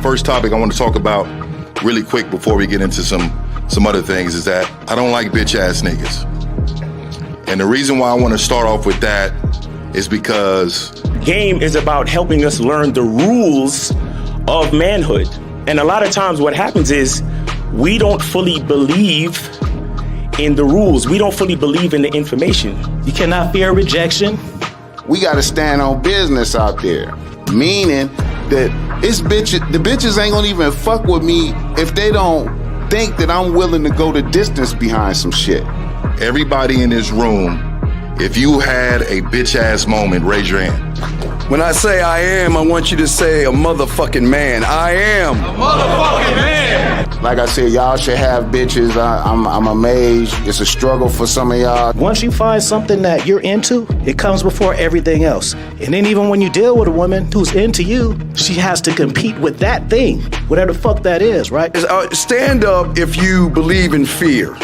first topic I want to talk about really quick before we get into some other things is that I don't like bitch ass niggas. And the reason why I want to start off with that is because game is about helping us learn the rules of manhood. And a lot of times what happens is we don't fully believe in the rules. We don't fully believe in the information. You cannot fear rejection. We got to stand on business out there, meaning that the bitches ain't gonna even fuck with me if they don't think that I'm willing to go the distance behind some shit. everybody in this room, if you had a bitch ass moment, raise your hand. When I say I am, I want you to say a motherfucking man. I am a motherfucking man. Like I said, y'all should have bitches. I'm amazed. It's a struggle for some of y'all. Once you find something that you're into, it comes before everything else. And then even when you deal with a woman who's into you, she has to compete with that thing, whatever the fuck that is, right? Stand up if you believe in fear.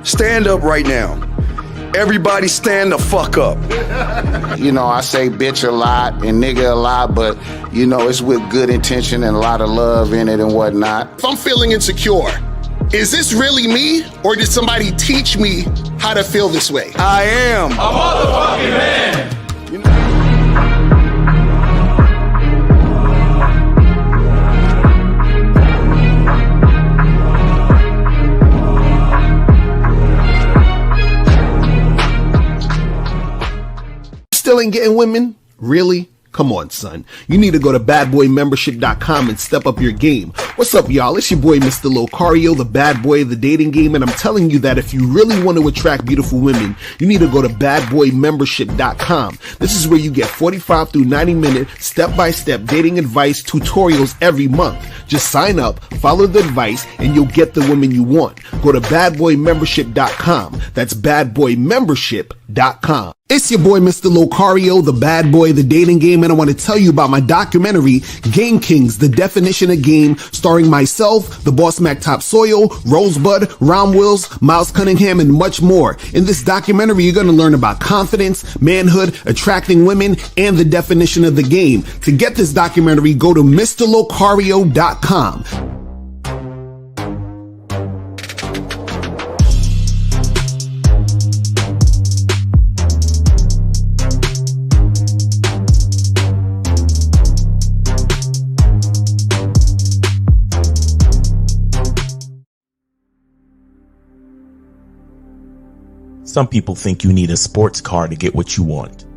Stand up right now. Everybody stand the fuck up. You know, I say bitch a lot and nigga a lot, but, you know, it's with good intention and a lot of love in it and whatnot. If I'm feeling insecure, is this really me, or did somebody teach me how to feel this way? I am a motherfucking man. Still ain't getting women? Really? Come on, son. You need to go to badboymembership.com and step up your game. What's up, y'all? It's your boy, Mr. Locario, the bad boy of the dating game, and I'm telling you that if you really want to attract beautiful women, you need to go to badboymembership.com. This is where you get 45 through 90-minute step-by-step dating advice tutorials every month. Just sign up, follow the advice, and you'll get the women you want. Go to badboymembership.com. That's badboymembership.com. It's your boy, Mr. Locario, the bad boy of the dating game, and I want to tell you about my documentary, Game Kings, The Definition of Game, starring myself, the Boss Mac Topsoil, Rosebud, Ron Wills, Miles Cunningham, and much more. In this documentary, you're going to learn about confidence, manhood, attracting women, and the definition of the game. To get this documentary, go to MrLocario.com. Some people think you need a sports car to get what you want.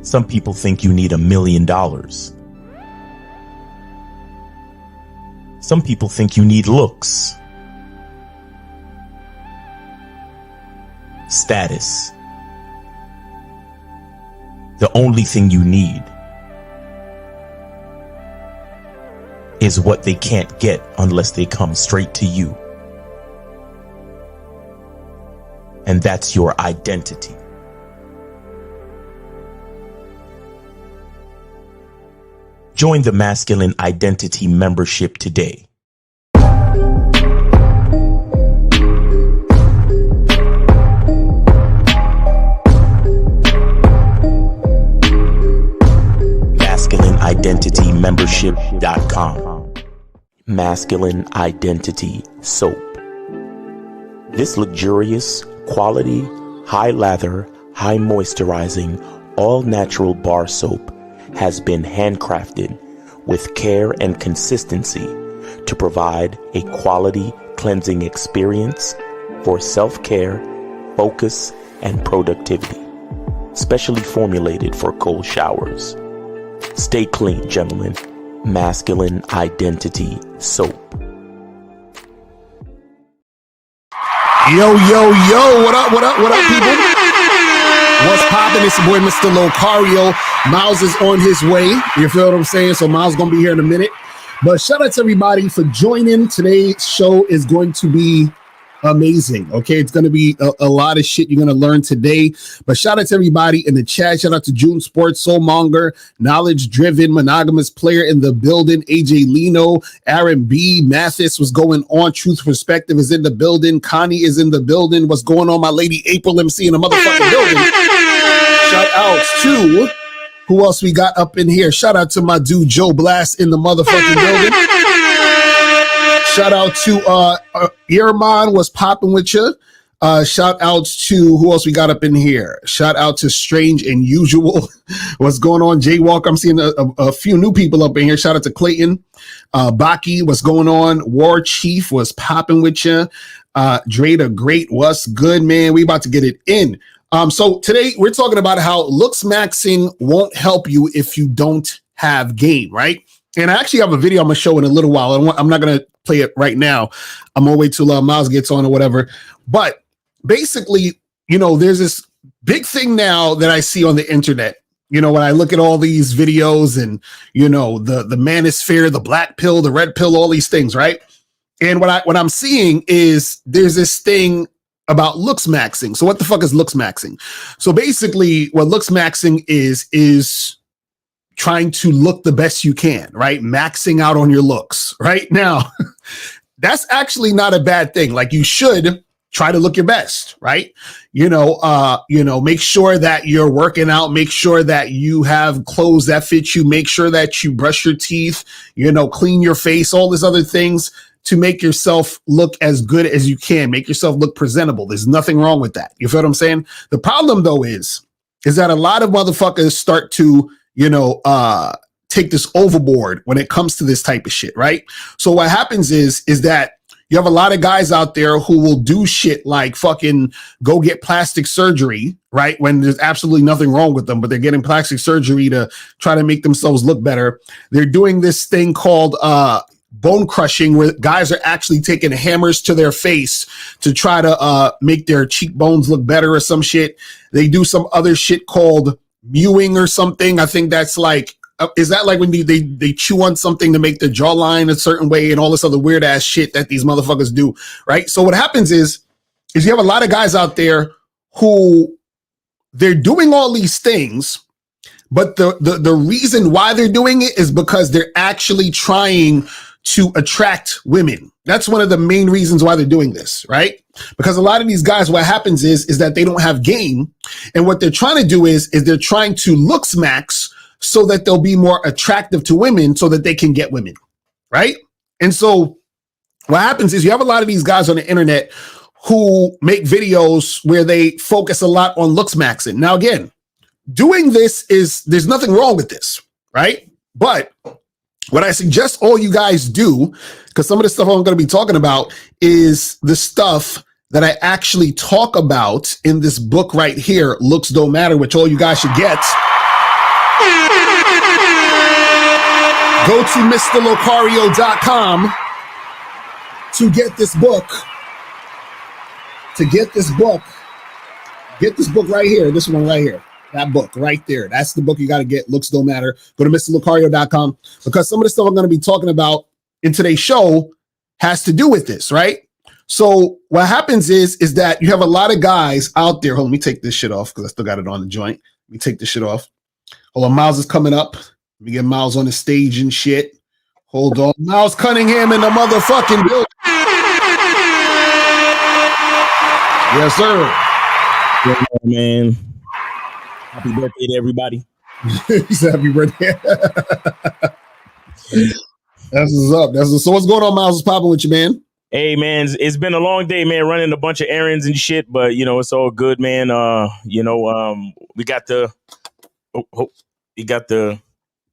Some people think you need $1 million. Some people think you need looks, status. The only thing you need is what they can't get unless they come straight to you. And that's your identity. Join the Masculine Identity membership today. MasculineIdentityMembership.com. Masculine Identity Soap. This luxurious, quality, high lather, high moisturizing, all natural bar soap has been handcrafted with care and consistency to provide a quality cleansing experience for self-care, focus, and productivity. Specially formulated for cold showers. Stay clean, gentlemen. Masculine Identity Soap. Yo, what up, people? What's poppin'? It's your boy, Mr. Locario. Miles is on his way. You feel what I'm saying? So Miles gonna be here in a minute. But shout out to everybody for joining. Today's show is going to be amazing. Okay, it's going to be a lot of shit you're going to learn today. But shout out to everybody in the chat. Shout out to June Sports, Soulmonger, Knowledge Driven, Monogamous Player in the building, AJ Lino, Aaron B, Mathis, what's going on? Truth Perspective is in the building. Connie is in the building. What's going on? My lady April MC in the motherfucking building. Shout outs to Who else we got up in here? Shout out to my dude Joe Blast in the motherfucking building. Shout out to Earmon was popping with you. Shout out to who else we got up in here? Shout out to Strange and Usual. What's going on, Jaywalk? I'm seeing a few new people up in here. Shout out to Clayton. Baki, what's going on? War Chief was popping with you. Drada Great, what's good, man? We about to get it in. So today we're talking about how Looksmaxxing won't help you if you don't have game, right? And I actually have a video I'm gonna show in a little while. I'm not gonna play it right now. I'm gonna wait till Miles gets on or whatever. But basically, there's this big thing now that I see on the internet. When I look at all these videos and the manosphere, the black pill, the red pill, all these things, right? And what I'm seeing is there's this thing about Looksmaxxing. So what the fuck is Looksmaxxing? So basically, what Looksmaxxing is trying to look the best you can, right? Maxing out on your looks, right? Now, that's actually not a bad thing. Like, you should try to look your best, right? Make sure that you're working out, make sure that you have clothes that fit you, make sure that you brush your teeth, clean your face, all these other things to make yourself look as good as you can, make yourself look presentable. There's nothing wrong with that. You feel what I'm saying? The problem though is that a lot of motherfuckers start to, take this overboard when it comes to this type of shit, right? So what happens is that you have a lot of guys out there who will do shit like fucking go get plastic surgery, right? When there's absolutely nothing wrong with them, but they're getting plastic surgery to try to make themselves look better. They're doing this thing called bone crushing, where guys are actually taking hammers to their face to try to make their cheekbones look better or some shit. They do some other shit called mewing or something. I think that's like, is that like when they chew on something to make their jawline a certain way and all this other weird ass shit that these motherfuckers do, right? So what happens is you have a lot of guys out there who they're doing all these things, but the reason why they're doing it is because they're actually trying to attract women. That's one of the main reasons why they're doing this, right? Because a lot of these guys, what happens is that they don't have game, and what they're trying to do is they're trying to looksmax so that they'll be more attractive to women so that they can get women, right? And so what happens is you have a lot of these guys on the internet who make videos where they focus a lot on looksmaxing. Now, again, doing this there's nothing wrong with this, right? But what I suggest all you guys do, because some of the stuff I'm going to be talking about is the stuff that I actually talk about in this book right here, Looks Don't Matter, which all you guys should get. Go to MrLocario.com to get this book. Get this book right here. This one right here. That book right there. That's the book you got to get. Looks Don't Matter. Go to MrLocario.com, because some of the stuff I'm going to be talking about in today's show has to do with this, right? So what happens is that you have a lot of guys out there. Hold on, let me take this shit off because I still got it on the joint. Let me take this shit off. Hold on, Miles is coming up. Let me get Miles on the stage and shit. Hold on. Miles Cunningham in the motherfucking building. Yes, sir. Yeah, man. Happy birthday to everybody. He said happy birthday. That's what's up. So what's going on, Miles? What's popping with you, man? Hey, man, it's been a long day, man, running a bunch of errands and shit, but, it's all good, man. We got the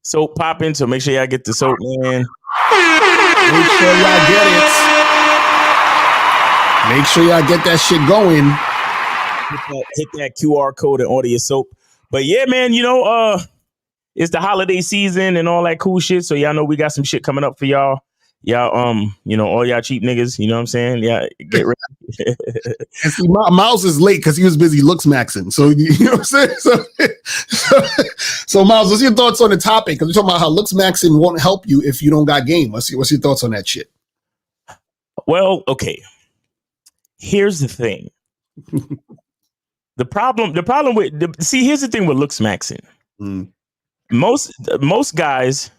soap popping, so make sure y'all get the soap, man. Make sure y'all get it. Make sure y'all get that shit going. Hit that QR code and order your soap. But yeah, man, it's the holiday season and all that cool shit. So y'all know we got some shit coming up for y'all. Y'all, all y'all cheap niggas, you know what I'm saying? Yeah, get ready. And see, Miles is late because he was busy looksmaxing. So, you know what I'm saying? So Miles, what's your thoughts on the topic? Because we're talking about how looksmaxing won't help you if you don't got game. What's your thoughts on that shit? Well, okay. Here's the thing. The problem with here's the thing with looksmaxing. Most guys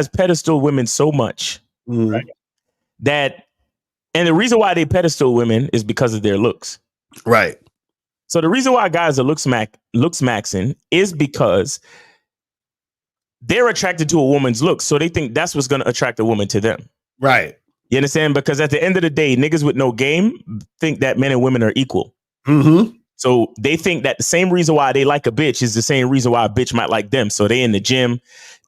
pedestal women so much, right? And the reason why they pedestal women is because of their looks. Right. So the reason why guys are looksmaxing is because they're attracted to a woman's looks. So they think that's what's going to attract a woman to them. Right. You understand? Because at the end of the day, niggas with no game think that men and women are equal. Mm-hmm. So they think that the same reason why they like a bitch is the same reason why a bitch might like them. So they in the gym,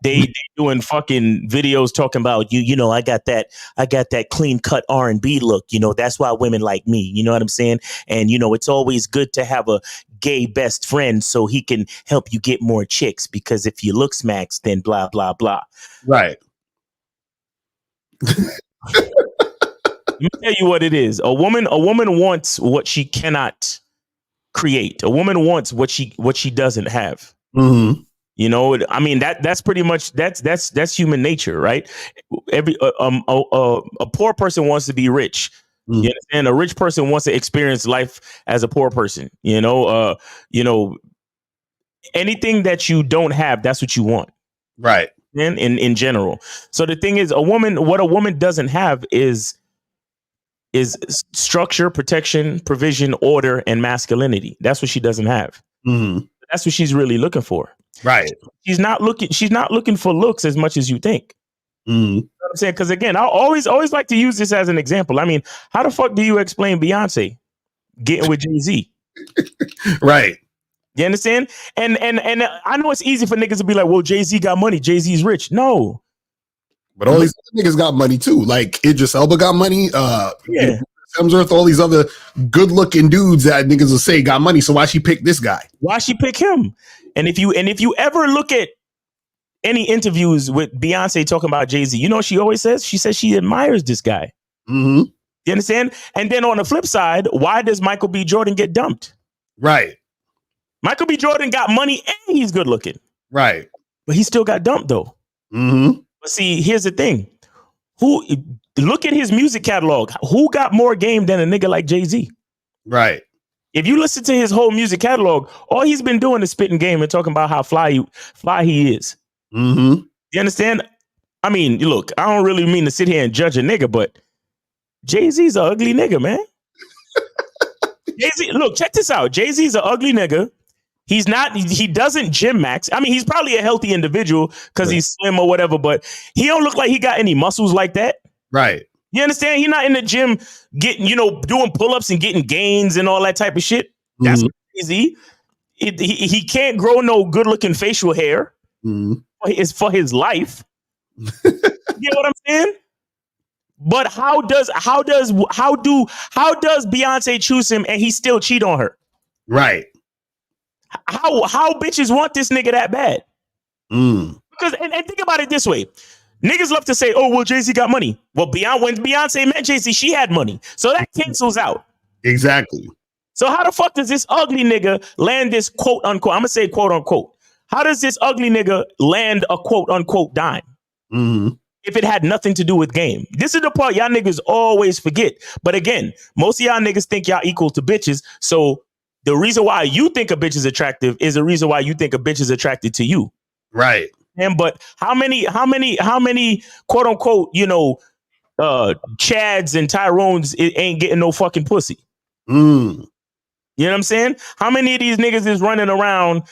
they doing fucking videos talking about you know, I got that clean cut R&B look. You know, that's why women like me. You know what I'm saying? And, you know, it's always good to have a gay best friend so he can help you get more chicks, because if you look smacks, then blah, blah, blah. Right. Let me tell you what it is. A woman wants what she cannot create. A woman wants what she doesn't have. Mm-hmm. You know, I mean, that's pretty much that's human nature, right? A poor person wants to be rich. Mm. You understand? A rich person wants to experience life as a poor person. You know, anything that you don't have, that's what you want. Right. In general. So the thing is, what a woman doesn't have is structure, protection, provision, order, and masculinity. That's what she doesn't have. Mm-hmm. That's what she's really looking for. Right. She's not looking for looks as much as you think. Mm-hmm. You know what I'm saying? Because again, I always like to use this as an example. I mean, how the fuck do you explain Beyonce getting with Jay-Z? Right. You understand? And I know it's easy for niggas to be like, well, Jay-Z got money, Jay-Z's rich. No. But all these niggas got money too. Like Idris Elba got money. Yeah. Hemsworth, all these other good looking dudes that niggas will say got money. So why she pick this guy? Why she pick him? And if you ever look at any interviews with Beyonce talking about Jay-Z, you know what she always says? She says she admires this guy. Mm-hmm. You understand? And then on the flip side, why does Michael B. Jordan get dumped? Right. Michael B. Jordan got money and he's good looking. Right. But he still got dumped though. Mm-hmm. But see, here's the thing. Look at his music catalog. Who got more game than a nigga like Jay-Z? Right. If you listen to his whole music catalog, all he's been doing is spitting game and talking about how fly he is. Mm-hmm. You understand? I mean, look, I don't really mean to sit here and judge a nigga, but Jay-Z's an ugly nigga, man. Jay-Z, look, check this out. Jay-Z's an ugly nigga. He doesn't gym max. I mean, he's probably a healthy individual because he's slim or whatever, but he don't look like he got any muscles like that. Right. You understand? He's not in the gym getting, doing pull-ups and getting gains and all that type of shit. That's crazy. He can't grow no good-looking facial hair. It's for his life. You know what I'm saying? But how does Beyonce choose him and he still cheat on her? Right. How bitches want this nigga that bad? Because and think about it this way. Niggas love to say, oh, well, Jay-Z got money. Well, when Beyonce met Jay-Z, she had money. So that cancels out. Exactly. So how the fuck does this ugly nigga land this quote unquote? I'm going to say quote unquote. How does this ugly nigga land a quote unquote dime? If it had nothing to do with game? This is the part y'all niggas always forget. But again, most of y'all niggas think y'all equal to bitches. So the reason why you think a bitch is attractive is the reason why you think a bitch is attracted to you. Right. And but how many quote unquote, Chads and Tyrones ain't getting no fucking pussy? You know what I'm saying? How many of these niggas is running around,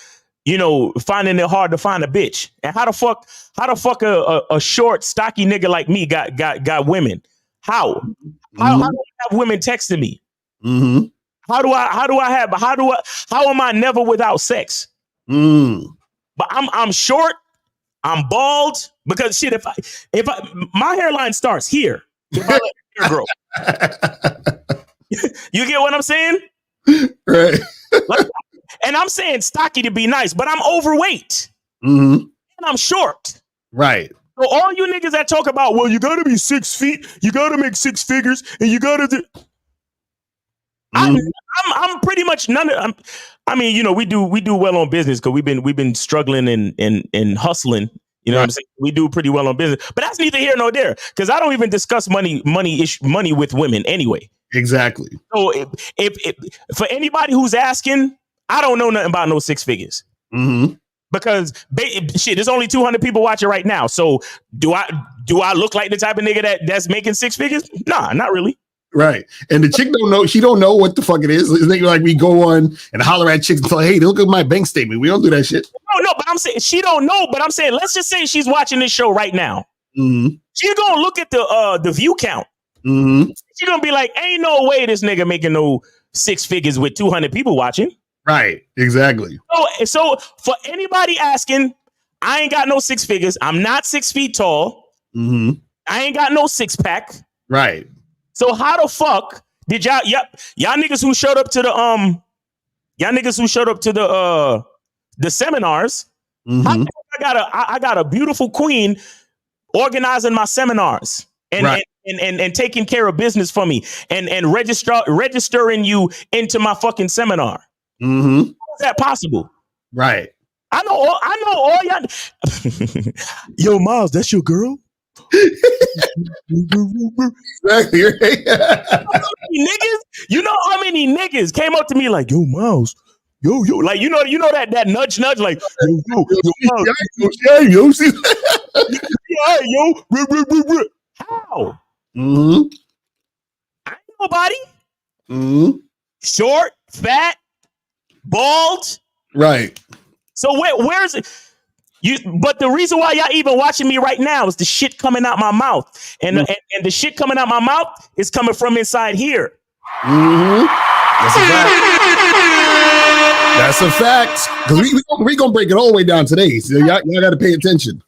finding it hard to find a bitch? And how the fuck a short, stocky nigga like me got women? How do I have women texting me? How am I never without sex? But I'm short. I'm bald because shit. If I my hairline starts here, if I let hair grow, you get what I'm saying? Right. And I'm saying stocky to be nice, but I'm overweight and I'm short. Right. So all you niggas that talk about, well, you gotta be 6 feet, you gotta make 6 figures, and you gotta do. I'm pretty much none of. I mean, we do well on business because we've been struggling and hustling. You know what I'm saying? We do pretty well on business, but that's neither here nor there because I don't even discuss money with women anyway. Exactly. So if for anybody who's asking, I don't know nothing about no 6 figures. Because shit, there's only 200 people watching right now. So do I look like the type of nigga that's making 6 figures? Nah, not really. Right. And the chick don't know, she don't know what the fuck it is. It's like we go on and holler at chicks and tell, hey, look at my bank statement. We don't do that shit. No, but I'm saying she don't know, but I'm saying let's just say she's watching this show right now. Mm-hmm. She's gonna look at the view count. Mm-hmm. She's gonna be like, ain't no way this nigga making no 6 figures with 200 people watching. Right. Exactly. So for anybody asking, I ain't got no 6 figures. I'm not 6 feet tall. Mm-hmm. I ain't got no 6-pack. Right. So how the fuck did y'all niggas who showed up to the seminars? Mm-hmm. How the fuck I got a beautiful queen organizing my seminars and taking care of business for me and registering you into my fucking seminar. Mm-hmm. How is that possible? Right. I know all y'all. Yo, Miles, that's your girl? Exactly. Niggas, you know how many niggas came up to me like, yo, Miles, yo, like you know that nudge, like yo, Miles, yo, how? Mm-hmm. I ain't nobody. Mm-hmm. Short, fat, bald. Right. So where's it? But the reason why y'all even watching me right now is the shit coming out my mouth, and the shit coming out my mouth is coming from inside here. Mm-hmm. That's a fact. Because we gonna break it all the way down today. So y'all got to pay attention.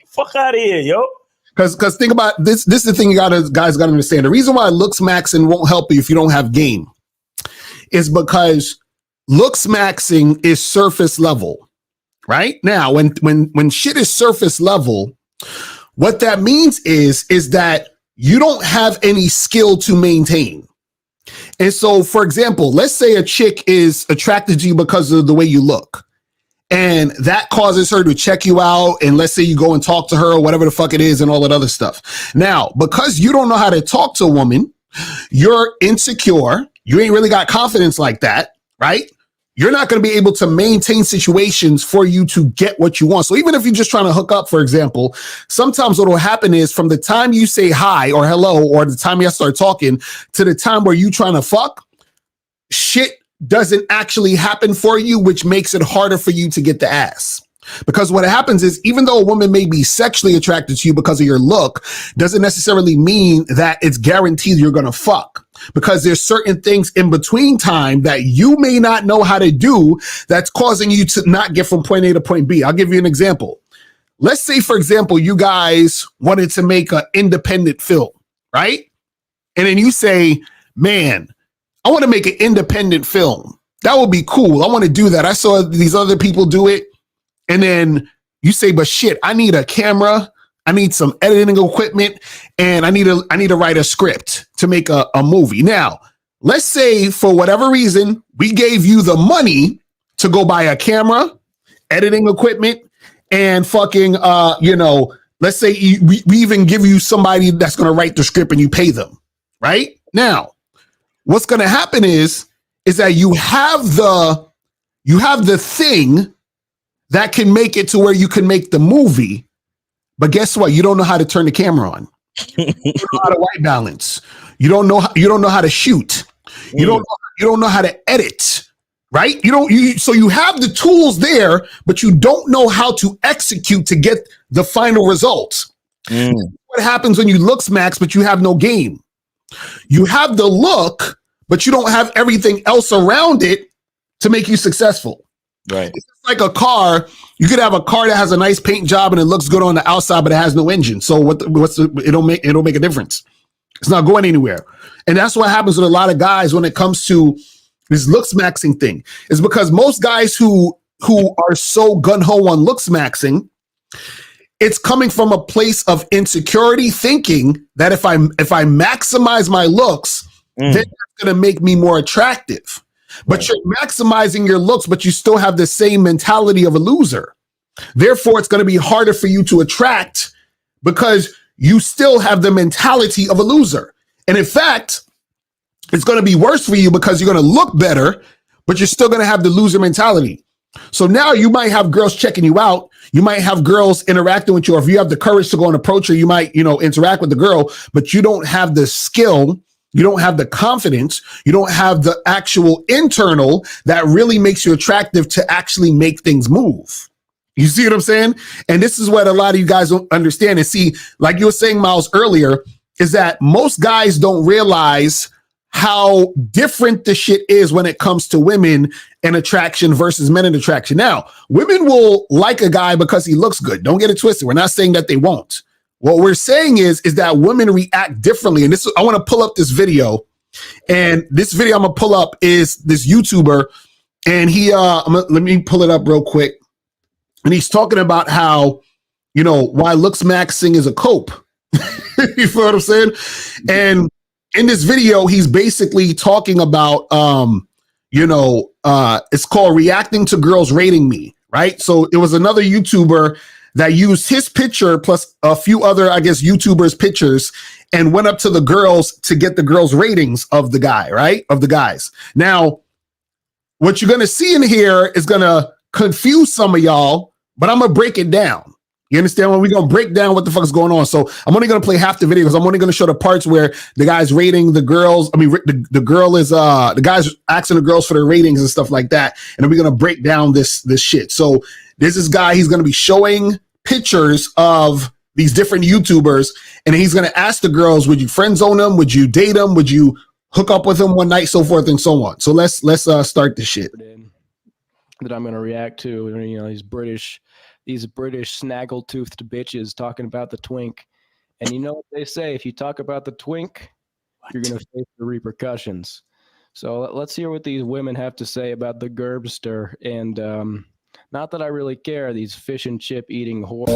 Fuck out of here, yo. Because think about this. This is the thing guys got to understand. The reason why Looksmaxing won't help you if you don't have game is because Looksmaxing is surface level. Right now, when shit is surface level, what that means is that you don't have any skill to maintain. And so, for example, let's say a chick is attracted to you because of the way you look, and that causes her to check you out. And let's say you go and talk to her or whatever the fuck it is and all that other stuff. Now, because you don't know how to talk to a woman, you're insecure. You ain't really got confidence like that, right? You're not going to be able to maintain situations for you to get what you want. So even if you're just trying to hook up, for example, sometimes what will happen is from the time you say hi or hello, or the time you start talking to the time where you trying to fuck, shit doesn't actually happen for you, which makes it harder for you to get the ass. Because what happens is, even though a woman may be sexually attracted to you because of your look, doesn't necessarily mean that it's guaranteed you're going to fuck. Because there's certain things in between time that you may not know how to do that's causing you to not get from point A to point B. I'll give you an example. Let's say, for example, you guys wanted to make an independent film, right? And then you say, man, I want to make an independent film. That would be cool. I want to do that. I saw these other people do it. And then you say, but shit, I need a camera. I need some editing equipment, and I need to write a script to make a movie. Now, let's say for whatever reason, we gave you the money to go buy a camera, editing equipment, and fucking, let's say we even give you somebody that's going to write the script and you pay them, right? Now, what's going to happen is that you have the thing that can make it to where you can make the movie. But guess what? You don't know how to turn the camera on. You don't know how to white balance. You don't know how to shoot. You don't know how to edit. Right? So you have the tools there, but you don't know how to execute to get the final results. What happens when you Looksmax, but you have no game? You have the look, but you don't have everything else around it to make you successful. Right. It's like a car. You could have a car that has a nice paint job and it looks good on the outside, but it has no engine. So it don't make a difference. It's not going anywhere. And that's what happens with a lot of guys when it comes to this Looksmaxing thing. Is because most guys who are so gun-ho on Looksmaxing, it's coming from a place of insecurity, thinking that if I maximize my looks, then that's going to make me more attractive. But you're maximizing your looks, but you still have the same mentality of a loser. Therefore, it's going to be harder for you to attract because you still have the mentality of a loser. And in fact, it's going to be worse for you because you're going to look better, but you're still going to have the loser mentality. So now you might have girls checking you out. You might have girls interacting with you. Or if you have the courage to go and approach her, you might, interact with the girl, but you don't have the skill You don't have the confidence. You don't have the actual internal that really makes you attractive to actually make things move. You see what I'm saying? And this is what a lot of you guys don't understand. And see, like you were saying, Miles, earlier, is that most guys don't realize how different the shit is when it comes to women and attraction versus men and attraction. Now, women will like a guy because he looks good. Don't get it twisted. We're not saying that they won't. What we're saying is that women react differently. And this, I want to pull up this video. And this video I'm going to pull up is this YouTuber. And he, let me pull it up real quick. And he's talking about how, you know, why Looksmaxxing is a cope. You feel what I'm saying? And in this video, he's basically talking about, it's called Reacting to Girls Rating Me, right? So it was another YouTuber that used his picture plus a few other, I guess, YouTubers' pictures and went up to the girls to get the girls' ratings of the guy, right? Of the guys. Now, what you're going to see in here is going to confuse some of y'all, but I'm going to break it down. You understand? When we're going to break down what the fuck is going on. So I'm only going to play half the video because I'm only going to show the parts where the guy's rating the girls. I mean, the girl is, the guy's asking the girls for their ratings and stuff like that. And then we're going to break down this shit. So there's this guy, he's going to be showing pictures of these different YouTubers. And he's going to ask the girls, would you friend zone them? Would you date them? Would you hook up with them one night? So forth and so on. So let's start this shit. That I'm going to react to, you know, these British snaggle-toothed bitches talking about the twink. And you know what they say, if you talk about the twink, you're going to face the repercussions. So let's hear what these women have to say about the gerbster. And not that I really care, these fish and chip eating whores.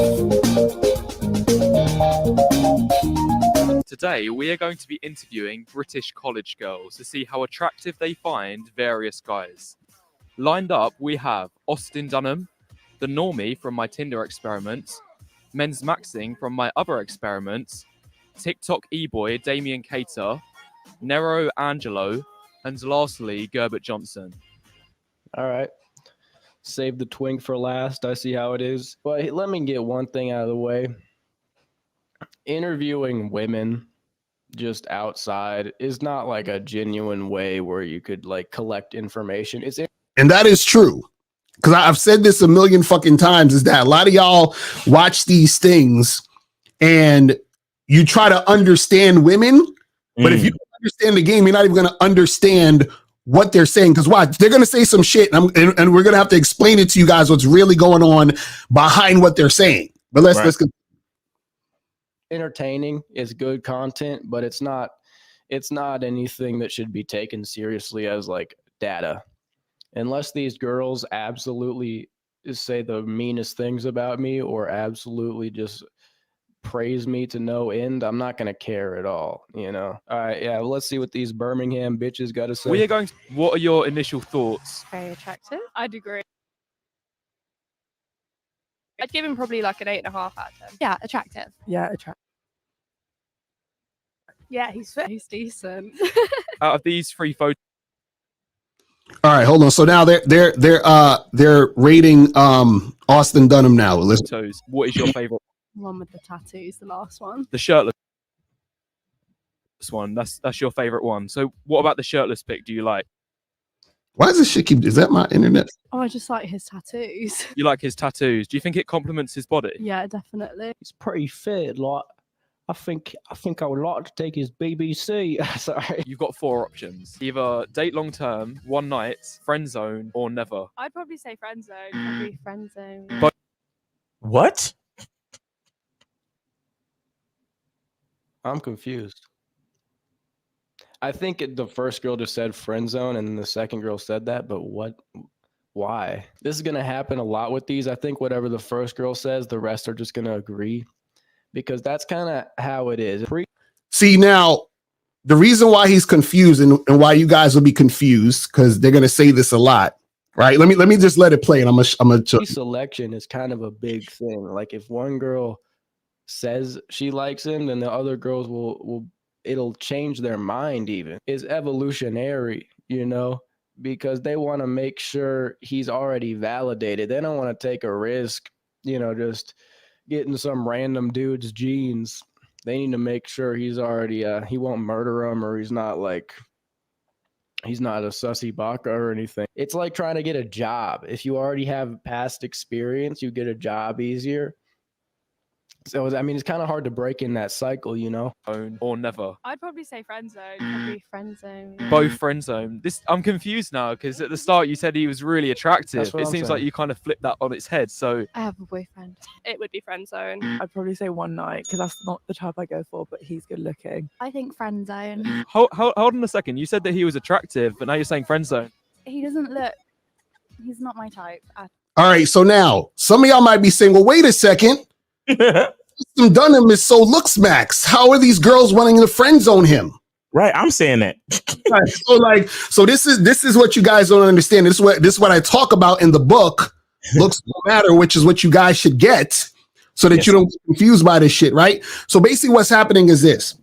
Today, we are going to be interviewing British college girls to see how attractive they find various guys. Lined up, we have Austin Dunham, the normie from my Tinder experiments, Men's Maxing from my other experiments, TikTok e-boy Damien Cater, Nero Angelo, and lastly, Gerbert Johnson. All right. Save the twink for last. I see how it is. But let me get one thing out of the way. Interviewing women just outside is not like a genuine way where you could like collect information. And that is true. Because I've said this a million fucking times, is that a lot of y'all watch these things and you try to understand women, but if you don't understand the game, you're not even going to understand what they're saying. Because why? They're going to say some shit and we're going to have to explain it to you guys what's really going on behind what they're saying. But let's go. Entertaining is good content, but it's not anything that should be taken seriously as like data. Unless these girls absolutely say the meanest things about me or absolutely just praise me to no end, I'm not going to care at all, you know? All right, yeah, let's see what these Birmingham bitches got to say. What are your initial thoughts? Very attractive. I'd agree. I'd give him probably like an 8.5 out of 10. Yeah, attractive. Yeah, attractive. Yeah, he's decent. Out of these 3 photos, all right, hold on. So now they're rating Austin Dunham now. Listen. What is your favorite? One with the tattoos, the last one. The shirtless one. That's your favorite one. So what about the shirtless pic do you like? Why does this shit keep? Is that my internet? Oh, I just like his tattoos. You like his tattoos? Do you think it complements his body? Yeah, definitely. He's pretty fit. Like, I think I would like to take his BBC. Sorry. You've got 4 options. Either date long term, one night, friend zone, or never. I'd probably say friend zone. Probably friend zone. But What? I'm confused. I think the first girl just said friend zone and then the second girl said that, but what? Why? This is going to happen a lot with these. I think whatever the first girl says, the rest are just going to agree. Because that's kind of how it is. See, now, the reason why he's confused and why you guys will be confused, because they're going to say this a lot, right? Let me just let it play, and I'm gonna selection is kind of a big thing. Like, if one girl says she likes him, then the other girls will it'll change their mind even. It's evolutionary, you know, because they want to make sure he's already validated. They don't want to take a risk, you know, just getting some random dude's genes. They need to make sure he's already he won't murder him, or he's not a sussy baka or anything. It's like trying to get a job. If you already have past experience, you get a job easier. So, I mean, it's kind of hard to break in that cycle, you know? Or never. I'd probably say friend zone. Probably friend zone. Both friend zone. I'm confused now because at the start you said he was really attractive. It seems like you kind of flipped that on its head. So I have a boyfriend. It would be friend zone. I'd probably say one night because that's not the type I go for, but he's good looking. I think friend zone. hold on a second. You said that he was attractive, but now you're saying friend zone. He doesn't look. He's not my type. All right, so now some of y'all might be saying, well, wait a second. Austin Dunham is so Looksmaxxing. How are these girls wanting to friend zone him? Right, I'm saying that. Right, so this is what you guys don't understand. This is what I talk about in the book, Looks Don't Matter, which is what you guys should get so that you don't get confused by this shit, right? So basically what's happening is this.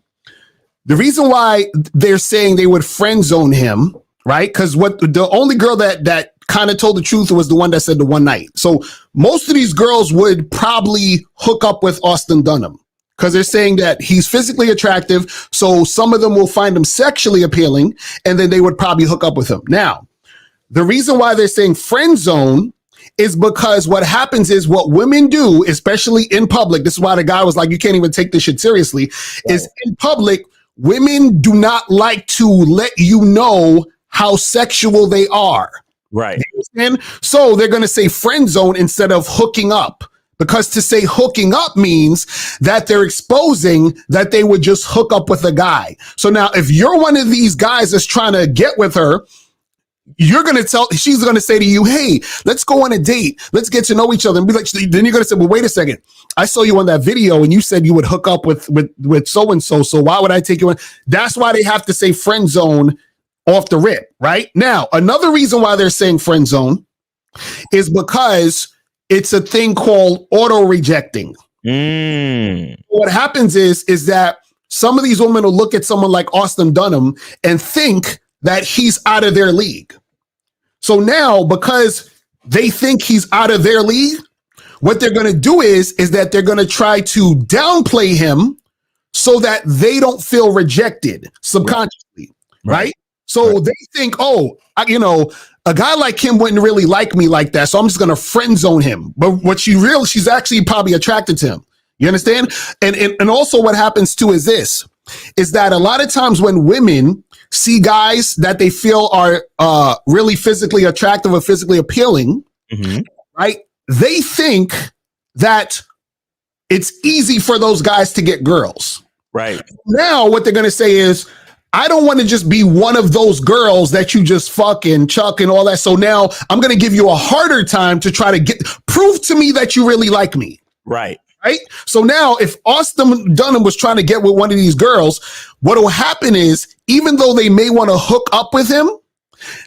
The reason why they're saying they would friend zone him, right? Because what the only girl that kind of told the truth was the one that said the one night. So most of these girls would probably hook up with Austin Dunham because they're saying that he's physically attractive. So some of them will find him sexually appealing, and then they would probably hook up with him. Now, the reason why they're saying friend zone is because what happens is what women do, especially in public. This is why the guy was like, you can't even take this shit seriously. Right. Is in public, women do not like to let you know how sexual they are. Right. So they're going to say friend zone instead of hooking up, because to say hooking up means that they're exposing that they would just hook up with a guy. So now if you're one of these guys that's trying to get with her, she's going to say to you, hey, let's go on a date. Let's get to know each other. And be like, then you're going to say, well, wait a second. I saw you on that video and you said you would hook up with so-and-so. So why would I take you in? That's why they have to say friend zone off the rip, right? Now, another reason why they're saying friend zone is because it's a thing called auto rejecting. What happens is that some of these women will look at someone like Austin Dunham and think that he's out of their league. So now, because they think he's out of their league, what they're going to do is that they're going to try to downplay him so that they don't feel rejected subconsciously, right? So they think, a guy like him wouldn't really like me like that, so I'm just going to friend zone him. But she's actually probably attracted to him. You understand? And also what happens too is that a lot of times when women see guys that they feel are really physically attractive or physically appealing, right? They think that it's easy for those guys to get girls. Right. Now what they're going to say is, I don't want to just be one of those girls that you just fucking chuck and all that. So now I'm going to give you a harder time to try to prove to me that you really like me. Right. Right. So now if Austin Dunham was trying to get with one of these girls, what will happen is, even though they may want to hook up with him,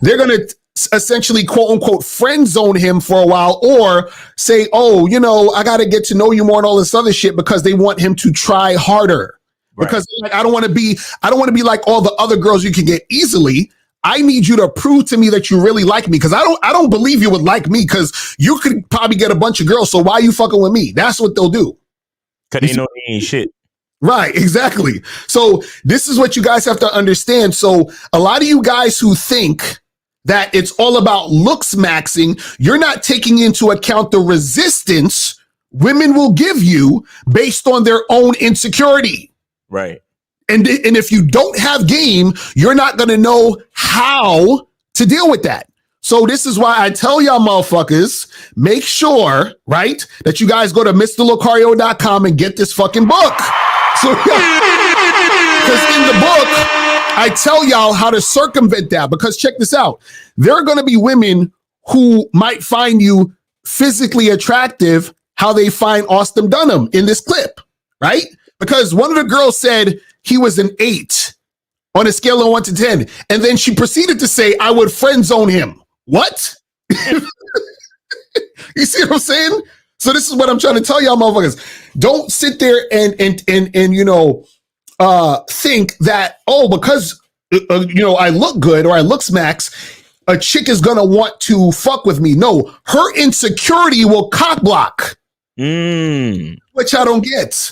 they're going to essentially quote unquote friend zone him for a while, or say, oh, I got to get to know you more and all this other shit, because they want him to try harder. Because I don't want to be like all the other girls you can get easily. I need you to prove to me that you really like me, because I don't believe you would like me, because you could probably get a bunch of girls. So why are you fucking with me? That's what they'll do. Because they know they ain't shit. Right, exactly. So this is what you guys have to understand. So a lot of you guys who think that it's all about Looksmaxxing, you're not taking into account the resistance women will give you based on their own insecurity. Right. And if you don't have game, you're not going to know how to deal with that. So this is why I tell y'all motherfuckers, make sure, right, that you guys go to MrLocario.com and get this fucking book. So, because in the book, I tell y'all how to circumvent that. Because check this out. There are going to be women who might find you physically attractive, how they find Austin Dunham in this clip, right? Because one of the girls said he was an 8 on a scale of 1 to 10. And then she proceeded to say, I would friend zone him. What? You see what I'm saying? So this is what I'm trying to tell y'all motherfuckers. Don't sit there and think that, because, I look good or I Looksmaxxing, a chick is going to want to fuck with me. No, her insecurity will cock block. Which I don't get.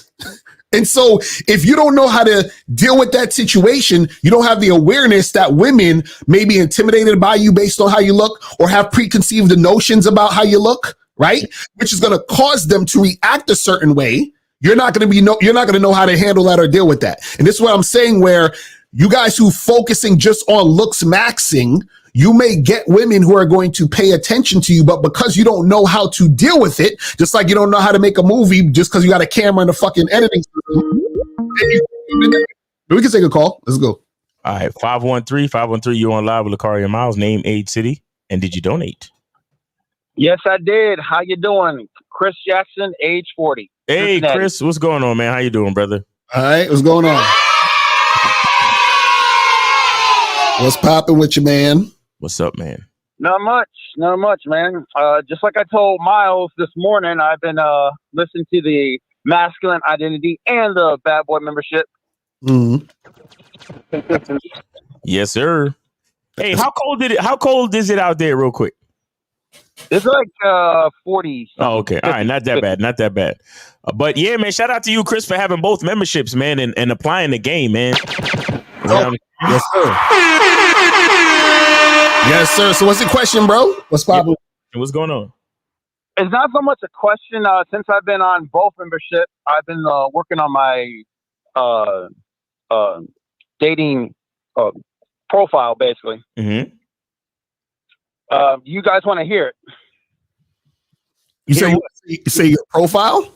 And so if you don't know how to deal with that situation, you don't have the awareness that women may be intimidated by you based on how you look or have preconceived notions about how you look, right? Which is going to cause them to react a certain way. You're not going to know how to handle that or deal with that. And this is what I'm saying, where you guys who focusing just on Looksmaxxing, you may get women who are going to pay attention to you, but because you don't know how to deal with it, just like you don't know how to make a movie just because you got a camera and a fucking editing system. We can take a call. Let's go. All right, 513, you on live with Lucario Miles, name, age, city, and did you donate? Yes, I did. How you doing? Chris Jackson, age 40. Hey, Cincinnati. Chris, what's going on, man? How you doing, brother? All right, what's going on? What's popping with you, man? What's up, man? Not much, man. Just like I told Miles this morning, I've been listening to the masculine identity and the bad boy membership. Mm-hmm. Yes, sir. Hey, how cold is it out there, real quick? It's like 40. Oh, okay. All right, not that bad. But yeah, man, shout out to you, Chris, for having both memberships, man, and applying the game, man. Yes, sir. Yes, sir. So what's the question, bro? What's popping? What's going on? It's not so much a question. Since I've been on both membership, I've been working on my dating profile, basically. Mm-hmm. You guys want to hear it? You say your profile?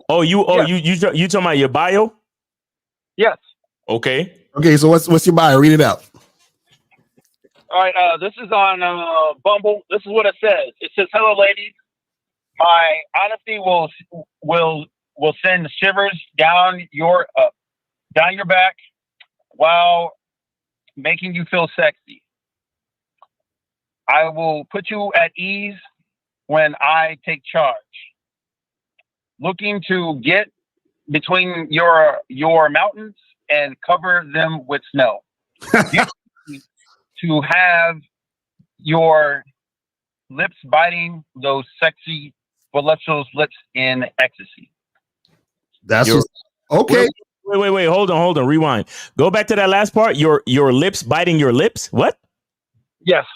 You talking about your bio? Yes. Okay. Okay, so what's your bio? Read it out. All right, this is on Bumble. This is what it says. It says, "Hello, ladies. My honesty will send shivers down your back while making you feel sexy. I will put you at ease when I take charge. Looking to get between your mountains and cover them with snow. To have your lips biting those sexy, voluptuous lips in ecstasy." Okay. Wait. Hold on. Rewind. Go back to that last part. Your lips biting your lips. What? Yes.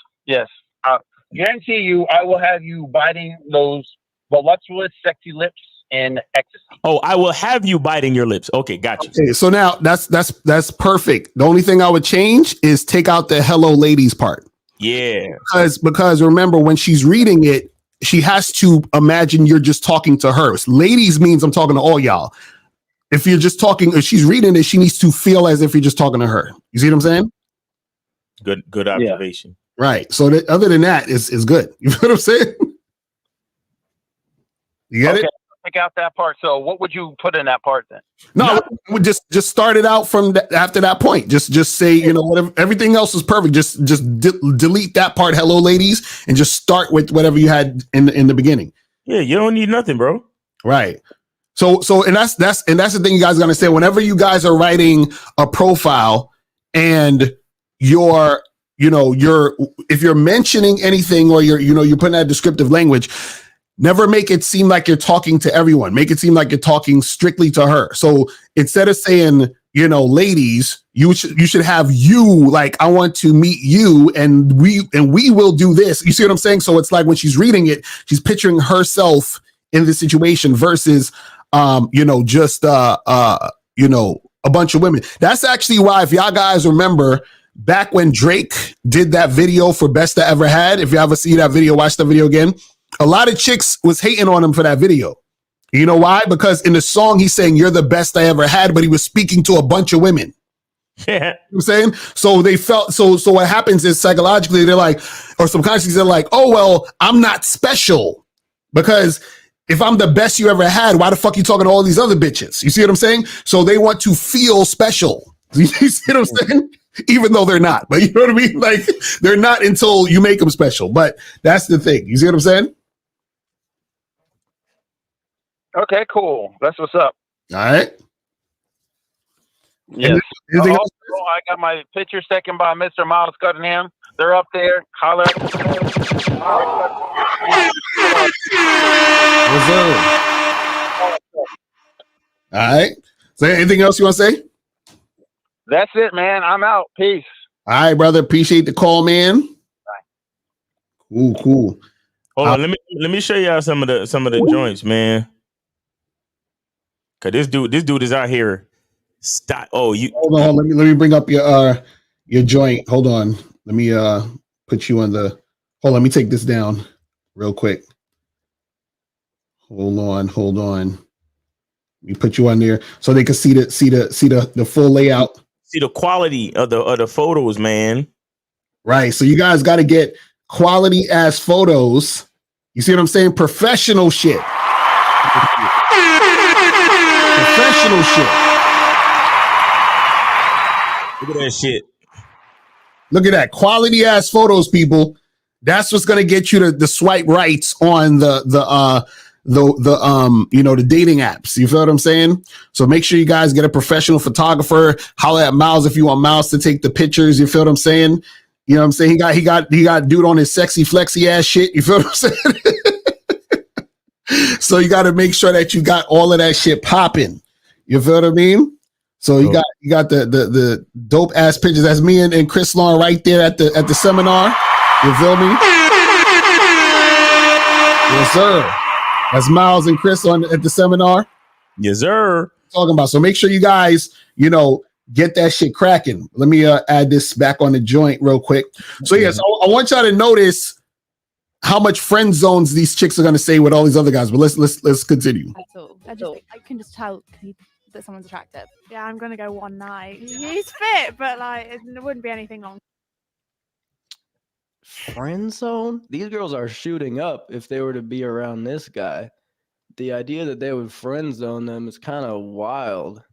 Guarantee you, I will have you biting those voluptuous, sexy lips in ecstasy. Oh, I will have you biting your lips. Okay, gotcha. Okay, so now that's perfect. The only thing I would change is take out the "hello, ladies" part. Yeah. Because remember, when she's reading it, she has to imagine you're just talking to her. Ladies means I'm talking to all y'all. If you're just talking, if she's reading it, she needs to feel as if you're just talking to her. You see what I'm saying? Good observation. Yeah. Right. So other than that, is good. You know what I'm saying? You get it? Take out that part. So what would you put in that part then? No, we just start it out from after that point. Just say, whatever. Everything else is perfect. Just delete that part. "Hello, ladies," and just start with whatever you had in the beginning. Yeah, you don't need nothing, bro. Right. So and that's the thing you guys are gonna say. Whenever you guys are writing a profile and if you're mentioning anything or you're putting that descriptive language, never make it seem like you're talking to everyone. Make it seem like you're talking strictly to her. So instead of saying, ladies, you should have you, like, I want to meet you and we will do this. You see what I'm saying? So it's like when she's reading it, she's picturing herself in this situation versus, just a bunch of women. That's actually why, if y'all guys remember, back when Drake did that video for Best I Ever Had, if you ever see that video, watch the video again. A lot of chicks was hating on him for that video. You know why? Because in the song, he's saying, "You're the best I ever had," but he was speaking to a bunch of women. Yeah. You know what I'm saying? So they felt, so what happens is psychologically, they're like, or subconsciously, they're like, "Oh, well, I'm not special because if I'm the best you ever had, why the fuck you talking to all these other bitches?" You see what I'm saying? So they want to feel special. You see what I'm saying? Even though they're not, but you know what I mean? Like, they're not until you make them special. But that's the thing. You see what I'm saying? Okay, cool. That's what's up. All right. Yes. Also, I got my pictures taken by Mr. Miles Cunningham. They're up there. Holler. What's up? All right. So anything else you want to say? That's it, man. I'm out. Peace. All right, brother. Appreciate the call, man. Cool. Hold on, let me show y'all some of the joints, man. Cause this dude is out here. Stop. Oh, you hold on. Let me bring up your joint. Hold on. Let me put you on the. Hold on. Let me take this down real quick. Hold on. Let me put you on there so they can see the full layout. See the quality of the photos, man. Right. So you guys got to get quality ass photos. You see what I'm saying? Professional shit. Professional shit. Look at that shit. Look at that. Quality ass photos, people. That's what's gonna get you the swipe rights on the dating apps. You feel what I'm saying? So make sure you guys get a professional photographer. Holler at Miles if you want Miles to take the pictures. You feel what I'm saying? You know what I'm saying? He got dude on his sexy flexy ass shit. You feel what I'm saying? So you got to make sure that you got all of that shit popping. You feel what I mean? So you got the dope ass pictures. That's me and Chris Long right there at the seminar. You feel me? Yes, sir. That's Miles and Chris at the seminar. Yes, sir. Talking about. So make sure you guys, get that shit cracking. Let me add this back on the joint real quick. So yes, I want y'all to notice how much friend zones these chicks are gonna say with all these other guys. But let's continue. I can just tell that someone's attractive. Yeah, I'm gonna go one night. He's fit, but like it wouldn't be anything long. Friend zone? These girls are shooting up if they were to be around this guy. The idea that they would friend zone them is kind of wild.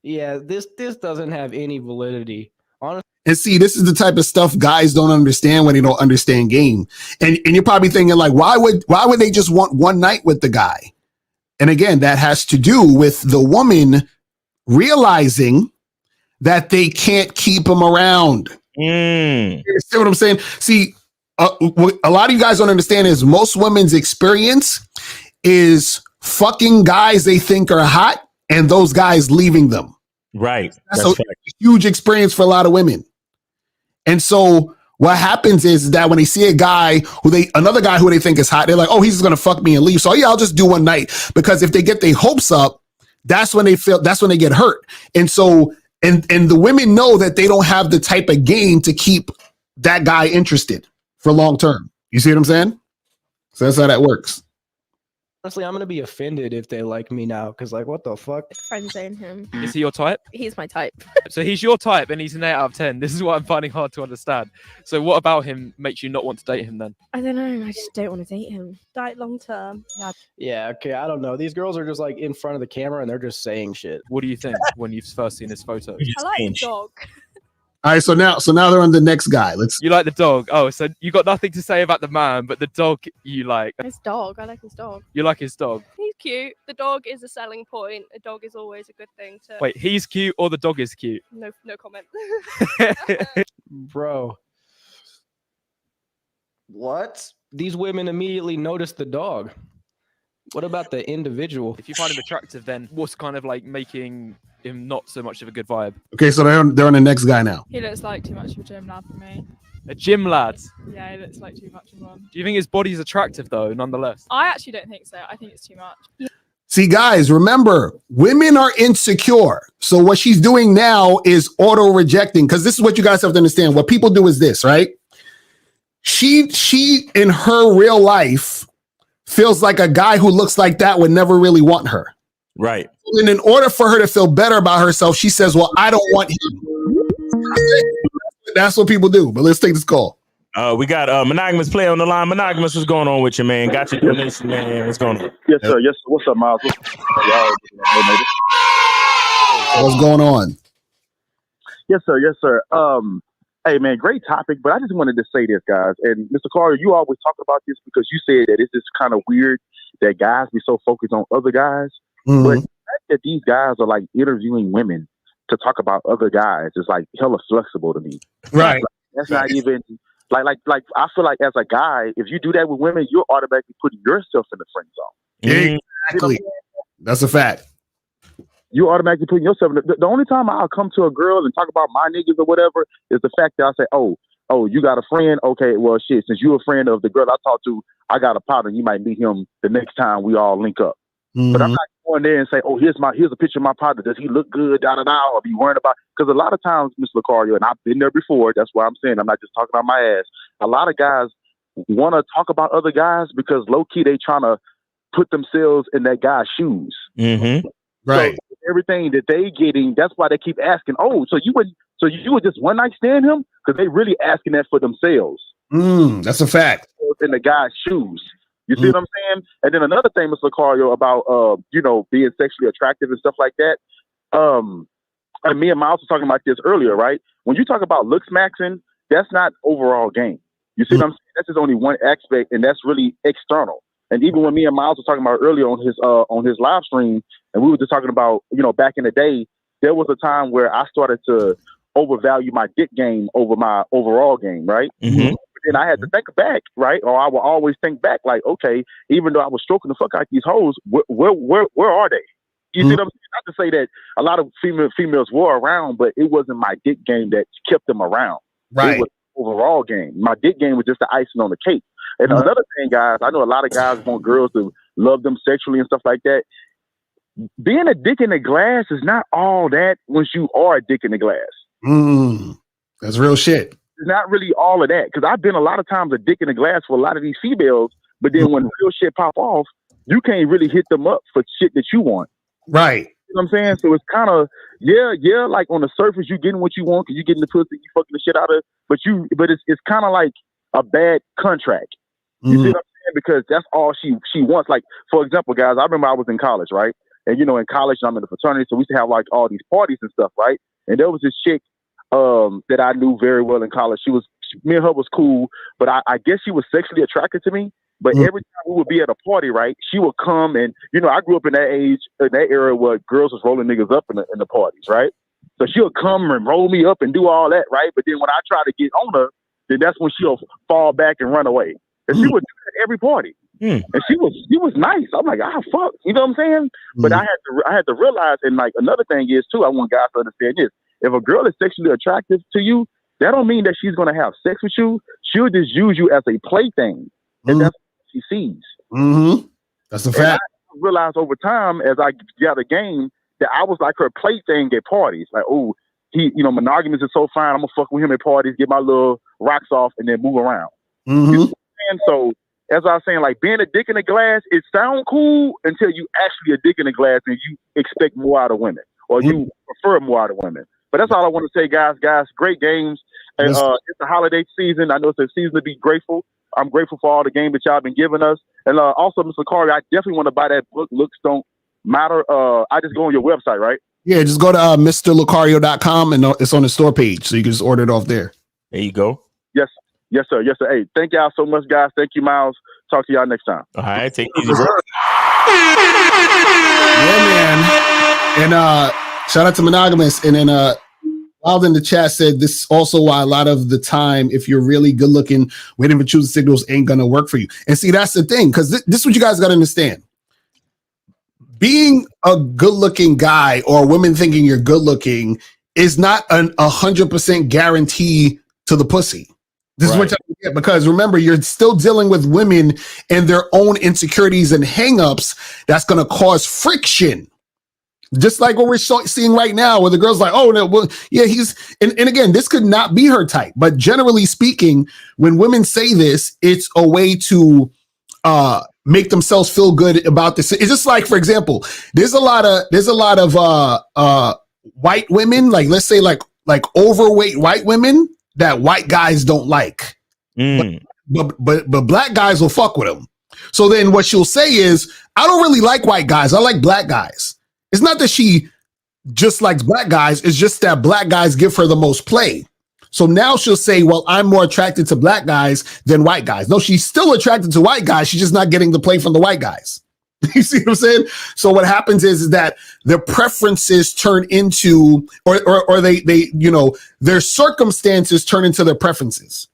Yeah, this doesn't have any validity. Honestly. And see, this is the type of stuff guys don't understand when they don't understand game. And you're probably thinking like, why would they just want one night with the guy? And again, that has to do with the woman realizing that they can't keep him around. You see what I'm saying? See, what a lot of you guys don't understand is most women's experience is fucking guys they think are hot and those guys leaving them. Right. That's a huge experience for a lot of women. And so what happens is that when they see another guy who they think is hot, they're like, oh, he's just going to fuck me and leave. So yeah, I'll just do one night. Because if they get their hopes up, that's when they get hurt. And so, and the women know that they don't have the type of game to keep that guy interested for long term. You see what I'm saying? So that's how that works. Honestly, I'm gonna be offended if they like me now, because like, what the fuck? Friend zone him. Is he your type? He's my type. So he's your type and he's an 8 out of 10. This is what I'm finding hard to understand. So what about him makes you not want to date him then? I don't know. I just don't want to date him. Date long term. Yeah, okay, I don't know. These girls are just like in front of the camera and they're just saying shit. What do you think when you've first seen his photo? I like the dog. All right, so now they're on the next guy. You like the dog? Oh, so you got nothing to say about the man, but the dog you like. His dog. I like his dog. You like his dog? He's cute. The dog is a selling point. A dog is always a good thing to. Wait, he's cute or the dog is cute? No comment. Bro. What? These women immediately notice the dog. What about the individual? If you find him attractive, then what's kind of like making him not so much of a good vibe? Okay, so they're on the next guy now. He looks like too much of a gym lad for me. A gym lad? Yeah, he looks like too much of one. Do you think his body's attractive though, nonetheless? I actually don't think so. I think it's too much. See, guys, remember, women are insecure. So what she's doing now is auto-rejecting, because this is what you guys have to understand. What people do is this, right? She in her real life feels like a guy who looks like that would never really want her. Right. And in order for her to feel better about herself, she says, well, I don't want him. That's what people do. But let's take this call. We got Monogamous Player on the line. Monogamous, what's going on with you, man? Got your donation, man. What's going on? Yes, sir. Yes, sir. What's up, Miles? What's going on? Yes, sir. Yes, sir. Hey, man, great topic, but I just wanted to say this, guys. And Mr. Carter, you always talk about this because you said that it's just kind of weird that guys be so focused on other guys. Mm-hmm. But the fact that these guys are like interviewing women to talk about other guys is like hella flexible to me. Right. That's not even like I feel like as a guy, if you do that with women, you're automatically putting yourself in the friend zone. Exactly. That's a fact. you automatically putting yourself in the only time I'll come to a girl and talk about my niggas or whatever is the fact that I say, oh, you got a friend? Okay, well, shit, since you're a friend of the girl I talk to, I got a partner. You might meet him the next time we all link up. Mm-hmm. But I'm not going there and say, oh, here's a picture of my partner. Does he look good? Da da da. Or be worried about? Because a lot of times, Mr. Lucario, and I've been there before. That's why I'm saying I'm not just talking about my ass. A lot of guys want to talk about other guys because low key they trying to put themselves in that guy's shoes. Mm-hmm. Right. So everything that they getting, that's why they keep asking. Oh, so you would just one night stand him? Because they really asking that for themselves. That's a fact. In the guy's shoes. You see what I'm saying? And then another thing, Mr. Lucario, about being sexually attractive and stuff like that. And me and Miles were talking about this earlier, right? When you talk about Looksmaxxing, that's not overall game. You see what I'm saying? That's just only one aspect, and that's really external. And even when me and Miles were talking about earlier on his live stream, and we were just talking about, back in the day, there was a time where I started to overvalue my dick game over my overall game, right? Mm-hmm. Then I had to think back, right? Or I will always think back, like, okay, even though I was stroking the fuck out these hoes, where are they? You see what I'm saying? Not to say that a lot of females were around, but it wasn't my dick game that kept them around. Right. It was overall game. My dick game was just the icing on the cake. And another thing, guys, I know a lot of guys want girls to love them sexually and stuff like that. Being a dick in the glass is not all that once you are a dick in the glass. That's real shit. It's not really all of that. Because I've been a lot of times a dick in the glass for a lot of these females, but then when real shit pop off, you can't really hit them up for shit that you want. Right. You know what I'm saying? So it's kind of, yeah, like on the surface, you getting what you want because you getting the pussy, you fucking the shit out of it, but it's kind of like a bad contract. You see what I'm saying? Because that's all she wants. Like, for example, guys, I remember I was in college, right? And, in college, I'm in the fraternity, so we used to have, like, all these parties and stuff, right? And there was this chick that I knew very well in college. Me and her was cool, but I guess she was sexually attracted to me. But every time we would be at a party, right, she would come and, I grew up in that era where girls was rolling niggas up in the parties, right? So she'll come and roll me up and do all that, right? But then when I try to get on her, then that's when she'll fall back and run away. And she would do that at every party. And she was nice. I'm like, fuck. You know what I'm saying? But I had to realize, and like another thing is too, I want guys to understand this. If a girl is sexually attractive to you, that don't mean that she's gonna have sex with you. She'll just use you as a plaything. And that's what she sees. That's a fact. I realized over time as I got a game that I was like her plaything at parties. Like, oh, he, monogamous is so fine, I'm gonna fuck with him at parties, get my little rocks off, and then move around. And so, as I was saying, like being a dick in the glass, it sounds cool until you actually a dick in the glass and you expect more out of women or you prefer more out of women. But that's all I want to say, guys. Great games. And it's the holiday season. I know it's a season to be grateful. I'm grateful for all the game that y'all been giving us. And also, Mr. Carter, I definitely want to buy that book, Looks Don't Matter. I just go on your website, right? Yeah, just go to MrLucario.com and it's on the store page. So you can just order it off there. There you go. Yes, sir. Hey, thank y'all so much, guys. Thank you, Miles. Talk to y'all next time. All right, take it easy, bro. Yeah, man. And shout out to Monogamous. And then Wild in the chat said this is also why a lot of the time, if you're really good looking, waiting for choosing signals ain't gonna work for you. And see, that's the thing, because this is what you guys gotta understand. Being a good looking guy or women thinking you're good looking is not 100% guarantee to the pussy. This is what you get, because remember, you're still dealing with women and their own insecurities and hangups that's going to cause friction. Just like what we're seeing right now, where the girl's like, oh, no, well, yeah, he's, and again, this could not be her type. But generally speaking, when women say this, it's a way to make themselves feel good about this. It's just like, for example, there's a lot of white women, like let's say like overweight white women that white guys don't like, but black guys will fuck with them. So then what she'll say is, I don't really like white guys. I like black guys. It's not that she just likes black guys. It's just that black guys give her the most play. So now she'll say, well, I'm more attracted to black guys than white guys. No, she's still attracted to white guys. She's just not getting the play from the white guys. You see what I'm saying? So what happens is that their preferences turn into, or they their circumstances turn into their preferences.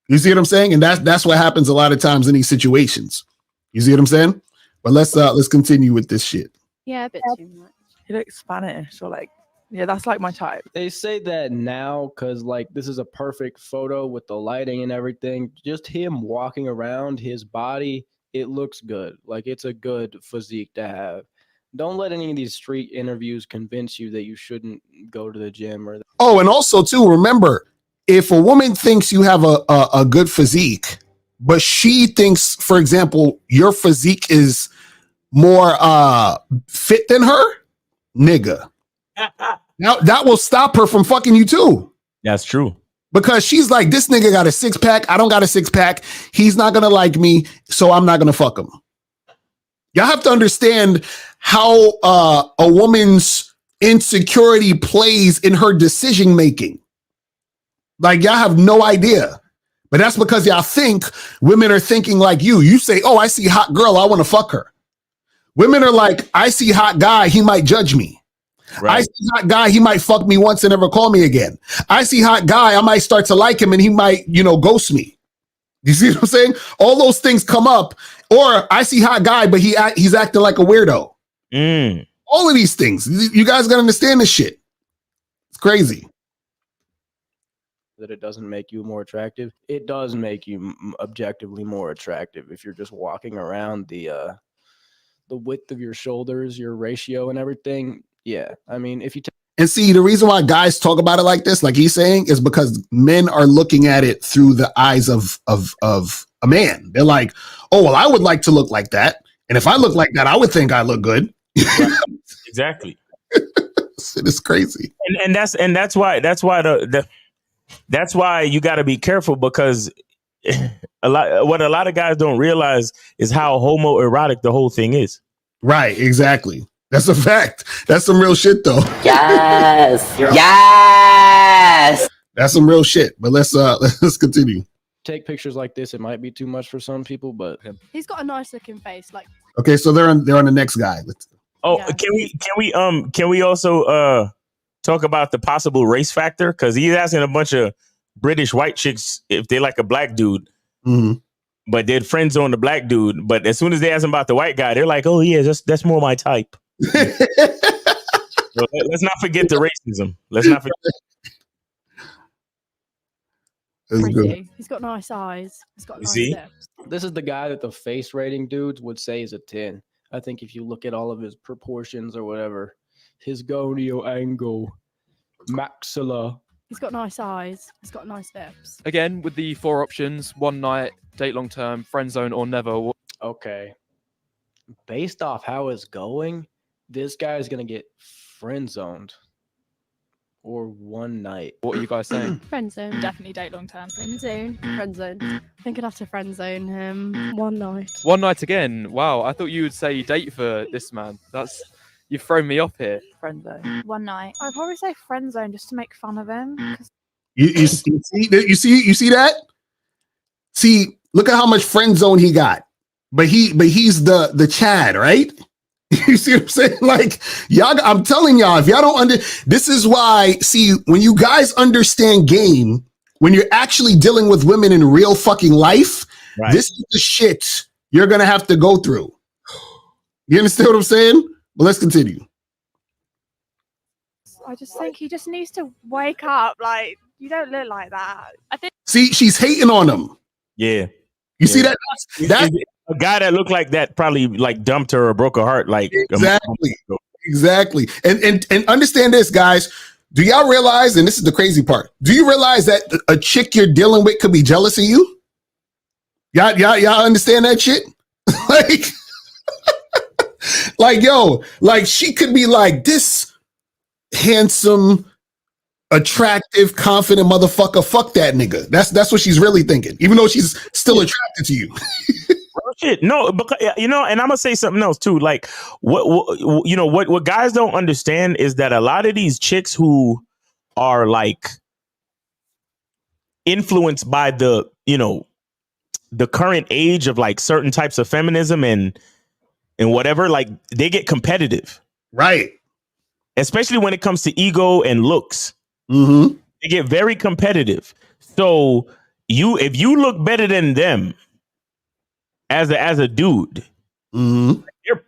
You see what I'm saying? And that's what happens a lot of times in these situations. You see what I'm saying? But let's continue with this shit. Yeah, a bit too much. he looks Spanish or like, yeah, that's like my type. They say that now because like this is a perfect photo with the lighting and everything. Just him walking around, his body, it looks good. Like it's a good physique to have. Don't let any of these street interviews convince you that you shouldn't go to the gym or. Oh, and also too, remember, if a woman thinks you have a good physique, but she thinks, for example, your physique is more fit than her, nigga. Now that will stop her from fucking you too. That's true. Because she's like, this nigga got a 6-pack. I don't got a 6-pack. He's not gonna like me, so I'm not gonna fuck him. Y'all have to understand how a woman's insecurity plays in her decision making. Like, y'all have no idea. But that's because y'all think women are thinking like you. You say, oh, I see hot girl, I want to fuck her. Women are like, I see hot guy, he might judge me. Right. I see hot guy, he might fuck me once and never call me again. I see hot guy, I might start to like him and he might, ghost me. You see what I'm saying? All those things come up. Or I see hot guy, but he's acting like a weirdo. All of these things. You guys gotta understand this shit. It's crazy. That it doesn't make you more attractive. It does make you objectively more attractive if you're just walking around the width of your shoulders, your ratio and everything. Yeah, I mean, if you and see, the reason why guys talk about it like this, like he's saying, is because men are looking at it through the eyes of a man. They're like, oh, well, I would like to look like that, and if I look like that, I would think I look good. Exactly. It's crazy, and that's why that's why you got to be careful, because what a lot of guys don't realize is how homoerotic the whole thing is. Right, exactly. That's a fact. That's some real shit, though. Yes. Yes. That's some real shit. But let's continue. Take pictures like this. It might be too much for some people, but he's got a nice looking face. Like, okay, so they're on the next guy. Can we also talk about the possible race factor? Because he's asking a bunch of British white chicks if they like a black dude. Mm-hmm. But they'd friend zone the black dude. But as soon as they ask him about the white guy, they're like, oh yeah, that's more my type. So let's not forget the racism. Let's not forget. pretty. He's got nice eyes. He's got nice lips. This is the guy that the face rating dudes would say is a 10. I think if you look at all of his proportions or whatever, his gonio angle, maxilla. He's got nice eyes. He's got nice lips. Again, with the 4 options: one night, date long term, friend zone, or never. Okay. Based off how it's going, this guy is going to get friend zoned. Or one night. What are you guys saying? Friend zone. Definitely date long term. Friend zone. Friend zone. I think I'd have to friend zone him. One night. One night again. Wow, I thought you would say date for this man. You've thrown me off here. Friend zone. One night. I'd probably say friend zone just to make fun of him. You see that? See, look at how much friend zone he got. But he's the Chad, right? You see what I'm saying? Like, y'all, I'm telling y'all, if y'all don't this is why, see, when you guys understand game, when you're actually dealing with women in real fucking life, right, this is the shit you're gonna have to go through. You understand what I'm saying? Well, let's continue. I just think he just needs to wake up. Like, you don't look like that. I think. See, she's hating on him. Yeah. You see that? That's a guy that looked like that probably like dumped her or broke her heart. Like exactly. And understand this, guys. Do y'all realize? And this is the crazy part. Do you realize that a chick you're dealing with could be jealous of you? Y'all understand that shit? like yo, like she could be like this handsome, attractive, confident motherfucker. Fuck that nigga. That's what she's really thinking, even though she's still attracted to you. Shit, no, because and I'm gonna say something else too. Like, what guys don't understand is that a lot of these chicks who are like influenced by the current age of like certain types of feminism and whatever, like they get competitive, right? Especially when it comes to ego and looks. Mm-hmm. They get very competitive. So if you look better than them as a dude, mm-hmm,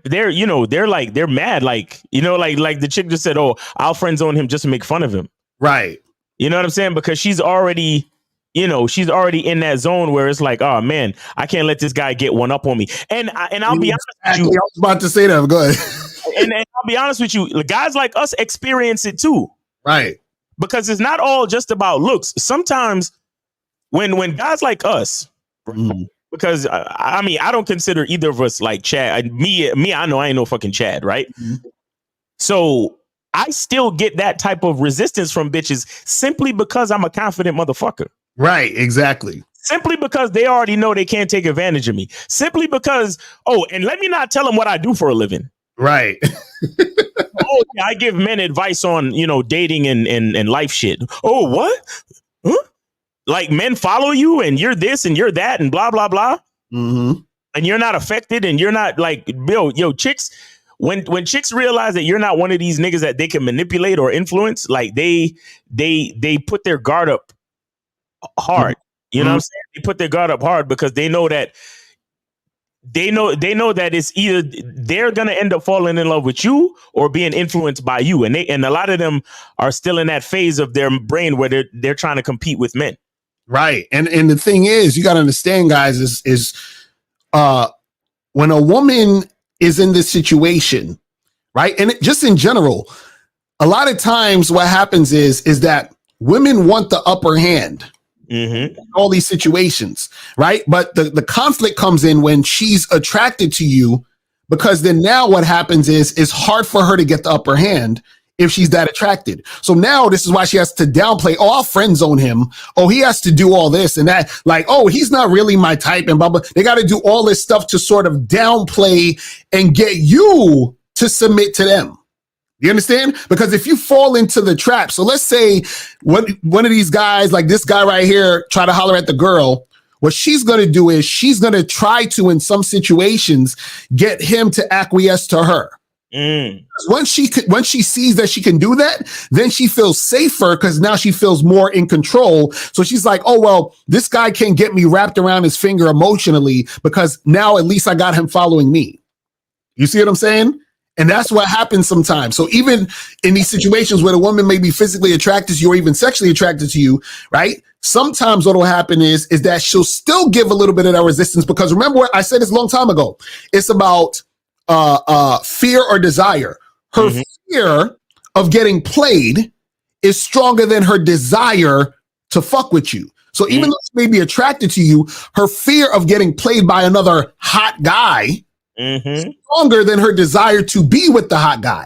they're you know, they're mad, like, you know, like the chick just said, oh, I'll friend zone him just to make fun of him. Right. You know what I'm saying? Because she's already, you know, she's already in that zone where it's like, oh man, I can't let this guy get one up on me. And I'll be honest with you. I was about to say that. Go ahead. and I'll be honest with you, guys like us experience it too. Right. Because it's not all just about looks. Sometimes when guys like us, because I mean, I don't consider either of us like Chad. Me, I know I ain't no fucking Chad, right? So I still get that type of resistance from bitches simply because I'm a confident motherfucker. Right, exactly. Simply because they already know they can't take advantage of me. Simply because, oh, and let me not tell them what I do for a living. Right. Oh, yeah, I give men advice on, you know, dating and life shit. Oh, what? Huh? Like men follow you and you're this and you're that and blah, blah, blah. Mm-hmm. And you're not affected and you're not like, yo, chicks, when chicks realize that you're not one of these niggas that they can manipulate or influence, like they put their guard up hard. You know what I'm saying? They put their guard up hard because they know that they know that it's either they're gonna end up falling in love with you or being influenced by you, and a lot of them are still in that phase of their brain where they're trying to compete with men. Right, and the thing is, you got to understand, guys, is when a woman is in this situation, right, and just in general, a lot of times what happens is that women want the upper hand. All these situations, right? But the conflict comes in when she's attracted to you, because then now what happens is it's hard for her to get the upper hand if she's that attracted. So now this is why she has to downplay. Oh, I'll friend zone him. Oh, he has to do all this and that. Like, oh, he's not really my type and blah, blah. They got to do all this stuff to sort of downplay and get you to submit to them. You understand? Because if you fall into the trap, so let's say one of these guys, like this guy right here, try to holler at the girl. What she's going to do is she's going to try to, in some situations, get him to acquiesce to her. Once she sees that she can do that, then she feels safer because now she feels more in control. So she's like, oh, well, this guy can't get me wrapped around his finger emotionally because now at least I got him following me. You see what I'm saying? And that's what happens sometimes. So even in these situations where the woman may be physically attracted to you or even sexually attracted to you, right? Sometimes what will happen is that she'll still give a little bit of that resistance, because remember what I said this a long time ago. It's about fear or desire. Her fear of getting played is stronger than her desire to fuck with you. So even though she may be attracted to you, her fear of getting played by another hot guy stronger than her desire to be with the hot guy.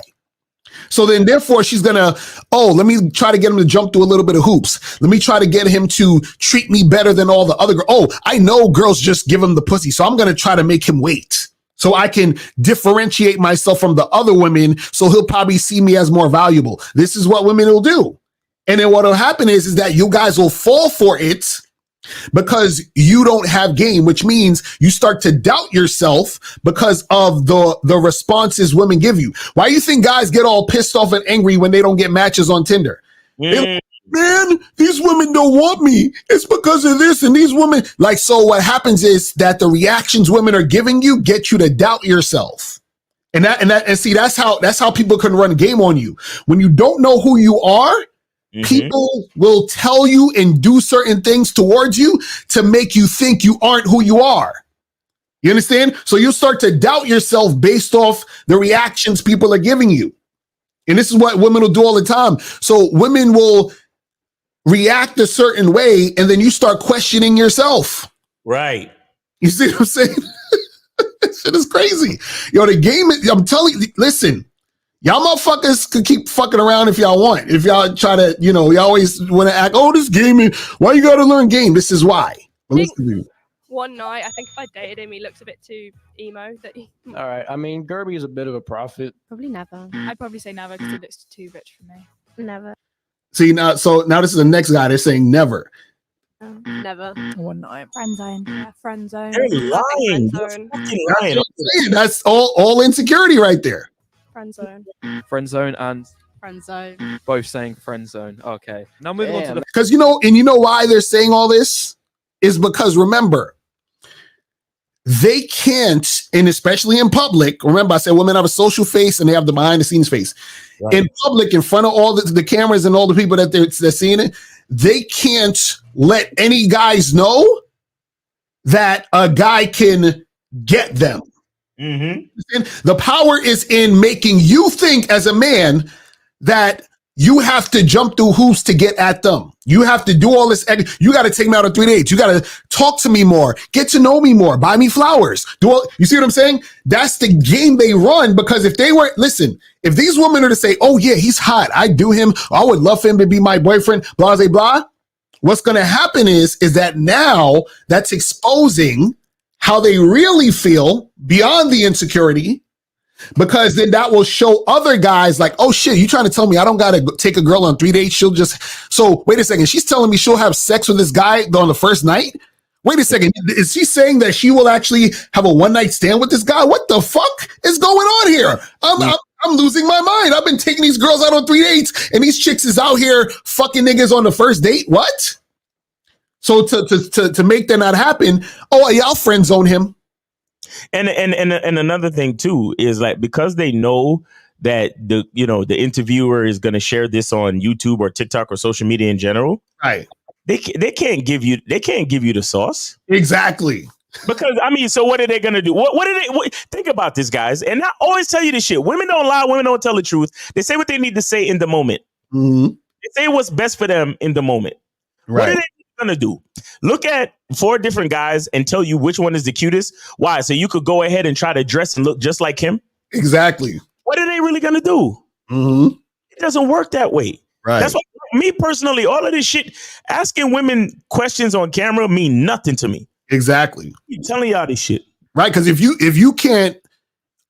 So then therefore she's gonna, let me try to get him to jump through a little bit of hoops. Let me try to get him to treat me better than all the other girls. Oh, I know girls just give him the pussy. So I'm gonna try to make him wait so I can differentiate myself from the other women. So he'll probably see me as more valuable. This is what women will do. And then what will happen is that you guys will fall for it because you don't have game, which means you start to doubt yourself because of the responses women give you. Why do you think guys get all pissed off and angry when they don't get matches on Tinder? They're like, man, these women don't want me. It's because of this. And these women, like, so what happens is that the reactions women are giving you get you to doubt yourself. And see, that's how people can run game on you. When you don't know who you are, people will tell you and do certain things towards you to make you think you aren't who you are. You understand? So you start to doubt yourself based off the reactions people are giving you. And this is what women will do all the time. So women will react a certain way, and then you start questioning yourself. Right. You see what I'm saying? Shit is crazy. Yo, the game, I'm telling you, listen, y'all motherfuckers could keep fucking around if y'all want. If y'all try to, you always want to act, this game, why you got to learn game? This is why. One night, I think if I dated him, he looks a bit too emo. All right. I mean, Gerby is a bit of a prophet. Probably never. I'd probably say never because it looks too rich for me. Never. See, now this is the next guy. They're saying never. Never. One night. Friend zone. Yeah, friend zone. They're lying. Lying. That's all insecurity right there. Friend zone. Friend zone and Friend zone. both saying friend zone. Okay. Now moving on to the Because you know why they're saying all this is because remember, they can't, and especially in public, remember I said women have a social face and they have the behind the scenes face. Right. In public, in front of all the cameras and all the people that they're seeing it, they can't let any guys know that a guy can get them. Mm-hmm. The power is in making you think as a man that you have to jump through hoops to get at them. You have to do all this. You got to take me out on 3 dates. You got to talk to me more, get to know me more, buy me flowers. You see what I'm saying? That's the game they run, because if they weren't, listen, if these women are to say, oh yeah, he's hot, I do him, I would love for him to be my boyfriend, blah, blah, blah. What's going to happen is that now that's exposing how they really feel beyond the insecurity, because then that will show other guys like, oh shit, you trying to tell me I don't got to take a girl on 3 dates? She'll just, so wait a second. She's telling me she'll have sex with this guy on the first night. Wait a second. Is she saying that she will actually have a one night stand with this guy? What the fuck is going on here? I'm losing my mind. I've been taking these girls out on 3 dates and these chicks is out here fucking niggas on the first date. What? So to make that not happen, oh, y'all friend zone him. And another thing too is like, because they know that the interviewer is going to share this on YouTube or TikTok or social media in general, right? They can't give you the sauce. Exactly. Because I mean, so what are they going to do? Think about this, guys. And I always tell you this shit. Women don't lie. Women don't tell the truth. They say what they need to say in the moment. Mm-hmm. They say what's best for them in the moment. Right. What are they gonna do? Look at 4 different guys and tell you which one is the cutest. Why? So you could go ahead and try to dress and look just like him. Exactly. What are they really gonna do? Mm-hmm. It doesn't work that way. Right. That's why, me personally, all of this shit, asking women questions on camera mean nothing to me. Exactly. I'm telling y'all this shit. Right. Because if you can't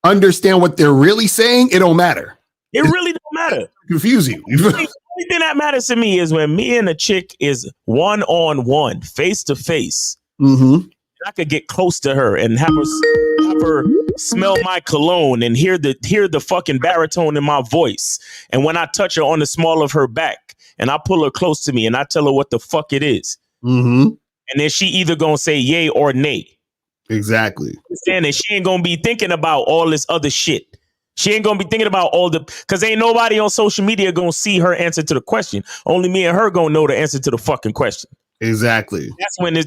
understand what they're really saying, it don't matter. It really don't matter. Confuse you. The only thing that matters to me is when me and a chick is one-on-one, face-to-face. Mm-hmm. I could get close to her and have her smell my cologne and hear the fucking baritone in my voice. And when I touch her on the small of her back and I pull her close to me and I tell her what the fuck it is. Mm-hmm. And then she either gonna say yay or nay. Exactly. Understand that she ain't gonna be thinking about all this other shit. She ain't gonna be thinking about because ain't nobody on social media gonna see her answer to the question. Only me and her gonna know the answer to the fucking question. Exactly.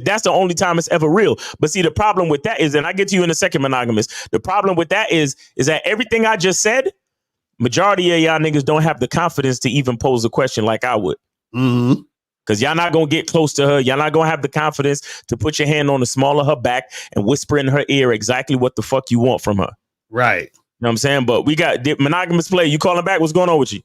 That's the only time it's ever real. But see, the problem with that is, and I get to you in a second, monogamous. The problem with that is that everything I just said, majority of y'all niggas don't have the confidence to even pose a question like I would. Mm-hmm. Because y'all not gonna get close to her. Y'all not gonna have the confidence to put your hand on the small of her back and whisper in her ear exactly what the fuck you want from her. Right. You know what I'm saying? But we got monogamous play. You calling back? What's going on with you?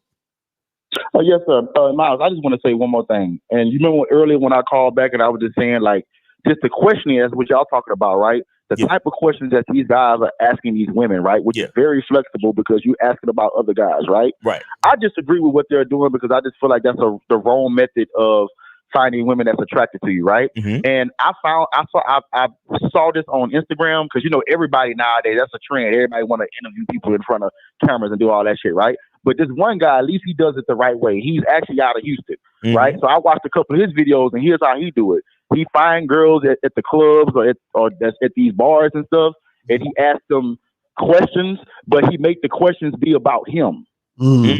Oh, yes, sir. Miles, I just want to say one more thing. And you remember earlier when I called back and I was just saying, like, just the questioning, that's what y'all talking about, right? The type of questions that these guys are asking these women, right? Which is very flexible because you're asking about other guys, right? Right. I disagree with what they're doing because I just feel like that's the wrong method of finding women that's attracted to you, right? Mm-hmm. And I saw this on Instagram because, everybody nowadays, that's a trend. Everybody want to interview people in front of cameras and do all that shit, right? But this one guy, at least he does it the right way. He's actually out of Houston, right? So I watched a couple of his videos, and here's how he do it. He find girls at the clubs or that's at these bars and stuff, and he asks them questions, but he make the questions be about him. Mm-hmm.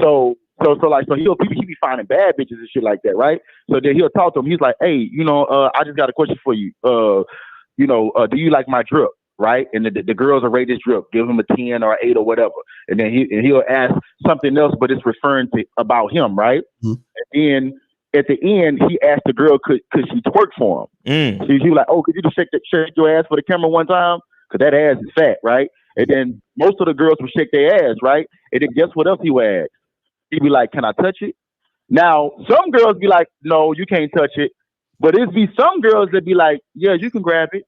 So he be finding bad bitches and shit like that, right? So then he'll talk to them. He's like, hey, I just got a question for you. Do you like my drip? Right? And the girls will rate his drip, give him a 10 or 8 or whatever. And then he'll ask something else, but it's referring to about him, right? Mm-hmm. And then at the end, he asked the girl, could she twerk for him? So he was like, oh, could you just shake your ass for the camera one time? Because that ass is fat, right? And then most of the girls would shake their ass, right? And then guess what else he would ask? He'd be like, can I touch it? Now, some girls be like, no, you can't touch it. But it'd be some girls that be like, yeah, you can grab it.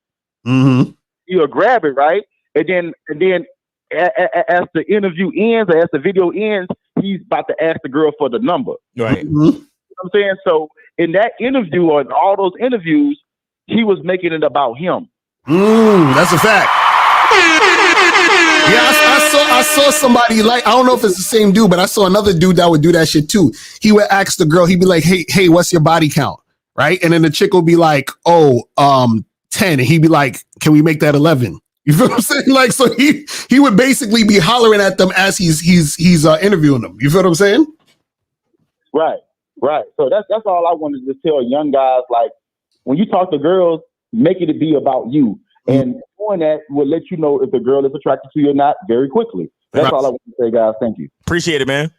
Mm-hmm. You'll grab it, right? And then as the interview ends or as the video ends, he's about to ask the girl for the number. Right. Mm-hmm. You know what I'm saying? So in that interview or in all those interviews, he was making it about him. That's a fact. Yeah, I saw somebody, like, I don't know if it's the same dude, but I saw another dude that would do that shit too. He would ask the girl, he'd be like, hey, what's your body count? Right? And then the chick will be like, 10. And he'd be like, can we make that 11? You feel what I'm saying? Like, so he would basically be hollering at them as he's interviewing them. You feel what I'm saying? Right. So that's all I wanted to tell young guys. Like, when you talk to girls, make it be about you. And doing that will let you know if the girl is attracted to you or not very quickly. That's all I want to say, guys. Thank you. Appreciate it, man.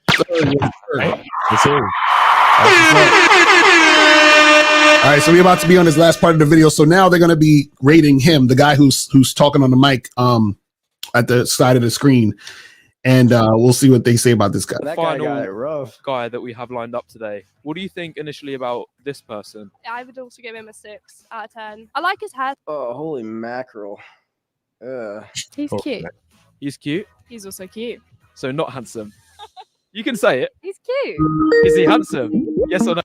All right, so we're about to be on this last part of the video. So now they're going to be rating him, the guy who's talking on the mic at the side of the screen, and we'll see what they say about this guy. That Final guy got it rough. guy that we have lined up today. What do you think initially about this person? I would also give him a 6 out of 10. I like his hair. Oh, holy mackerel. He's cute. He's cute. He's also cute. So not handsome. You can say it. He's cute. Is he handsome? Yes or no?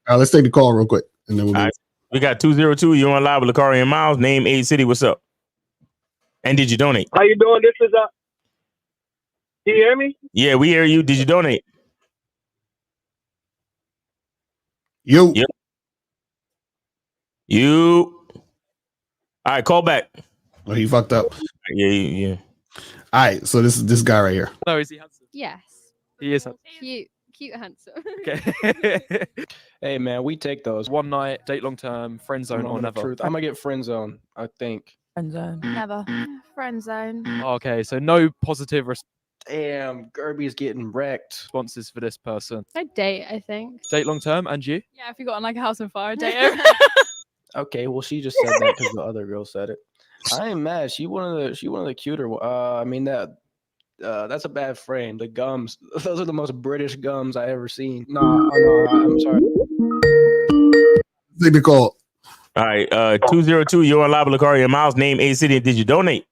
All right, let's take the call real quick, and then we'll All right. We got 202. You on live with Lakari and Miles. Name, age, city. What's up? And did you donate? How you doing? This is do you hear me? Yeah, we hear you. Did you donate? You. All right, call back. Oh, he fucked up. Yeah. All right, so this guy right here. No, is he handsome? Yes. He is handsome. Cute, handsome. Okay. Hey, man, we take those. One night, date long term, friend zone or never? I'm going to get friend zone, I think. Friend zone. Never. Friend zone. Okay, so no positive Damn, Gerby's getting wrecked. responses for this person. I'd date, I think. Date long term, and you? Yeah, if you got on like a house on fire, date him. Okay, well, she just said that because the other girl said it. I ain't mad. She one of the cuter. I mean that's a bad frame. The gums, those are the most British gums I ever seen. No, I'm sorry. Take the call. All right, 202. You're on live with Lakari and Miles. Name, age, city. Did you donate?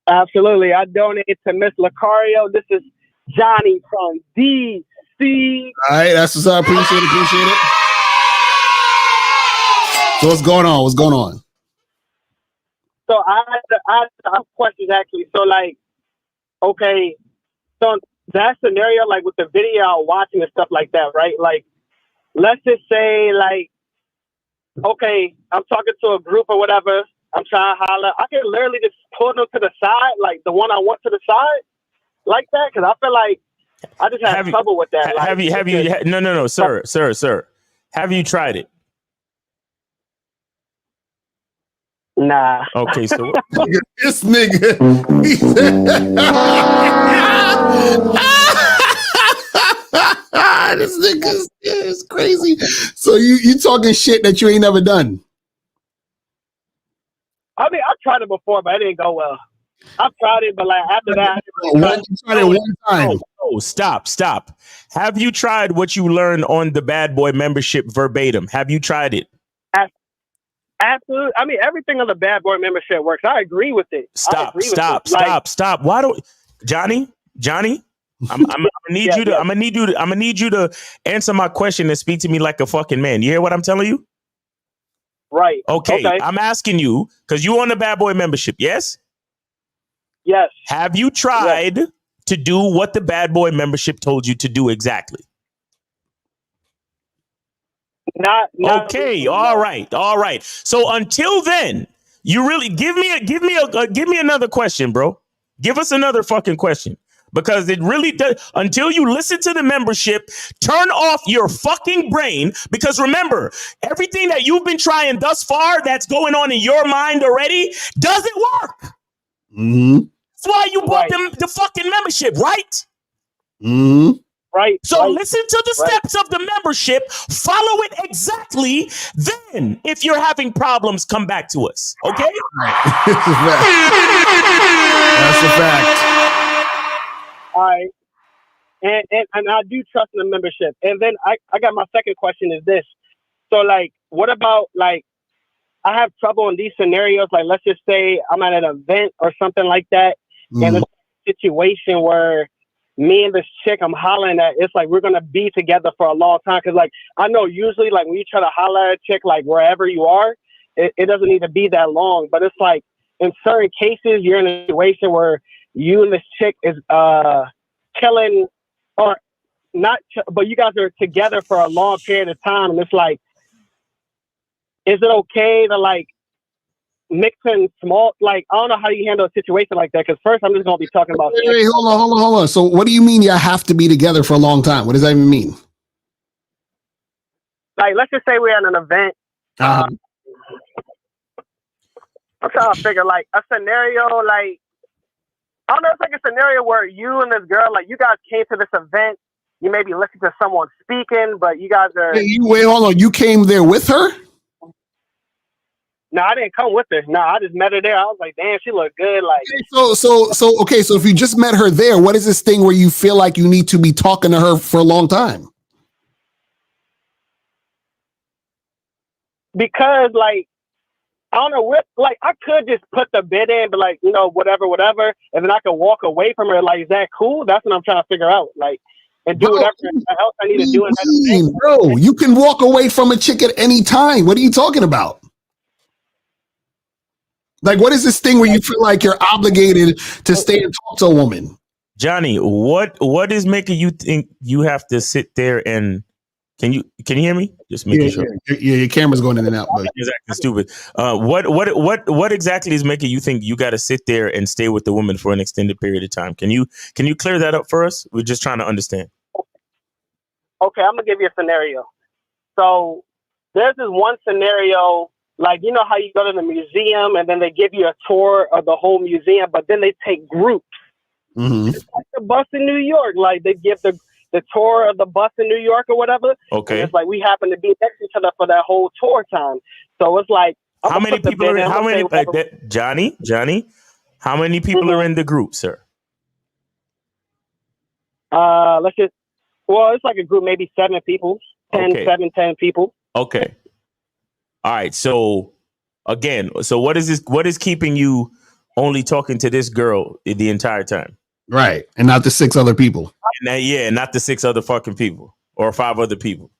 Absolutely. I donated to Miss Lucario. This is Johnny from DC. All right, that's what's up. Appreciate it. So what's going on? So I have questions actually. So like, okay, so that scenario, like with the video watching and stuff like that, right? Like, let's just say like, okay, I'm talking to a group or whatever. I'm trying to holler. I can literally just pull them to the side, like the one I want to the side, like that, because I feel like I just have trouble with that. Have you? No, sir. Have you tried it? Nah. Okay, so this nigga. This nigga is crazy. So you talking shit that you ain't never done? I mean, I've tried it before, but it didn't go well. I've tried it, but like after that, You tried it one time. Oh, stop. Have you tried what you learned on the Bad Boy membership verbatim? Have you tried it? Absolutely. I mean, everything on the Bad Boy membership works. I agree with it. Stop. Why don't Johnny? I'm gonna need you to answer my question and speak to me like a fucking man. You hear what I'm telling you? Right. Okay. I'm asking you because you on the Bad Boy membership, yes? Yes. Have you tried to do what the Bad Boy membership told you to do exactly? Not okay. All right. So until then, you really give me another question, bro. Give us another fucking question. Because it really does, until you listen to the membership, turn off your fucking brain. Because remember, everything that you've been trying thus far that's going on in your mind already doesn't work. Mm-hmm. That's why you bought them the fucking membership, right? Mm-hmm. Right. So listen to the steps of the membership, follow it exactly. Then, if you're having problems, come back to us. Okay? That's a fact. All right. And I do trust in the membership. And then I got my second question is this. So like, what about like, I have trouble in these scenarios. Like, let's just say I'm at an event or something like that. And it's a situation where me and this chick I'm hollering at, it's like, we're going to be together for a long time. Cause like, I know usually like when you try to holler at a chick, like wherever you are, it doesn't need to be that long, but it's like in certain cases, you're in a situation where you and this chick is killing or not, but you guys are together for a long period of time. And it's like, is it okay to like mixing small, like, I don't know how you handle a situation like that. Because first, I'm just gonna be talking about. Wait, hold on. So, what do you mean you have to be together for a long time? What does that even mean? Like, let's just say we're at an event. I'm trying to figure like a scenario, like, I don't know, it's like a scenario where you and this girl, like, you guys came to this event. You maybe listened to someone speaking, but you guys are. Wait, hold on. You came there with her? No, I didn't come with her. No, I just met her there. I was like, damn, she looked good. Like, Okay, so if you just met her there, what is this thing where you feel like you need to be talking to her for a long time? Because, like, I don't know what, like, I could just put the bid in, but, like, you know, whatever, and then I could walk away from her. Like, is that cool? That's what I'm trying to figure out. Like, and do whatever else I need to do. Bro, you can walk away from a chick at any time. What are you talking about? Like, what is this thing where you feel like you're obligated to stay and talk to a woman? Johnny, what is making you think you have to sit there and can you hear me? Just making sure. Yeah, your camera's going in and out, buddy. You're acting stupid. What exactly is making you think you got to sit there and stay with the woman for an extended period of time? Can you clear that up for us? We're just trying to understand. Okay, I'm gonna give you a scenario. So there's this one scenario, like, you know how you go to the museum and then they give you a tour of the whole museum, but then they take groups. It's like the bus in New York. Like, they give the tour of the bus in New York or whatever. Okay. And it's like we happen to be next to each other for that whole tour time. So it's like, how many people are in? How many? Johnny, how many people are in the group, sir? It's like a group, maybe 7 people, 10 people. Okay. All right. So again, what is this? What is keeping you only talking to this girl the entire time? Right. And not the 6 other people. Not the 6 other fucking people or 5 other people.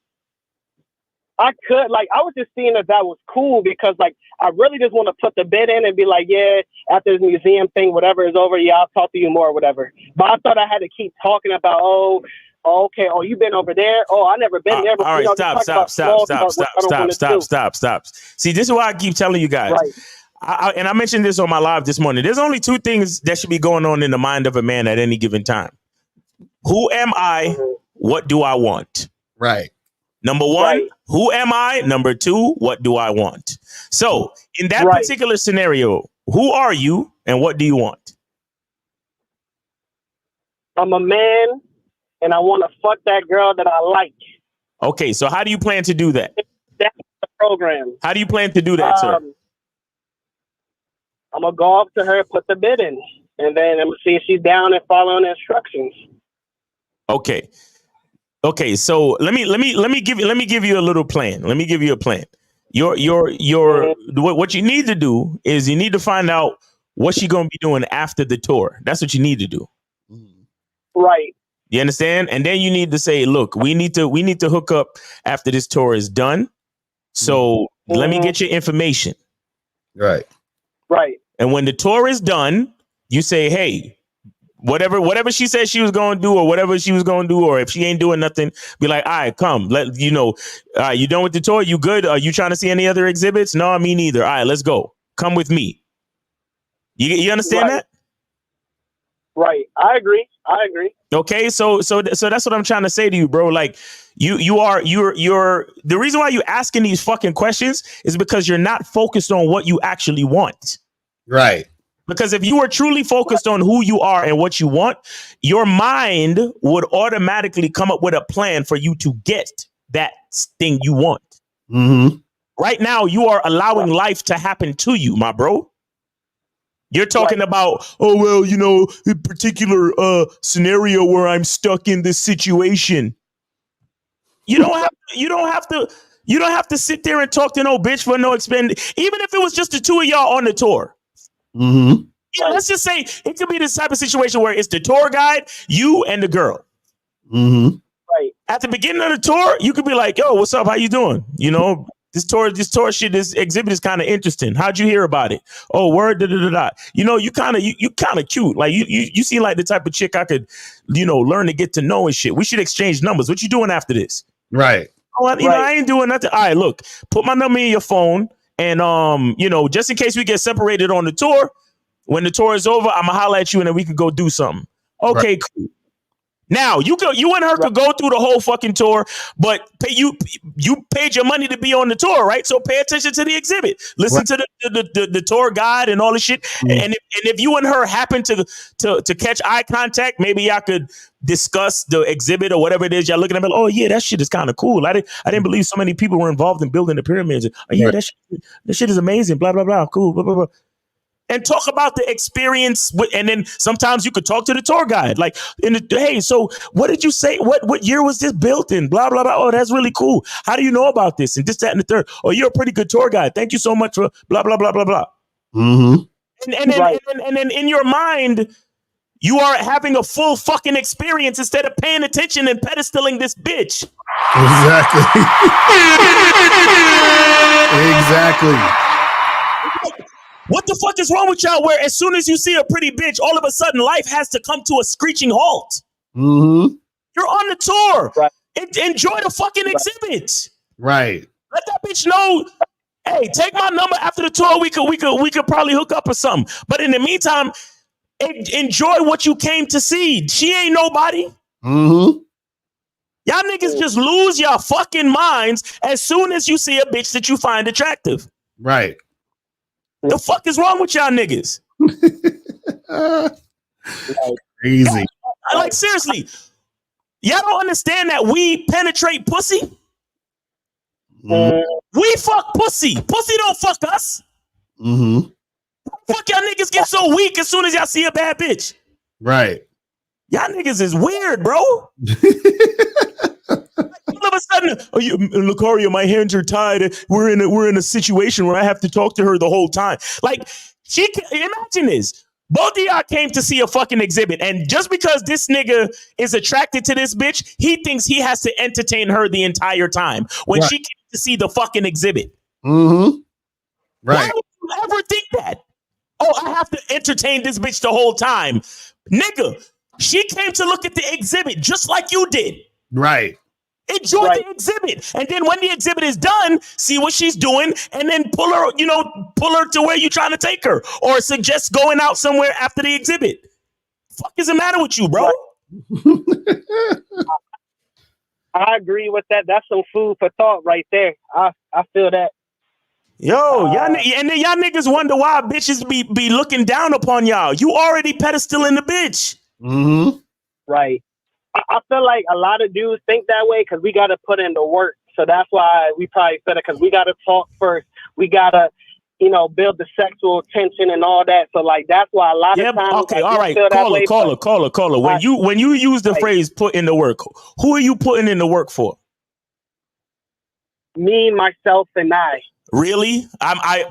I was just seeing that was cool because, like, I really just want to put the bid in and be like, yeah, after this museum thing, whatever is over, yeah, I'll talk to you more or whatever. But I thought I had to keep talking about, okay, you've been over there. Oh, I never been there. But, all right, stop. See, this is why I keep telling you guys. Right. And I mentioned this on my live this morning. There's only 2 things that should be going on in the mind of a man at any given time. Who am I? What do I want? Right. Number 1, who am I? Number 2, what do I want? So in that particular scenario, who are you and what do you want? I'm a man and I want to fuck that girl that I like. Okay, so how do you plan to do that? That's the program. How do you plan to do that, sir? I'm going to go up to her, put the bid in, and then I'm going to see if she's down and following the instructions. Okay. So let me give you a little plan. Let me give you a plan. What you need to do is you need to find out what she's going to be doing after the tour. That's what you need to do. Right. You understand? And then you need to say, look, we need to hook up after this tour is done. So let me get your information. Right. Right. And when the tour is done, you say, hey, whatever she said she was going to do or whatever she was going to do, or if she ain't doing nothing, be like, all right, come, you done with the tour? You good? Are you trying to see any other exhibits? No, me neither. All right, let's go. Come with me. You understand that? Right. I agree. Okay. So that's what I'm trying to say to you, bro. Like you're the reason why you asking these fucking questions is because you're not focused on what you actually want. Right. Because if you were truly focused on who you are and what you want, your mind would automatically come up with a plan for you to get that thing you want. Mm-hmm. Right now, you are allowing life to happen to you, my bro. You're talking about, a particular scenario where I'm stuck in this situation. You don't have to sit there and talk to no bitch for no expend. Even if it was just the 2 of y'all on the tour. Mm-hmm. Yeah, let's just say it could be this type of situation where it's the tour guide, you and the girl. Mm-hmm. Right. At the beginning of the tour, you could be like, yo, what's up? How you doing? This tour shit, this exhibit is kind of interesting. How'd you hear about it? Oh, word, da-da-da-da. You kind of cute. Like you seem like the type of chick I could, learn to get to know and shit. We should exchange numbers. What you doing after this? Right. I ain't doing nothing. All right, look, put my number in your phone And you know, just in case we get separated on the tour, when the tour is over, I'm gonna holler at you and then we can go do something. Okay, cool. Now you and her could go through the whole fucking tour, but you paid your money to be on the tour, right? So pay attention to the exhibit, listen to the tour guide and all this shit. And if you and her happen to catch eye contact, maybe y'all could discuss the exhibit or whatever it is y'all looking at. Oh yeah, that shit is kind of cool. I didn't believe so many people were involved in building the pyramids. Oh yeah, that shit is amazing. Blah blah blah. Cool. Blah blah blah. And talk about the experience, and then sometimes you could talk to the tour guide. Like, hey, so what did you say? What year was this built in? Blah blah blah. Oh, that's really cool. How do you know about this? And this, that, and the third. Oh, you're a pretty good tour guide. Thank you so much for blah blah blah blah blah. Mm-hmm. And then in your mind, you are having a full fucking experience instead of paying attention and pedestaling this bitch. Exactly. Exactly. What the fuck is wrong with y'all where as soon as you see a pretty bitch, all of a sudden life has to come to a screeching halt? Mm-hmm. You're on the tour. Right. Enjoy the fucking exhibit. Right. Let that bitch know, hey, take my number after the tour. We could probably hook up or something. But in the meantime, enjoy what you came to see. She ain't nobody. Mm-hmm. Y'all niggas just lose your fucking minds as soon as you see a bitch that you find attractive. Right. The fuck is wrong with y'all niggas? Crazy. Like, seriously, y'all don't understand that we penetrate pussy? We fuck pussy. Pussy don't fuck us. Mm-hmm. Fuck y'all niggas get so weak as soon as y'all see a bad bitch. Right. Y'all niggas is weird, bro. All of a sudden, Lucario, my hands are tied. We're in a situation where I have to talk to her the whole time. Like, imagine this. Both of y'all came to see a fucking exhibit, and just because this nigga is attracted to this bitch, he thinks he has to entertain her the entire time when she came to see the fucking exhibit. Mm-hmm. Right. Why would you ever think that? Oh, I have to entertain this bitch the whole time. Nigga, she came to look at the exhibit just like you did. Right. Enjoy the exhibit. And then when the exhibit is done, see what she's doing and then pull her to where you're trying to take her or suggest going out somewhere after the exhibit. Fuck is the matter with you, bro? I agree with that. That's some food for thought right there. I feel that. Y'all niggas wonder why bitches be looking down upon y'all. You already pedestaling the bitch. Mm-hmm. Right. I feel like a lot of dudes think that way because we got to put in the work. So that's why we probably said it, because we got to talk first. We got to, build the sexual tension and all that. So like that's why a lot of times. Okay, all right. Caller. When you use the phrase "put in the work," who are you putting in the work for? Me, myself, and I. Really? I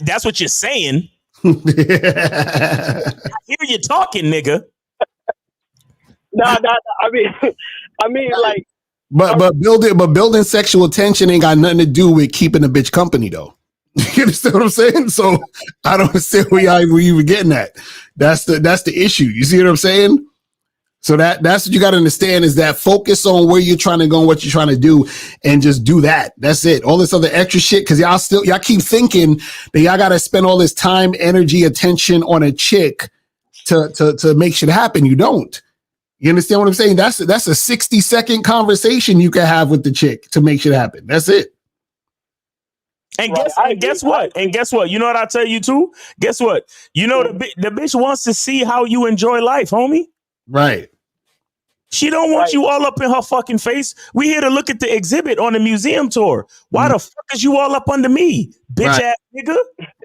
that's what you're saying. I hear you talking, nigga. No. I mean, like. But building sexual tension ain't got nothing to do with keeping a bitch company, though. You understand what I'm saying? So I don't understand where you were getting at. That's the issue. You see what I'm saying? So that's what you got to understand is that focus on where you're trying to go and what you're trying to do and just do that. That's it. All this other extra shit, because y'all keep thinking that y'all got to spend all this time, energy, attention on a chick to make shit happen. You don't. You understand what I'm saying? That's a 60-second conversation you can have with the chick to make shit happen. That's it. And guess what? You know what I tell you too? Guess what? You know the bitch wants to see how you enjoy life, homie. Right. She don't want you all up in her fucking face. We here to look at the exhibit on the museum tour. Why the fuck is you all up under me, bitch ass nigga?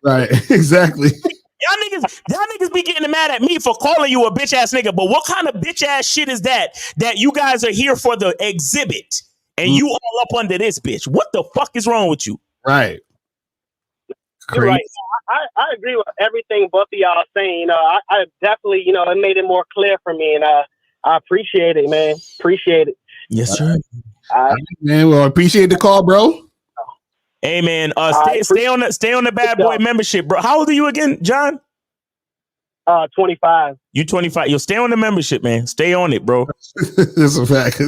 Right. Exactly. Y'all niggas be getting mad at me for calling you a bitch ass nigga. But what kind of bitch ass shit is that you guys are here for the exhibit and you all up under this bitch? What the fuck is wrong with you? Right. You're right. I agree with everything both of y'all are saying. I definitely, it made it more clear for me, and I appreciate it, man. Appreciate it. Yes, sir. Man, well, I appreciate the call, bro. Hey, man, stay on the bad boy membership, bro. How old are you again, John? 25. You 25. You'll stay on the membership, man. Stay on it, bro. That's a fact.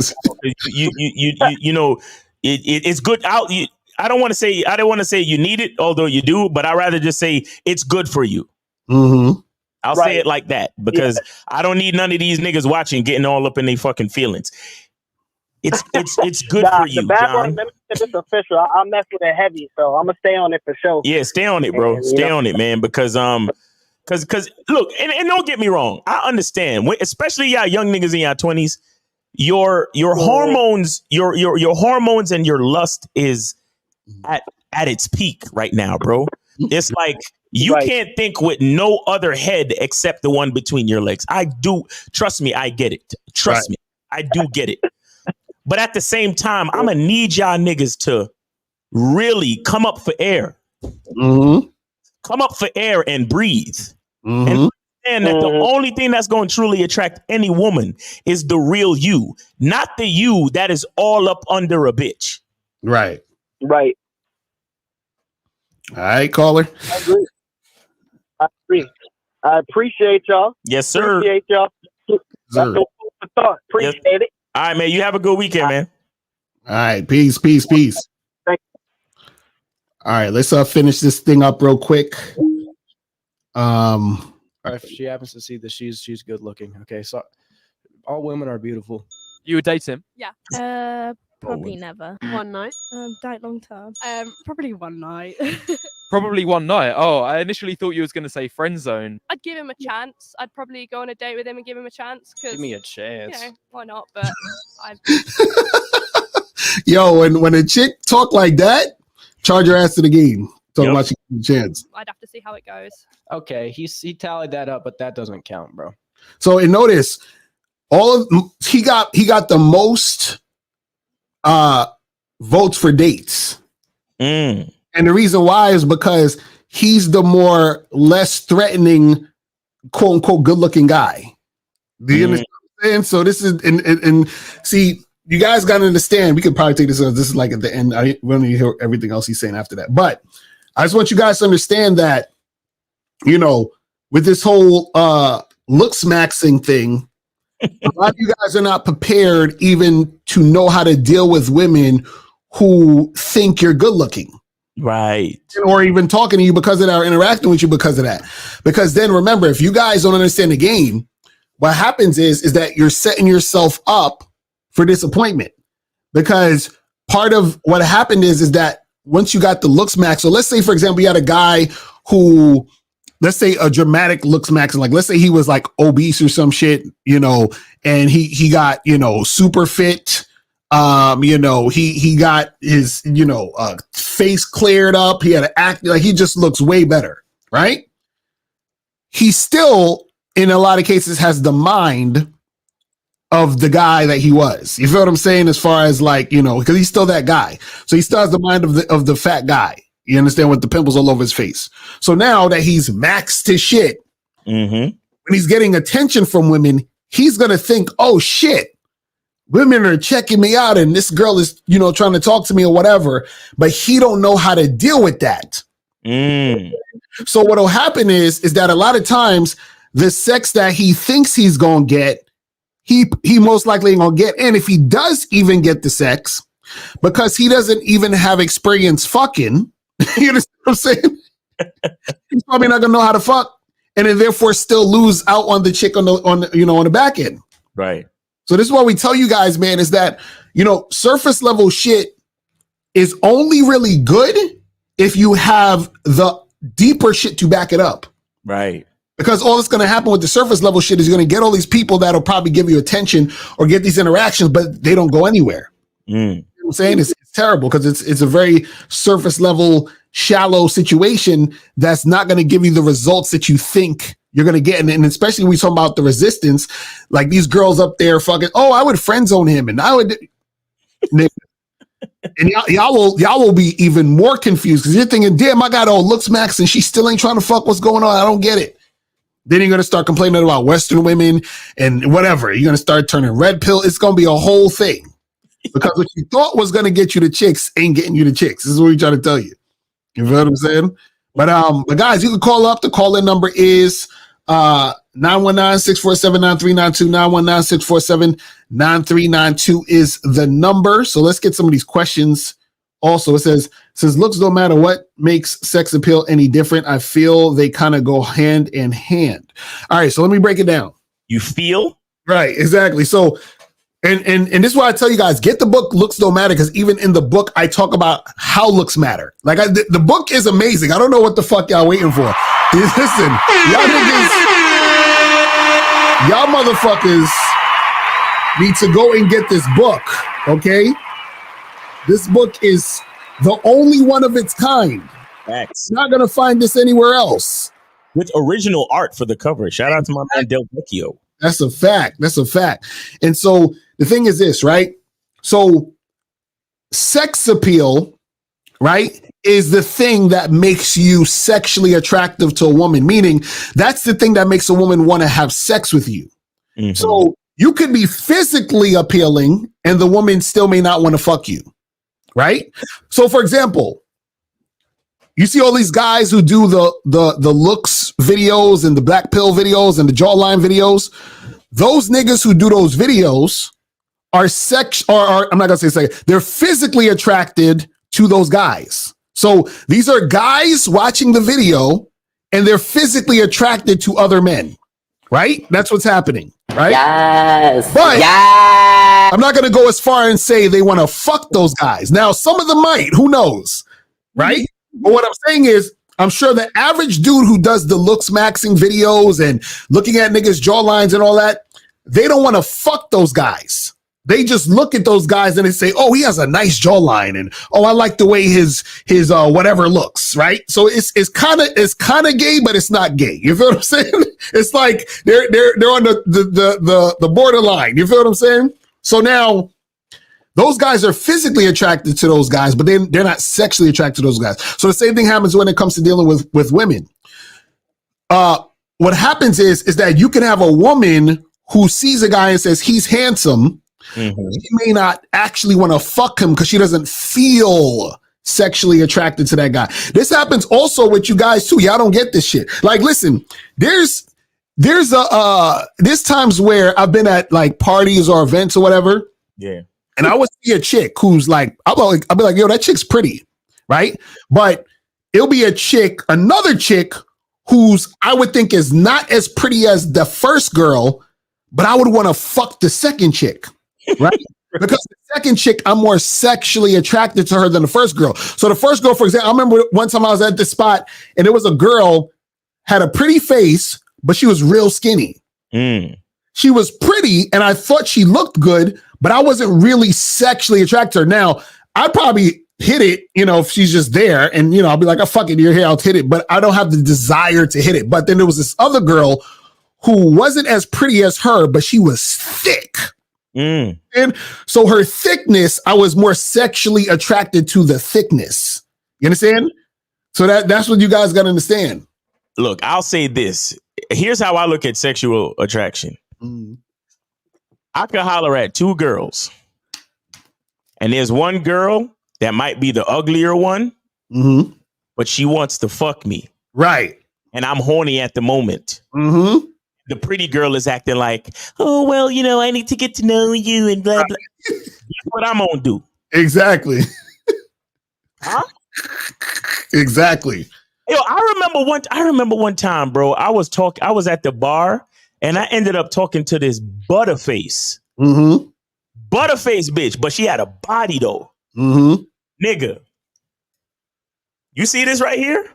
It's good out. I don't want to say you need it, although you do, but I'd rather just say it's good for you. Mm-hmm. I'll say it like that because I don't need none of these niggas watching getting all up in their fucking feelings. It's good for you, the background John. membership is official. I'll mess with it heavy, so I'm gonna stay on it for sure. Yeah, stay on it, bro. Stay on it, man, because look, and don't get me wrong, I understand, especially y'all young niggas in your 20s, your hormones, your hormones and your lust is at its peak right now, bro. It's like you can't think with no other head except the one between your legs. I do, trust me, I get it. Trust me, I do get it. But at the same time, I'm gonna need y'all niggas to really come up for air. Mm-hmm. Come up for air and breathe. Mm-hmm. And understand that the only thing that's going to truly attract any woman is the real you, not the you that is all up under a bitch. Right. Right. All right, caller. I agree. I appreciate y'all. Yes, sir. Appreciate y'all. That's no food for thought. Appreciate it. All right, man. You have a good weekend, man. All right. Peace. Thank you. All right. Let's finish this thing up real quick. If she happens to see that she's good looking. Okay, so all women are beautiful. You would date him? Yeah. Probably never. One night. Date long term. Probably one night. Probably one night. Oh, I initially thought you was going to say friend zone. I'd give him a chance. I'd probably go on a date with him and give him a chance. Give me a chance. You know, why not? But Yo, when a chick talk like that, charge your ass to the game. Talk about you give a chance. I'd have to see how it goes. Okay, he tallied that up, but that doesn't count, bro. So and notice he got the most votes for dates. And the reason why is because he's the more less threatening, quote unquote, good looking guy. Do you understand what I'm saying? So this is and see, you guys got to understand. We could probably take this as this is like at the end. We don't need to hear everything else he's saying after that. But I just want you guys to understand that, you know, with this whole Looksmaxxing thing, a lot of you guys are not prepared even to know how to deal with women who think you're good looking. Right. Or even talking to you because of that or interacting with you because of that. Because then remember, if you guys don't understand the game, what happens is that you're setting yourself up for disappointment. Because part of what happened is that once you got the Looksmax, so let's say, for example, you had a guy who, let's say a dramatic Looksmaxing, like let's say he was like obese or some shit, you know, and he got, you know, super fit. You know, he got his, you know, face cleared up. He had to act like he just looks way better, right? He still, in a lot of cases, has the mind of the guy that he was. You feel what I'm saying? As far as like, you know, because he's still that guy. So he still has the mind of the fat guy. You understand, with the pimples all over his face. So now that he's maxed his shit, when he's getting attention from women, he's going to think, oh shit, women are checking me out and this girl is, you know, trying to talk to me or whatever, but he don't know how to deal with that. So what'll happen is that a lot of times the sex that he thinks he's going to get, he most likely ain't going to get. And if he does even get the sex, because he doesn't even have experience fucking, you understand what I'm saying? He's probably not gonna know how to fuck, and then therefore still lose out on the chick on the you know, on the back end. Right. So this is what we tell you guys, man, is that, you know, surface level shit is only really good if you have the deeper shit to back it up. Right. Because all that's going to happen with the surface level shit is you're going to get all these people that'll probably give you attention or get these interactions, but they don't go anywhere. You know what I'm saying? It's terrible because it's a very surface level, shallow situation that's not going to give you the results that you think you're going to get. And especially when we talk about the resistance, like these girls up there fucking, oh, I would friend zone him and I would. And y'all will be even more confused because you're thinking, damn, I got old Looksmaxxing and she still ain't trying to fuck. What's going on? I don't get it. Then you're going to start complaining about Western women and whatever. You're going to start turning red pill. It's going to be a whole thing. Because what you thought was going to get you the chicks ain't getting you the chicks. This is what we're trying to tell you. You feel what I'm saying? But guys, you can call up. The call-in number is 919-647-9392. 919-647-9392 is the number. So let's get some of these questions. Also, it says, Since looks don't matter, what makes sex appeal any different? I feel they kind of go hand in hand. All right, so let me break it down. You feel? Right, exactly. So, and this is why I tell you guys, get the book Looks Don't Matter, because even in the book, I talk about how looks matter. Like, the book is amazing. I don't know what the fuck y'all waiting for. Listen, y'all niggas, y'all motherfuckers need to go and get this book, okay? This book is the only one of its kind. Facts. You're not going to find this anywhere else. With original art for the cover. Shout out to my man Del Vecchio. That's a fact. That's a fact. And so the thing is this, right? So sex appeal, right, is the thing that makes you sexually attractive to a woman, meaning that's the thing that makes a woman want to have sex with you. Mm-hmm. So you could be physically appealing and the woman still may not want to fuck you, right? So for example, you see all these guys who do the looks videos and the black pill videos and the jawline videos. Those niggas who do those videos are I'm not gonna say sex. They're physically attracted to those guys. So these are guys watching the video and they're physically attracted to other men, right? That's what's happening, right? Yes. But yes. I'm not gonna go as far and say they want to fuck those guys. Now, some of them might. Who knows, right? But what I'm saying is, I'm sure the average dude who does the Looksmaxxing videos and looking at niggas' jawlines and all that, they don't want to fuck those guys. They just look at those guys and they say, oh, he has a nice jawline, and oh, I like the way his whatever looks, right? So it's kind of gay, but it's not gay. You feel what I'm saying? It's like they're on the borderline. You feel what I'm saying? So now those guys are physically attracted to those guys, but they're not sexually attracted to those guys. So the same thing happens when it comes to dealing with women. What happens is that you can have a woman who sees a guy and says he's handsome. Mm-hmm. She may not actually want to fuck him because she doesn't feel sexually attracted to that guy. This happens also with you guys too. Y'all don't get this shit. Like, listen, there's times where I've been at like parties or events or whatever. Yeah. And I would see a chick who's like, I'll be like, yo, that chick's pretty, right? But it'll be another chick who's I would think is not as pretty as the first girl, but I would want to fuck the second chick, right? Because the second chick, I'm more sexually attracted to her than the first girl. So the first girl, for example, I remember one time I was at this spot and there was a girl, had a pretty face, but she was real skinny. Mm. She was pretty and I thought she looked good, but I wasn't really sexually attracted to her. Now, I'd probably hit it, if she's just there and, I'll be like, oh, fuck it, you're here, I'll hit it. But I don't have the desire to hit it. But then there was this other girl who wasn't as pretty as her, but she was thick. Mm. And so her thickness, I was more sexually attracted to the thickness. You understand? So that's what you guys got to understand. Look, I'll say this. Here's how I look at sexual attraction. Mm. I could holler at two girls, and there's one girl that might be the uglier one, mm-hmm. but she wants to fuck me. Right. And I'm horny at the moment. Mm-hmm. The pretty girl is acting like, oh, well, I need to get to know you and blah, blah. That's what I'm going to do. Exactly. Huh? Exactly. Yo, I remember one time, bro, I was at the bar and I ended up talking to this butterface. Mm-hmm. Butterface bitch, but she had a body though. Mm-hmm. Nigga. You see this right here?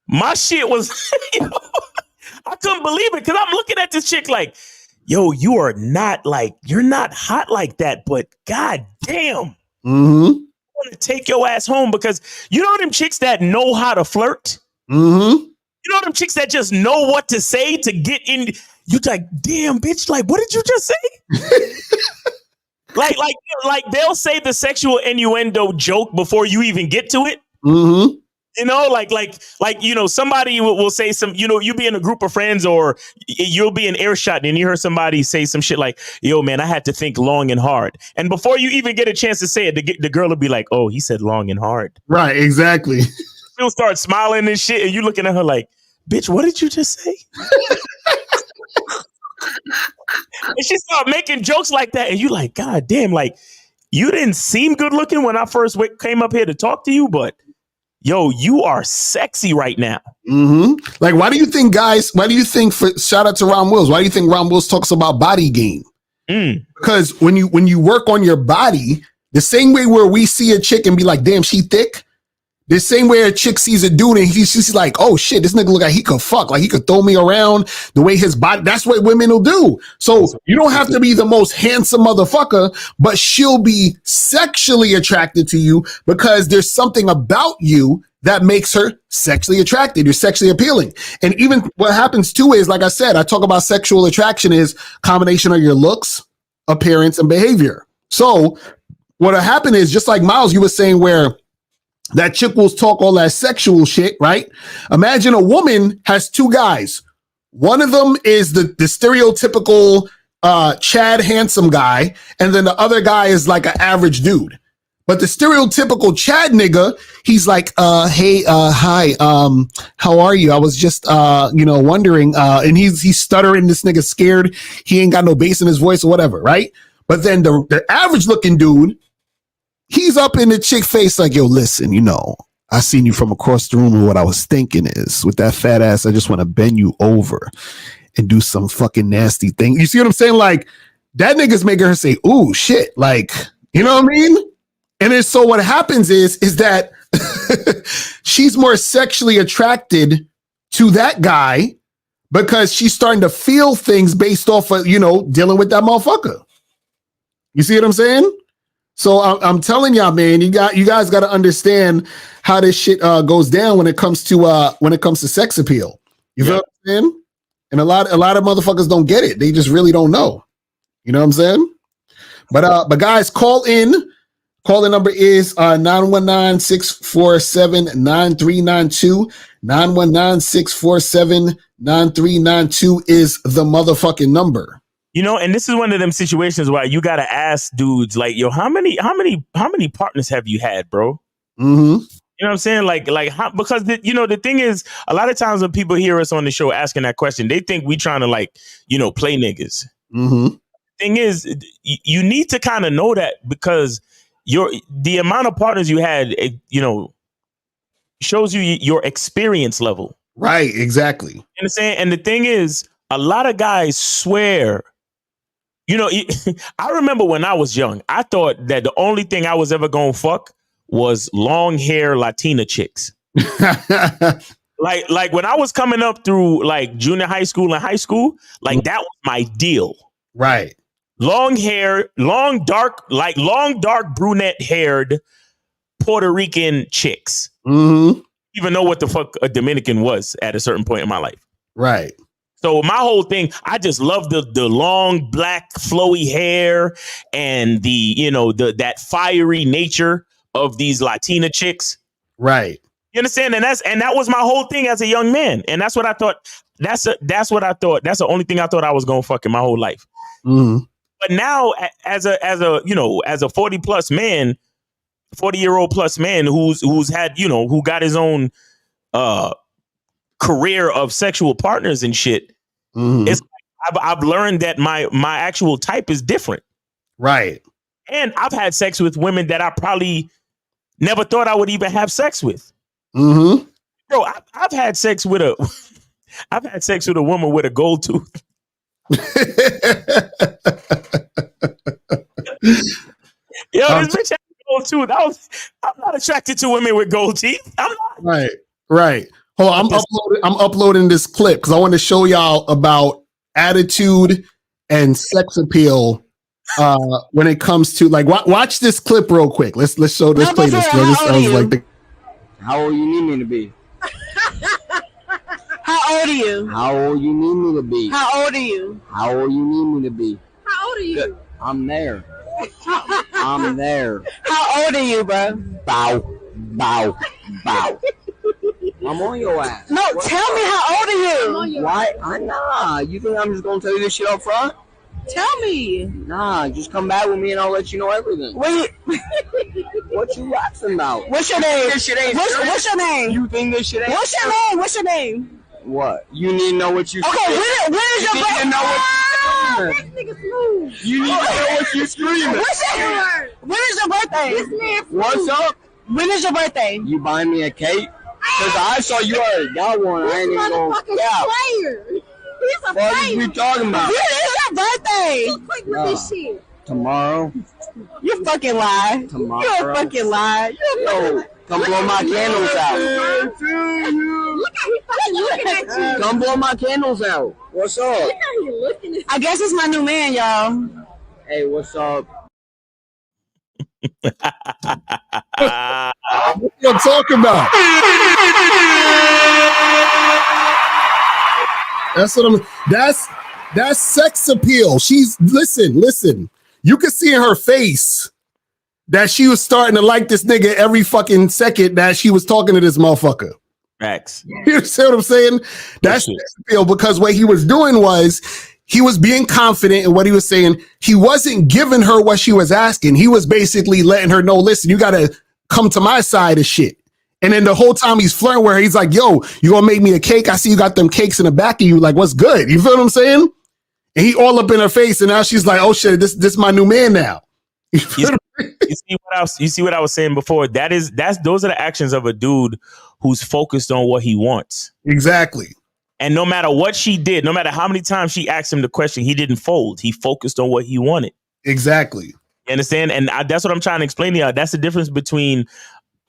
My shit was, I couldn't believe it because I'm looking at this chick like, yo, you're not hot like that, but god damn. Mm-hmm. I want to take your ass home because you know them chicks that know how to flirt? Mm-hmm. You know them chicks that just know what to say to get in. You like, damn, bitch, like, what did you just say? like they'll say the sexual innuendo joke before you even get to it. Mm-hmm. Somebody will say some, you be in a group of friends or you'll be in earshot and you hear somebody say some shit like, yo, man, I had to think long and hard. And before you even get a chance to say it, the girl will be like, oh, he said long and hard. Right, exactly. She'll start smiling and shit. And you looking at her like, bitch, what did you just say? And she start making jokes like that. And you like, god damn, like, you didn't seem good looking when I first came up here to talk to you, but yo, you are sexy right now. Like, why do you think guys, shout out to Ron Wills, why do you think Ron Wills talks about body gain? Because when you work on your body, the same way where we see a chick and be like, damn, she thick. The same way a chick sees a dude and she's like, oh shit, this nigga look like he could fuck, like he could throw me around. The way his body, that's what women will do. So you don't have to be the most handsome motherfucker, but she'll be sexually attracted to you because there's something about you that makes her sexually attracted. You're sexually appealing. And even what happens too is, like I said, I talk about sexual attraction is combination of your looks, appearance, and behavior. So what'll happen is, just like Miles, you were saying, where that chick will talk all that sexual shit, right? Imagine a woman has two guys. One of them is the stereotypical Chad handsome guy, and then the other guy is like an average dude. But the stereotypical Chad nigga, he's like, hey, hi, how are you? I was just, wondering, and he's stuttering, this nigga scared, he ain't got no bass in his voice or whatever, right? But then the average looking dude, he's up in the chick face like, yo, listen, I seen you from across the room, and what I was thinking is, with that fat ass, I just want to bend you over and do some fucking nasty thing. You see what I'm saying? Like, that nigga's making her say, ooh, shit. Like, you know what I mean? And then so what happens is that she's more sexually attracted to that guy because she's starting to feel things based off of, dealing with that motherfucker. You see what I'm saying? So I'm telling y'all, man, you guys got to understand how this shit goes down when it comes to sex appeal. You feel what I'm saying? And a lot of motherfuckers don't get it. They just really don't know. You know what I'm saying? But guys, call in. Call number is 919-647-9392. 919-647-9392 is the motherfucking number. And this is one of them situations where you gotta ask dudes, like, yo, how many partners have you had, bro? Mm-hmm. You know what I'm saying? Because the thing is, a lot of times when people hear us on the show asking that question, they think we trying to play niggas. Mm-hmm. Thing is, you need to kind of know that, because the amount of partners you had, shows you your experience level. Right, exactly. You know what I'm saying? And the thing is, a lot of guys swear. I remember when I was young, I thought that the only thing I was ever gonna fuck was long hair Latina chicks. like when I was coming up through like junior high school and high school, like that was my deal. Right. Long hair, long dark brunette haired Puerto Rican chicks. Mm-hmm. Even know what the fuck a Dominican was at a certain point in my life. Right. So my whole thing, I just love the long black flowy hair and that fiery nature of these Latina chicks. Right. You understand? And that was my whole thing as a young man. And that's what I thought. That's what I thought. That's the only thing I thought I was gonna fuck in my whole life. Mm-hmm. But now, as a 40-plus man, 40-year-old plus man who's had, who got his own career of sexual partners and shit, mm-hmm. It's I've learned that my actual type is different. Right. And I've had sex with women that I probably never thought I would even have sex with. Mm-hmm. Bro, I've had sex with a woman with a gold tooth. Yo, this bitch had a gold tooth. I'm not attracted to women with gold teeth. I'm not. Right. Hold on, I'm uploading this clip because I want to show y'all about attitude and sex appeal when it comes to watch this clip real quick. Let's show this. Play this. How old you need me to be? How old are you? How old you need me to be? How old are you? How old you need me to be? How old are you? Good. I'm there. I'm there. How old are you, bro? Bow. I'm on your ass. No, tell me how old are you? Why? Nah. You think I'm just gonna tell you this shit up front? Tell me. Nah, just come back with me and I'll let you know everything. Wait. What you asking about? What's your name? This shit ain't What's your name? You think this shit ain't What's your name? What's your name? What? You need to know what you Okay, when is your birthday? This nigga smooth. You need to hear what you screaming. When is your birthday? This man smooth. What's up? When is your birthday? You buying me a cake? Cause I saw you already got one. I ain't even gonna player. He's a player. What we talking about? When is your birthday? You quick with this shit. Tomorrow. You fucking lie. Tomorrow. You a fucking lie. Yo, come blow my candles out. Look how he fucking looking at you. Come blow my candles out. What's up? Look how he looking at you. I guess it's my new man, y'all. Hey, what's up? What you talking about? That's what I'm. That's sex appeal. She's listen. You could see in her face that she was starting to like this nigga every fucking second that she was talking to this motherfucker. Facts. You see what I'm saying? That's sex appeal, because what he was doing was he was being confident in what he was saying. He wasn't giving her what she was asking. He was basically letting her know, listen, you got to come to my side of shit. And then the whole time he's flirting with her, he's like, yo, you gonna make me a cake? I see you got them cakes in the back of you. Like, what's good? You feel what I'm saying? And he all up in her face, and now she's like, oh shit, this my new man now. You see what I was saying before? Those are the actions of a dude who's focused on what he wants. Exactly. And no matter what she did, no matter how many times she asked him the question, he didn't fold. He focused on what he wanted. Exactly. You understand? And that's what I'm trying to explain to y'all. That's the difference between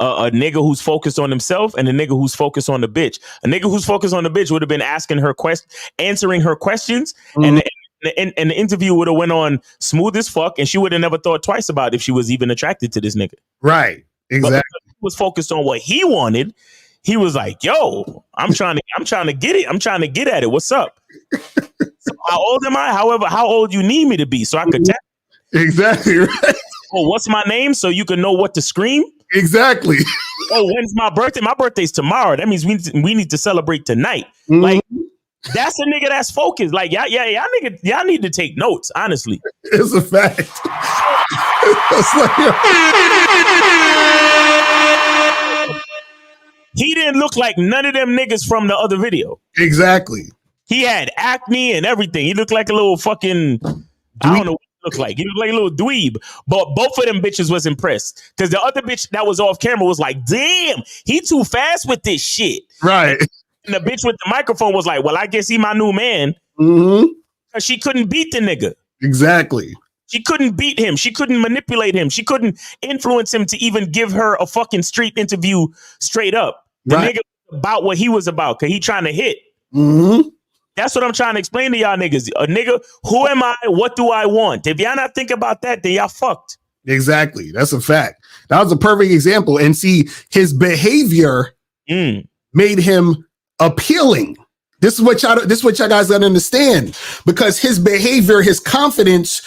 a nigga who's focused on himself and a nigga who's focused on the bitch. A nigga who's focused on the bitch would have been answering her questions, and the interview would have went on smooth as fuck, and she would have never thought twice about if she was even attracted to this nigga. Right. Exactly. But he was focused on what he wanted. He was like, yo, I'm trying to get it. I'm trying to get at it. What's up? So how old am I? However, how old you need me to be so I could tell. Exactly. Right. Oh, what's my name? So you can know what to scream? Exactly. Oh, when's my birthday? My birthday's tomorrow. That means we need to celebrate tonight. Like, that's a nigga that's focused. Like, y'all need to take notes, honestly. It's a fact. He didn't look like none of them niggas from the other video. Exactly. He had acne and everything. He looked like a little fucking, I don't know what he looked like. He looked like a little dweeb. But both of them bitches was impressed. Because the other bitch that was off camera was like, damn, he too fast with this shit. Right. And the bitch with the microphone was like, well, I guess he my new man. Mm-hmm. Because she couldn't beat the nigga. Exactly. She couldn't beat him. She couldn't manipulate him. She couldn't influence him to even give her a fucking street interview straight up. The nigga was about what he was about, because he trying to hit. Mm-hmm. That's what I'm trying to explain to y'all niggas. A nigga, who am I? What do I want? If y'all not think about that, then y'all fucked. Exactly. That's a fact. That was a perfect example. And see, his behavior made him appealing. This is what y'all guys gotta understand. Because his behavior, his confidence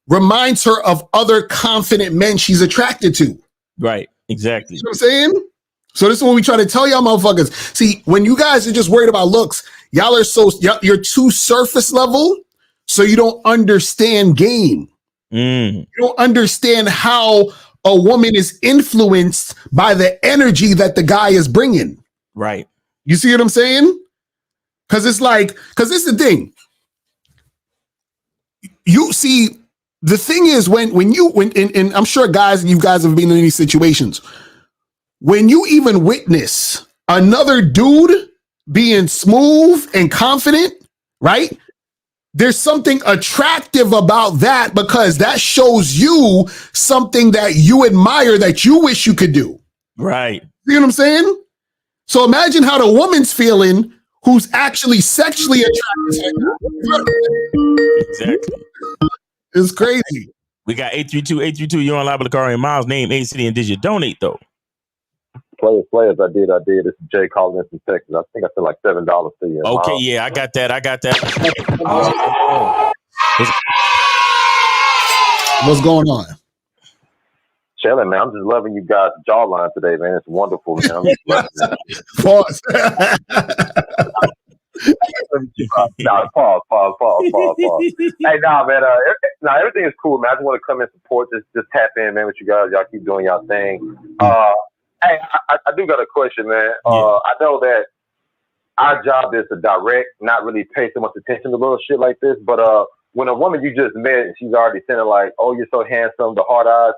reminds her of other confident men she's attracted to. Right. Exactly. You know what I'm saying? So this is what we try to tell y'all motherfuckers. See, when you guys are just worried about looks, you're too surface level, so you don't understand game. You don't understand how a woman is influenced by the energy that the guy is bringing. Right. You see what I'm saying? Because it's the thing. You see, the thing is when I'm sure you guys have been in these situations. When you even witness another dude being smooth and confident, right? There's something attractive about that, because that shows you something that you admire, that you wish you could do. Right. You know what I'm saying? So imagine how the woman's feeling who's actually sexually attracted. Exactly. It's crazy. We got 832. You're on live with Lakari and Miles. Name, age, city, and digit. Donate, though. Players, I did. This is Jay calling in from Texas. I think I said like $7 to you. Okay, yeah, I got that. What's going on? Chilling, man. I'm just loving you guys' jawline today, man. It's wonderful, man. I'm just loving it. Pause. Pause. Hey, nah, man. Everything is cool, man. I just want to come and support. Just tap in, man, with you guys. Y'all keep doing y'all thing. Hey, I do got a question, man. I know that our job is to direct, not really pay so much attention to little shit like this. But when a woman you just met and she's already sending like, oh, you're so handsome, the hard eyes.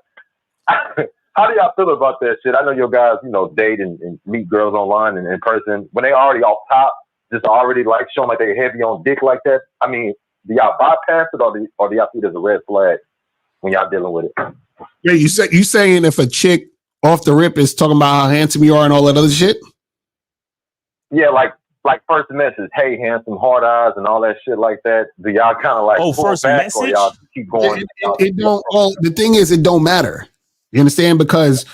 How do y'all feel about that shit? I know your guys, date and meet girls online and in person. When they already off top, just already like showing like they're heavy on dick like that. I mean, do y'all bypass it or do y'all see it as a red flag when y'all dealing with it? Yeah, you saying if a chick off the rip is talking about how handsome you are and all that other shit? Yeah, like first message, hey, handsome, hard eyes, and all that shit like that. Do y'all kind of like pull first back message? or y'all keep going? It don't. Well, the thing is, it don't matter. You understand? Because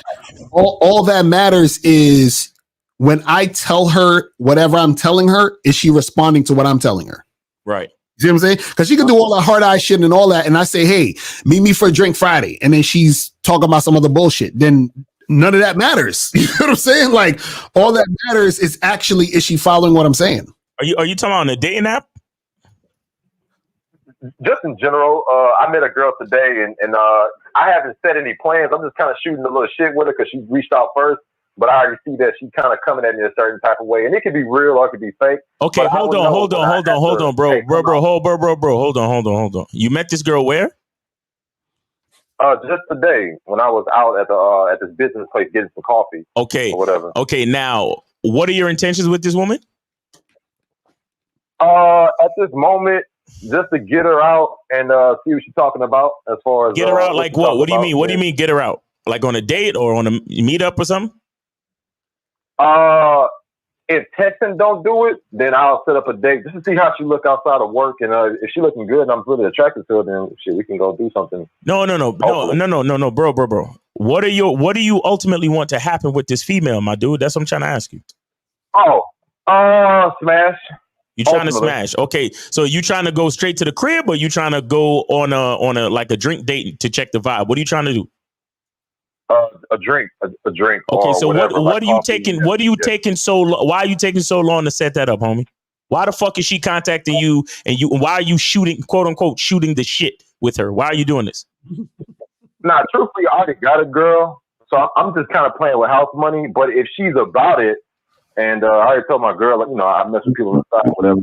all that matters is when I tell her whatever I'm telling her, is she responding to what I'm telling her? Right. You see what I'm saying? Because she can do all that hard eye shit and all that, and I say, hey, meet me for a drink Friday, and then she's talking about some other bullshit. Then none of that matters. You know what I'm saying? Like all that matters is actually, is she following what I'm saying? Are you talking about on a dating app? Just in general, I met a girl today, and I haven't set any plans. I'm just kind of shooting a little shit with her because she reached out first. But I already see that she's kind of coming at me a certain type of way, and it could be real or it could be fake. Okay, hold on, bro. Hold on. You met this girl where? Just today when I was out at this business place getting some coffee. Okay, or whatever. Okay, now what are your intentions with this woman? At this moment, just to get her out and see what she's talking about. As far as Get her out, like what? What do you mean? What do you mean get her out? Like on a date or on a meetup or something? If texting don't do it, then I'll set up a date just to see how she look outside of work, and if she looking good and I'm really attracted to her, then shit, we can go do something. No, bro. What do you ultimately want to happen with this female, my dude? That's what I'm trying to ask you. Smash. You trying to smash? Okay, so you trying to go straight to the crib, or you trying to go on a like a drink date to check the vibe? What are you trying to do? A drink. Okay, so what are you taking? What are you taking so? Why are you taking so long to set that up, homie? Why the fuck is she contacting you? And why are you shooting, quote unquote, shooting the shit with her? Why are you doing this? Nah, truthfully, I already got a girl, so I'm just kind of playing with house money. But if she's about it, and I already told my girl, I mess with people inside, whatever.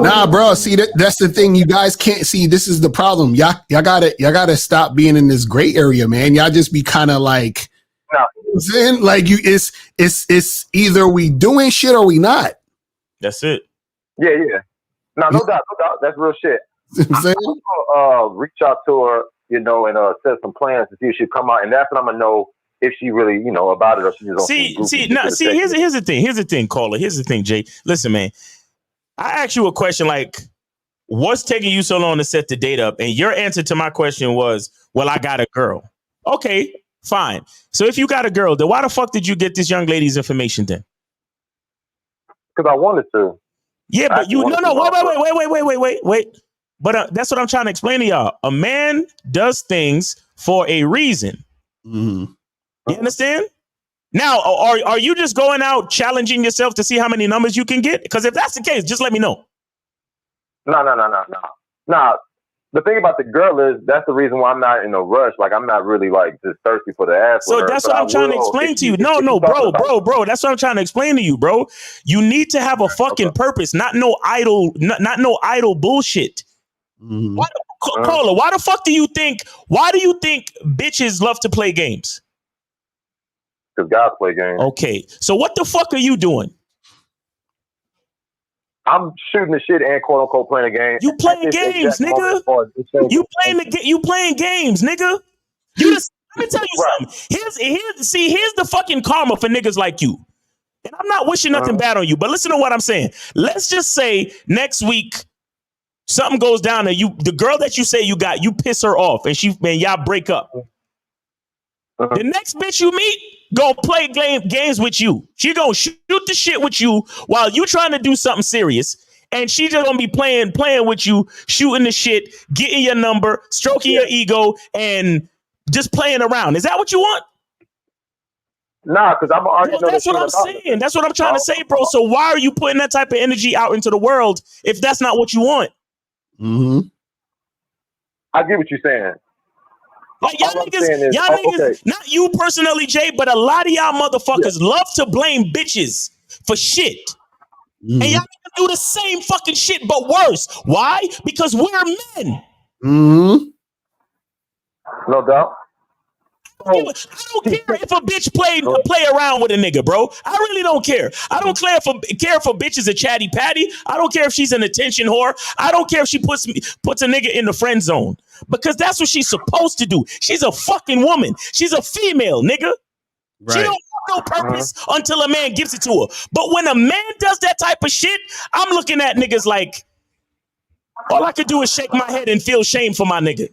Nah, bro. See, that's the thing. You guys can't see. This is the problem. Y'all gotta stop being in this gray area, man. Y'all just be kind of like, saying like it's either we doing shit or we not. That's it. Yeah. No doubt. That's real shit. I'll reach out to her, and set some plans to see if she'll come out, and that's when I'm gonna know if she really, about it, or she just here's the thing, caller. Here's the thing, Jay. Listen, man. I asked you a question like, what's taking you so long to set the date up? And your answer to my question was, well, I got a girl. Okay, fine. So if you got a girl, then why the fuck did you get this young lady's information then? Because I wanted to. Yeah, but wait. But that's what I'm trying to explain to y'all. A man does things for a reason. Mm-hmm. You understand? Now, are you just going out challenging yourself to see how many numbers you can get? Because if that's the case, just let me know. No. The thing about the girl is that's the reason why I'm not in a rush. Like, I'm not really like just thirsty for the ass. So that's what I'm trying to explain to you. No, bro. That's what I'm trying to explain to you, bro. You need to have a fucking purpose, not no idle bullshit. Mm-hmm. Caller, why the fuck do you think bitches love to play games? Because guys play games. Okay, so what the fuck are you doing? I'm shooting the shit and quote unquote playing a game. You playing games, nigga. You playing games, nigga. Let me tell you something. Here's the fucking karma for niggas like you. And I'm not wishing nothing bad on you, but listen to what I'm saying. Let's just say next week something goes down and the girl that you say you got, you piss her off and y'all break up. The next bitch you meet gonna play games with you. She gonna shoot the shit with you while you trying to do something serious, and she just gonna be playing with you, shooting the shit, getting your number, stroking your ego, and just playing around. Is that what you want? Nah, because I'm already. Well, that's what I'm saying. That's what I'm trying to say, bro. So why are you putting that type of energy out into the world if that's not what you want? Mm-hmm. I get what you're saying. Like y'all niggas, not you personally, Jay, but a lot of y'all motherfuckers love to blame bitches for shit. And y'all niggas do the same fucking shit, but worse. Why? Because we're men. Mm-hmm. No doubt. I don't care if a bitch play around with a nigga, bro. I really don't care. I don't care for bitches a chatty patty. I don't care if she's an attention whore. I don't care if she puts a nigga in the friend zone, because that's what she's supposed to do. She's a fucking woman. She's a female, nigga. Right. She don't have no purpose until a man gives it to her. But when a man does that type of shit, I'm looking at niggas like, all I could do is shake my head and feel shame for my nigga.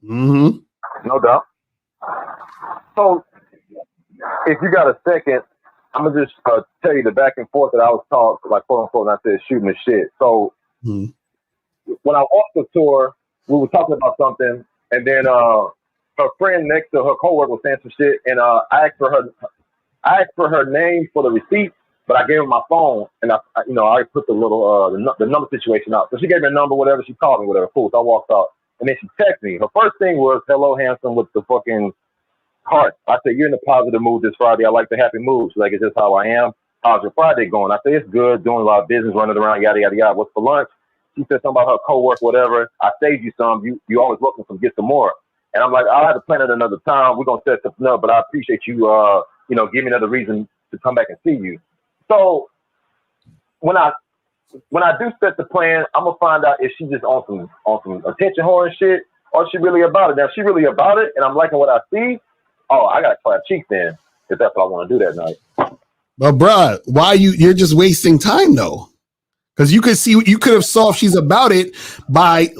Mm-hmm. No doubt. So, if you got a second, I'm gonna just tell you the back and forth that I was taught, like quote unquote, and I said shooting the shit. So, when I walked the tour, we were talking about something, and then her friend next to her coworker was saying some shit, and I asked for her name for the receipt, but I gave her my phone, and I put the little the number situation out. So she gave me a number, whatever. She called me, whatever. Cool. So I walked out, and then she texted me. Her first thing was, "Hello, handsome," with the fucking heart. I said, "You're in a positive mood this Friday. I like the happy mood." She's like, "It's just how I am. How's your Friday going?" I said, "It's good. Doing a lot of business, running around, yada yada yada. What's for lunch?" She said something about her coworker, whatever. "I saved you some. You always welcome some. Get some more." And I'm like, "I'll have to plan it another time. We're gonna set something up, but I appreciate you. Give me another reason to come back and see you." So when I do set the plan, I'm gonna find out if she just on some attention whore and shit, or she really about it. Now, if she really about it, and I'm liking what I see, I gotta clap cheeks then, if that's what I want to do that night. But bruh, why you're just wasting time though? Because you could have saw if she's about it by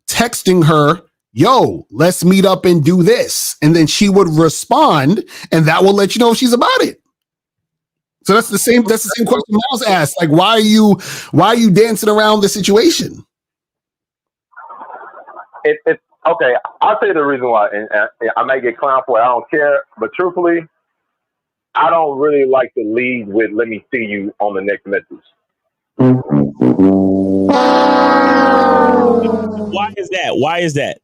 texting her, "Yo, let's meet up and do this," and then she would respond, and that will let you know if she's about it. So that's the same question Miles asked. Like, why are you dancing around the situation? It's okay. I'll tell you the reason why, and I may get clowned for it. I don't care, but truthfully, I don't really like to lead with "let me see you" on the next message. Why is that? Why is that?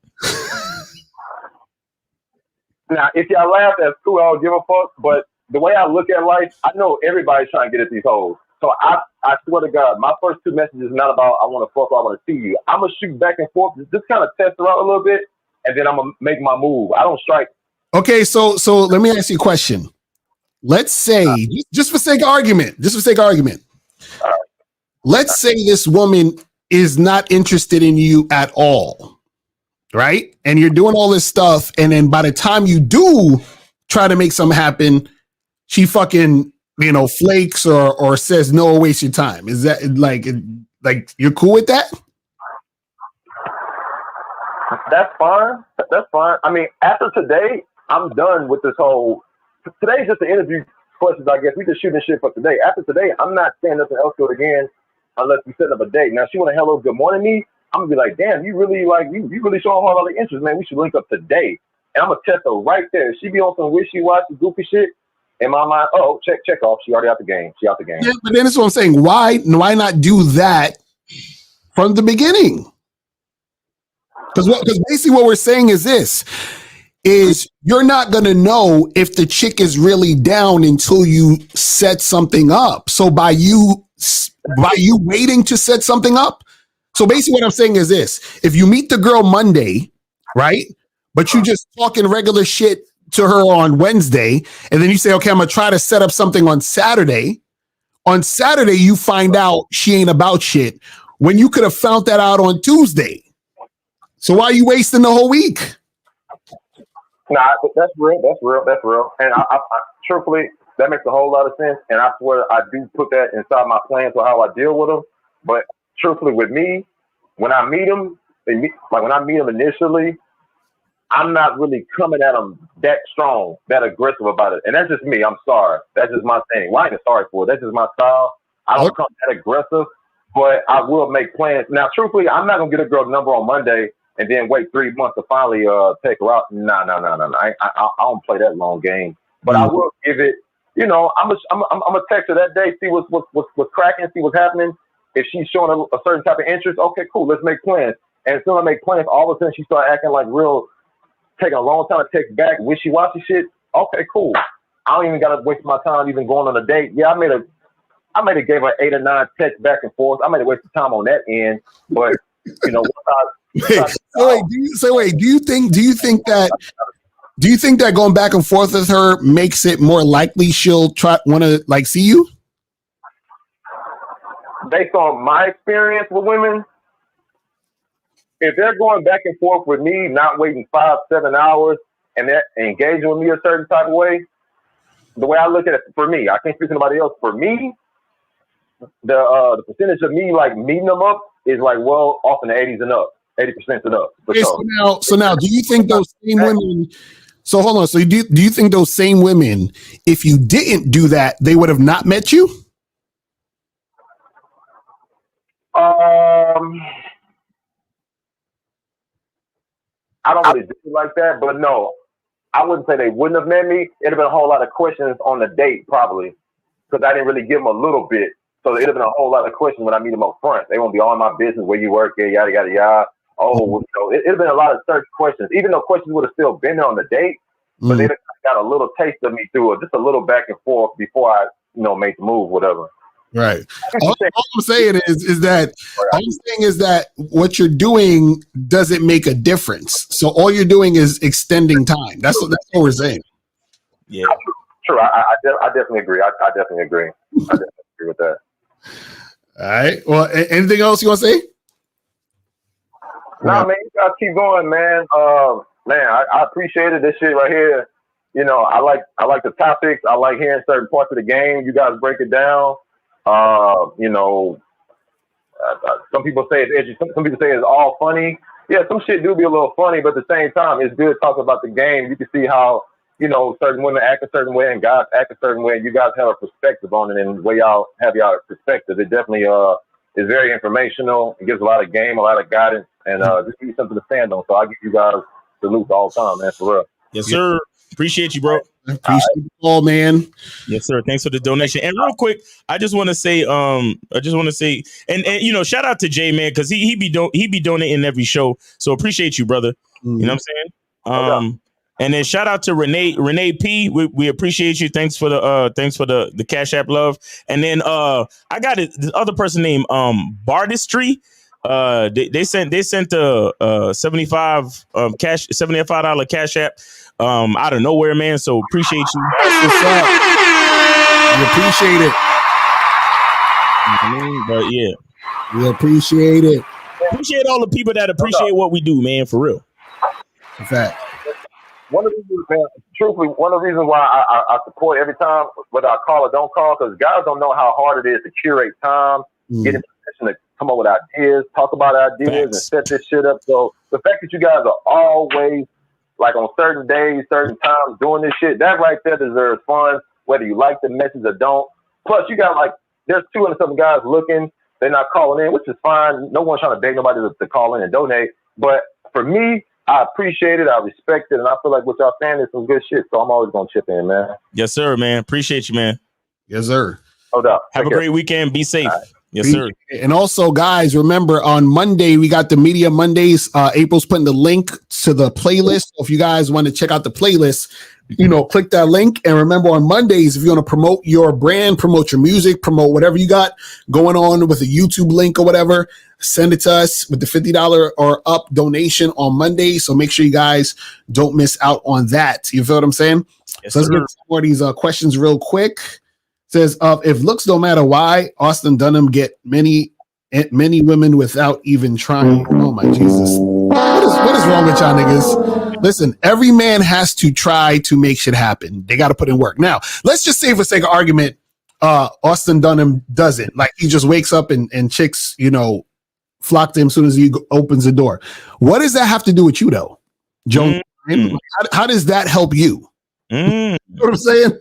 Now, if y'all laugh, that's cool. I don't give a fuck. But the way I look at life, I know everybody's trying to get at these hoes. So I swear to God, my first two messages is not about "I want to fuck" or "I want to see you." I'm gonna shoot back and forth, just kind of test her out a little bit, and then I'm gonna make my move. I don't strike. Okay, so let me ask you a question. Let's say, just for sake of argument, let's say this woman is not interested in you at all, right? And you're doing all this stuff, and then by the time you do try to make something happen, she fucking, flakes or says, "No, waste your time." Is that like you're cool with that? That's fine. That's fine. I mean, after today, I'm done with this whole. Today's just the interview questions, I guess. We just shooting shit for today. After today, I'm not saying nothing else to it again unless we set up a date. Now, if she want to hello, good morning me, I'm gonna be like, "Damn, you really you really showing her a lot of interest, man. We should link up today." And I'm gonna test her right there. If she be on some wishy-washy, goofy shit, in my mind, check off. She already out the game. She out the game. Yeah, but then that's what I'm saying. Why not do that from the beginning? Because basically what we're saying is this. Is you're not going to know if the chick is really down until you set something up. So by you waiting to set something up. So basically what I'm saying is this. If you meet the girl Monday, right? But you just talking regular shit to her on Wednesday. And then you say, "Okay, I'm going to try to set up something on Saturday." On Saturday, you find out she ain't about shit when you could have found that out on Tuesday. So why are you wasting the whole week? Nah, that's real. And I truthfully, that makes a whole lot of sense. And I swear I do put that inside my plans for how I deal with them. But truthfully, with me, when I meet them, initially, I'm not really coming at them that strong, that aggressive about it. And that's just me. I'm sorry. That's just my thing. Well, I ain't sorry for it. That's just my style. I don't come that aggressive, but I will make plans. Now, truthfully, I'm not going to get a girl's number on Monday and then wait 3 months to finally take her out. No. I don't play that long game. But I will give it, I'm gonna text her that day, see what's cracking, see what's happening. If she's showing a certain type of interest, okay, cool, let's make plans. And as soon as I make plans, all of a sudden she started acting like real, taking a long time to text back, wishy-washy shit. Okay, cool. I don't even gotta waste my time even going on a date. Yeah, I made a I might have gave her 8 or 9 texts back and forth. I might have wasted time on that end, but once do you think that going back and forth with her makes it more likely she'll want to like see you? Based on my experience with women, if they're going back and forth with me, not waiting 5-7 hours, and they're engaging with me a certain type of way, the way I look at it, for me, I can't speak to nobody else. For me, the percentage of me like meeting them up is like well off in the 80s and up, 80% and up. Okay, so now, do you think those same women? So hold on. So do you think those same women, if you didn't do that, they would have not met you? I don't really do it like that, but no, I wouldn't say they wouldn't have met me. It'd have been a whole lot of questions on the date, probably, because I didn't really give them a little bit. So it'd have been a whole lot of questions when I meet them up front. They won't be all in my business, where you work at, yada, yada, yada. Oh, well, it'd have been a lot of search questions, even though questions would have still been there on the date, but they'd have got a little taste of me through it, just a little back and forth before I, make the move, whatever. Right. All I'm saying is that what you're doing doesn't make a difference. So all you're doing is extending time. That's what we're saying. Yeah. True. I definitely agree. I definitely agree. I definitely agree with that. All right. Well, anything else you want to say? Nah, man, you guys keep going, man. I appreciate it. This shit right here. I like the topics. I like hearing certain parts of the game. You guys break it down. Some people say it's edgy. Some people say it's all funny. Yeah, some shit do be a little funny, but at the same time, it's good talking about the game. You can see how, certain women act a certain way and guys act a certain way, and you guys have a perspective on it, and the way y'all have y'all perspective, it definitely is very informational. It gives a lot of game, a lot of guidance, and just give you something to stand on. So I give you guys salute all the time, man, for real. Yes, sir. Appreciate you, bro. Appreciate you all, man. Yes, sir. Thanks for the donation. And real quick, I just want to say, and shout out to Jay, man, because he be donating every show. So appreciate you, brother. You know what I'm saying? And then shout out to Renee P. We appreciate you. Thanks for the Cash App love. And then I got this other person named Bardistry. They sent a $75 Cash App out of nowhere, man. So appreciate you. That's what's up. We appreciate it. But yeah, we appreciate it. Appreciate all the people that appreciate what we do, man. For real. In fact, one of the reasons, man, truthfully, one of the reasons why I support every time, whether I call or don't call, because guys don't know how hard it is to curate time, get in position to come up with ideas, talk about ideas, and set this shit up. So the fact that you guys are always like on certain days, certain times doing this shit, that right there deserves fun, whether you like the message or don't. Plus, you got there's 200-something guys looking. They're not calling in, which is fine. No one's trying to beg nobody to call in and donate. But for me, I appreciate it. I respect it. And I feel like what y'all saying is some good shit. So I'm always going to chip in, man. Yes, sir, man. Appreciate you, man. Yes, sir. No doubt. Have a great weekend. Be safe. Right. Yes, sir. And also, guys, remember on Monday, we got the Media Mondays. April's putting the link to the playlist. So if you guys want to check out the playlist, click that link. And remember on Mondays, if you want to promote your brand, promote your music, promote whatever you got going on with a YouTube link or whatever, send it to us with the $50 or up donation on Monday. So make sure you guys don't miss out on that. You feel what I'm saying? Yes, so let's get some more of these questions real quick. Says, if looks don't matter, why Austin Dunham get many women without even trying? Oh my Jesus. What is wrong with y'all niggas? Listen, every man has to try to make shit happen. They got to put in work. Now, let's just say for sake of argument, Austin Dunham doesn't. Like he just wakes up and chicks, flock to him as soon as he opens the door. What does that have to do with you though? Joan, how does that help you? You know what I'm saying?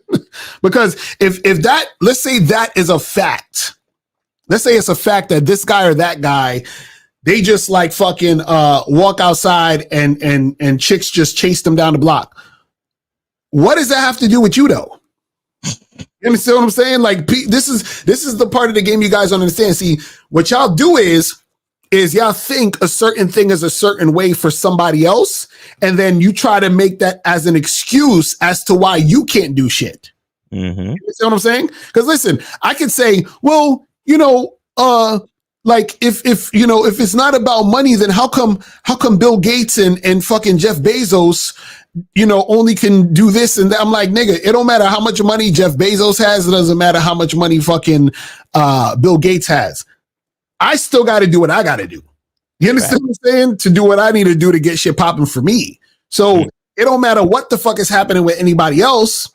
Because if that, let's say that is a fact. Let's say it's a fact that this guy or that guy, they just like fucking walk outside and chicks just chase them down the block. What does that have to do with you though? You understand what I'm saying? Like this is the part of the game you guys don't understand. See, what y'all do is y'all think a certain thing is a certain way for somebody else, and then you try to make that as an excuse as to why you can't do shit. You see what I'm saying? Because listen, I could say, well, like if it's not about money, then how come Bill Gates and fucking Jeff Bezos, only can do this and that? I'm like, nigga, it don't matter how much money Jeff Bezos has. It doesn't matter how much money fucking Bill Gates has. I still got to do what I got to do. You understand what I'm saying? To do what I need to do to get shit popping for me. So it don't matter what the fuck is happening with anybody else.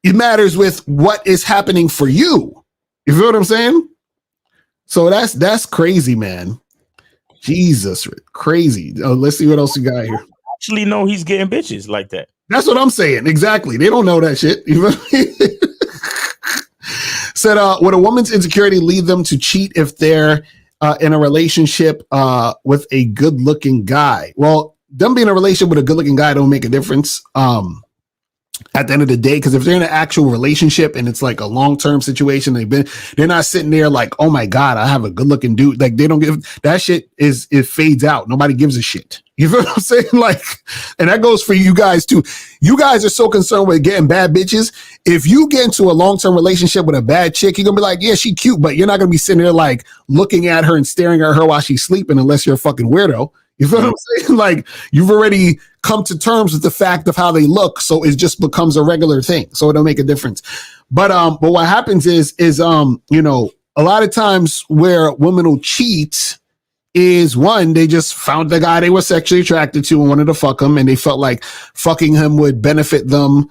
It matters with what is happening for you. You feel what I'm saying? So that's crazy, man. Jesus, crazy. Let's see what else you got here. Actually, know he's getting bitches like that. That's what I'm saying. Exactly. They don't know that shit. You feel me? Said, would a woman's insecurity lead them to cheat if they're in a relationship with a good-looking guy? Well, them being in a relationship with a good-looking guy don't make a difference. At the end of the day, because if they're in an actual relationship and it's like a long-term situation, they're not sitting there like, oh my God, I have a good-looking dude. Like they don't give that shit it fades out. Nobody gives a shit. You feel what I'm saying? Like, and that goes for you guys too. You guys are so concerned with getting bad bitches. If you get into a long-term relationship with a bad chick, you're gonna be like, yeah, she cute, but you're not gonna be sitting there like looking at her and staring at her while she's sleeping unless you're a fucking weirdo. You feel what I'm saying? Like you've already come to terms with the fact of how they look, so it just becomes a regular thing. So it don't make a difference. But what happens is a lot of times where women will cheat is one, they just found the guy they were sexually attracted to and wanted to fuck him, and they felt like fucking him would benefit them,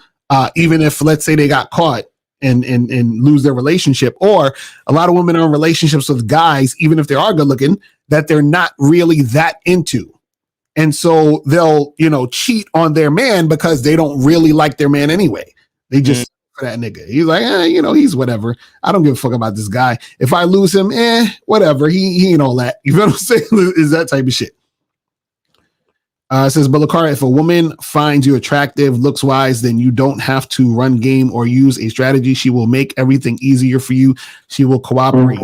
even if let's say they got caught and lose their relationship. Or a lot of women are in relationships with guys, even if they are good looking, that they're not really that into. And so they'll, cheat on their man because they don't really like their man anyway. They just for that nigga. He's like, he's whatever. I don't give a fuck about this guy. If I lose him, whatever. He ain't all that. You know what I'm saying? Is that type of shit. It says, but Lakara, if a woman finds you attractive looks wise, then you don't have to run game or use a strategy. She will make everything easier for you. She will cooperate.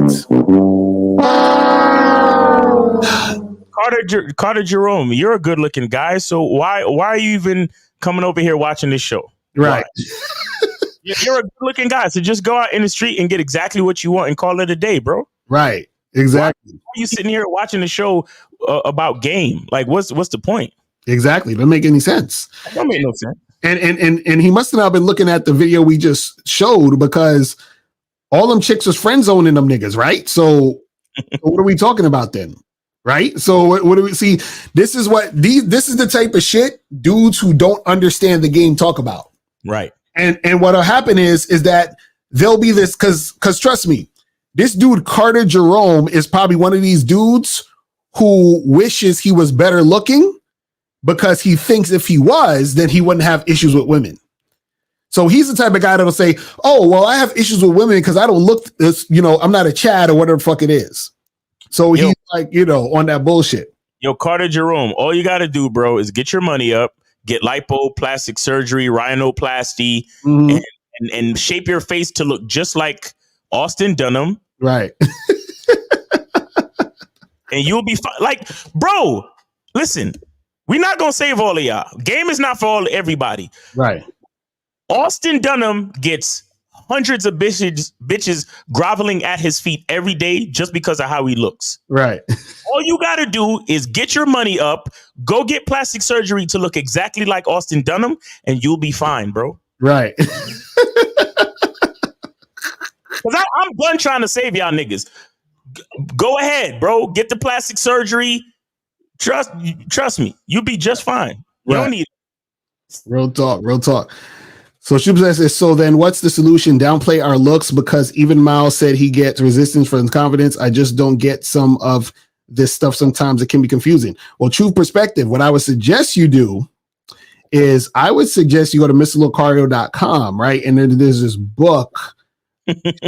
Carter Jerome, you're a good looking guy. So why are you even coming over here watching this show? Right. You're a good looking guy. So just go out in the street and get exactly what you want and call it a day, bro. Right. Exactly. Why are you sitting here watching the show about game? Like, what's the point? Exactly. Doesn't make any sense. That don't make no sense. And he must have not been looking at the video we just showed, because all them chicks was friend zoning them niggas, right? So what are we talking about then? Right? So what do we see? This is the type of shit dudes who don't understand the game talk about. Right. And what'll happen is that there'll be this, because trust me, this dude Carter Jerome is probably one of these dudes who wishes he was better looking, because he thinks if he was, then he wouldn't have issues with women. So he's the type of guy that'll say, oh, well, I have issues with women because I don't look this, I'm not a Chad or whatever the fuck it is. So he's like, on that bullshit. Yo, Carter Jerome, all you got to do, bro, is get your money up, get lipo, plastic surgery, rhinoplasty, and shape your face to look just like Austin Dunham. Right. And you'll be fine. Like, bro, listen, we're not going to save all of y'all. Game is not for everybody. Right. Austin Dunham gets hundreds of bitches groveling at his feet every day just because of how he looks. Right. All you got to do is get your money up, go get plastic surgery to look exactly like Austin Dunham, and you'll be fine, bro. Right. Because I'm done trying to save y'all niggas. Go ahead, bro. Get the plastic surgery. Trust me. You'll be just fine. You don't need it. Real talk. So Shubza says, so then what's the solution? Downplay our looks, because even Miles said he gets resistance from confidence. I just don't get some of this stuff. Sometimes it can be confusing. Well, true perspective. What I would suggest you do is I would suggest you go to MrLocario.com, right? And then there's this book. Check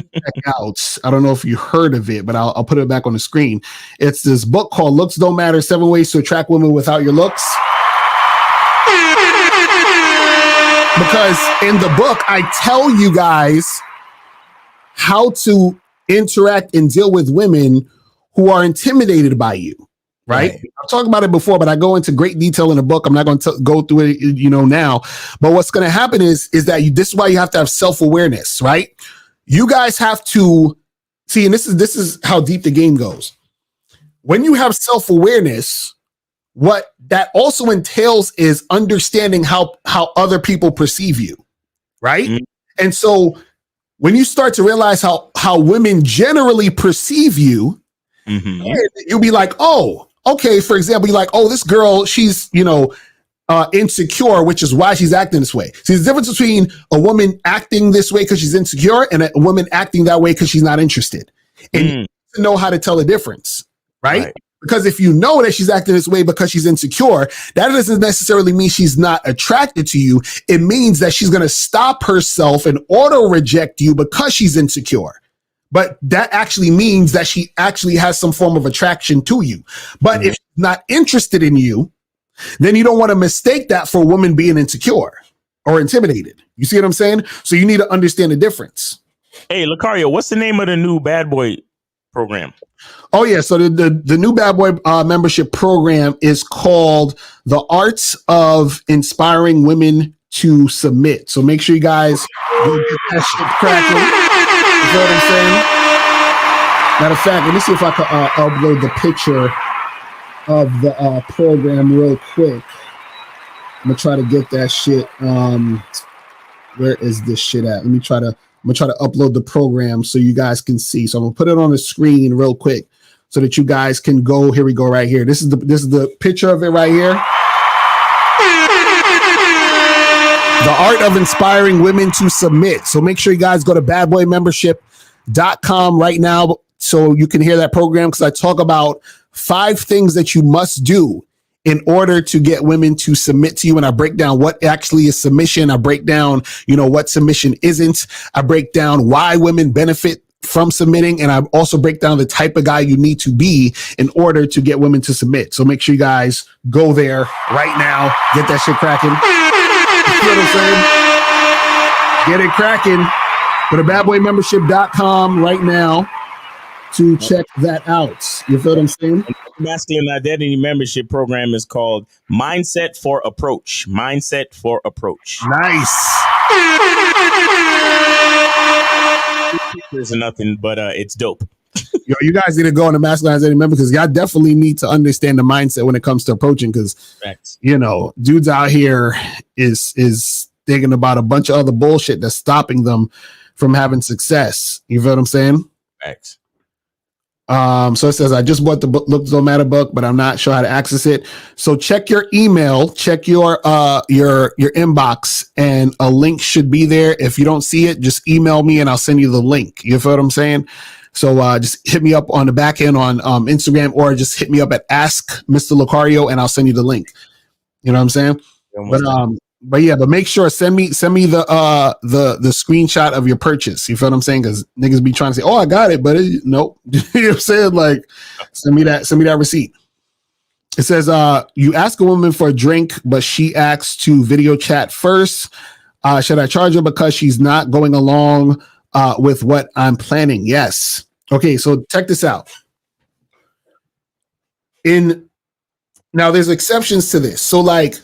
out. I don't know if you heard of it, but I'll put it back on the screen. It's this book called Looks Don't Matter, 7 Ways to Attract Women Without Your Looks. Because in the book, I tell you guys how to interact and deal with women who are intimidated by you, right? I've talked about it before, but I go into great detail in the book. I'm not going to go through it, now. But what's going to happen is that this is why you have to have self-awareness, right? You guys have to see, and this is how deep the game goes. When you have self-awareness, what that also entails is understanding how other people perceive you, right? Mm-hmm. And so when you start to realize how women generally perceive you, you'll be like, oh, okay. For example, you're like, oh, this girl, she's, insecure, which is why she's acting this way. See, the difference between a woman acting this way because she's insecure and a woman acting that way because she's not interested. And you need to know how to tell the difference, right? Because if you know that she's acting this way because she's insecure, that doesn't necessarily mean she's not attracted to you. It means that she's going to stop herself and auto reject you because she's insecure. But that actually means that she actually has some form of attraction to you. But if she's not interested in you, then you don't want to mistake that for a woman being insecure or intimidated. You see what I'm saying? So you need to understand the difference. Hey, Lucario, what's the name of the new Bad Boy program? Oh, yeah. So the new Bad Boy membership program is called The Arts of Inspiring Women to Submit. So make sure you guys go get that shit cracking. You know what I'm saying? Matter of fact, let me see if I can upload the picture of the program real quick. I'm gonna try to get that shit. Where is this shit at? I'm gonna try to upload the program so you guys can see. So I'm gonna put it on the screen real quick so that you guys can go. Here we go, right here. This is the picture of it right here. The Art of Inspiring Women to Submit. So make sure you guys go to badboymembership.com right now so you can hear that program, because I talk about 5 things that you must do in order to get women to submit to you. And I break down what actually is submission. I break down, what submission isn't. I break down why women benefit from submitting. And I also break down the type of guy you need to be in order to get women to submit. So make sure you guys go there right now. Get that shit cracking. You know what I'm saying? Get it cracking. Go to badboymembership.com right now to check that out. You feel what I'm saying? Masculine Identity Membership Program is called Mindset for Approach. Mindset for Approach. Nice. There's nothing, but it's dope. Yo, you guys need to go on the Masculine Identity Member, because y'all definitely need to understand the mindset when it comes to approaching, because dudes out here is thinking about a bunch of other bullshit that's stopping them from having success. You feel what I'm saying? Facts. So it says, I just bought the Looks Don't Matter book, but I'm not sure how to access it. So check your email, check your inbox, and a link should be there. If you don't see it, just email me and I'll send you the link. You feel what I'm saying? So just hit me up on the back end on Instagram, or just hit me up at Ask Mr. Lucario and I'll send you the link. You know what I'm saying? But make sure send me the screenshot of your purchase. You feel what I'm saying? Because niggas be trying to say, "Oh, I got it," but nope. You know what I'm saying? Like, send me that receipt. It says, you ask a woman for a drink, but she asks to video chat first. Should I charge her because she's not going along with what I'm planning? Yes. Okay, so check this out. Now there's exceptions to this. So like,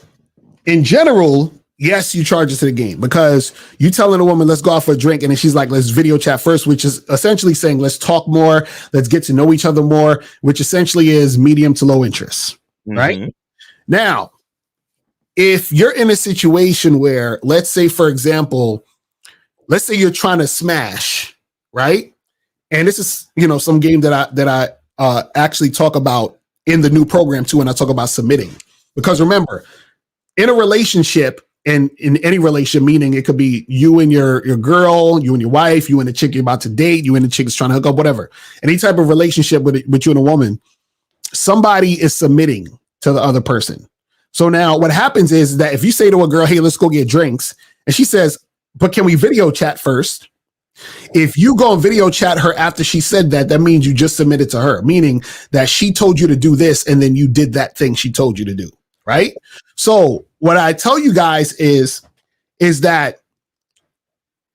in general, yes, you charge it to the game, because you telling a woman, let's go out for a drink, and then she's like, let's video chat first, which is essentially saying, let's talk more, let's get to know each other more, which essentially is medium to low interest, right? Now, if you're in a situation where, let's say, for example, let's say you're trying to smash, right? And this is, some game that I actually talk about in the new program too, and I talk about submitting, because remember, in a relationship, and in any relationship, meaning it could be you and your girl, you and your wife, you and the chick you're about to date, you and the chick is trying to hook up, whatever. Any type of relationship with you and a woman, somebody is submitting to the other person. So now what happens is that if you say to a girl, hey, let's go get drinks, and she says, but can we video chat first? If you go and video chat her after she said that, that means you just submitted to her, meaning that she told you to do this and then you did that thing she told you to do, right? So what I tell you guys is that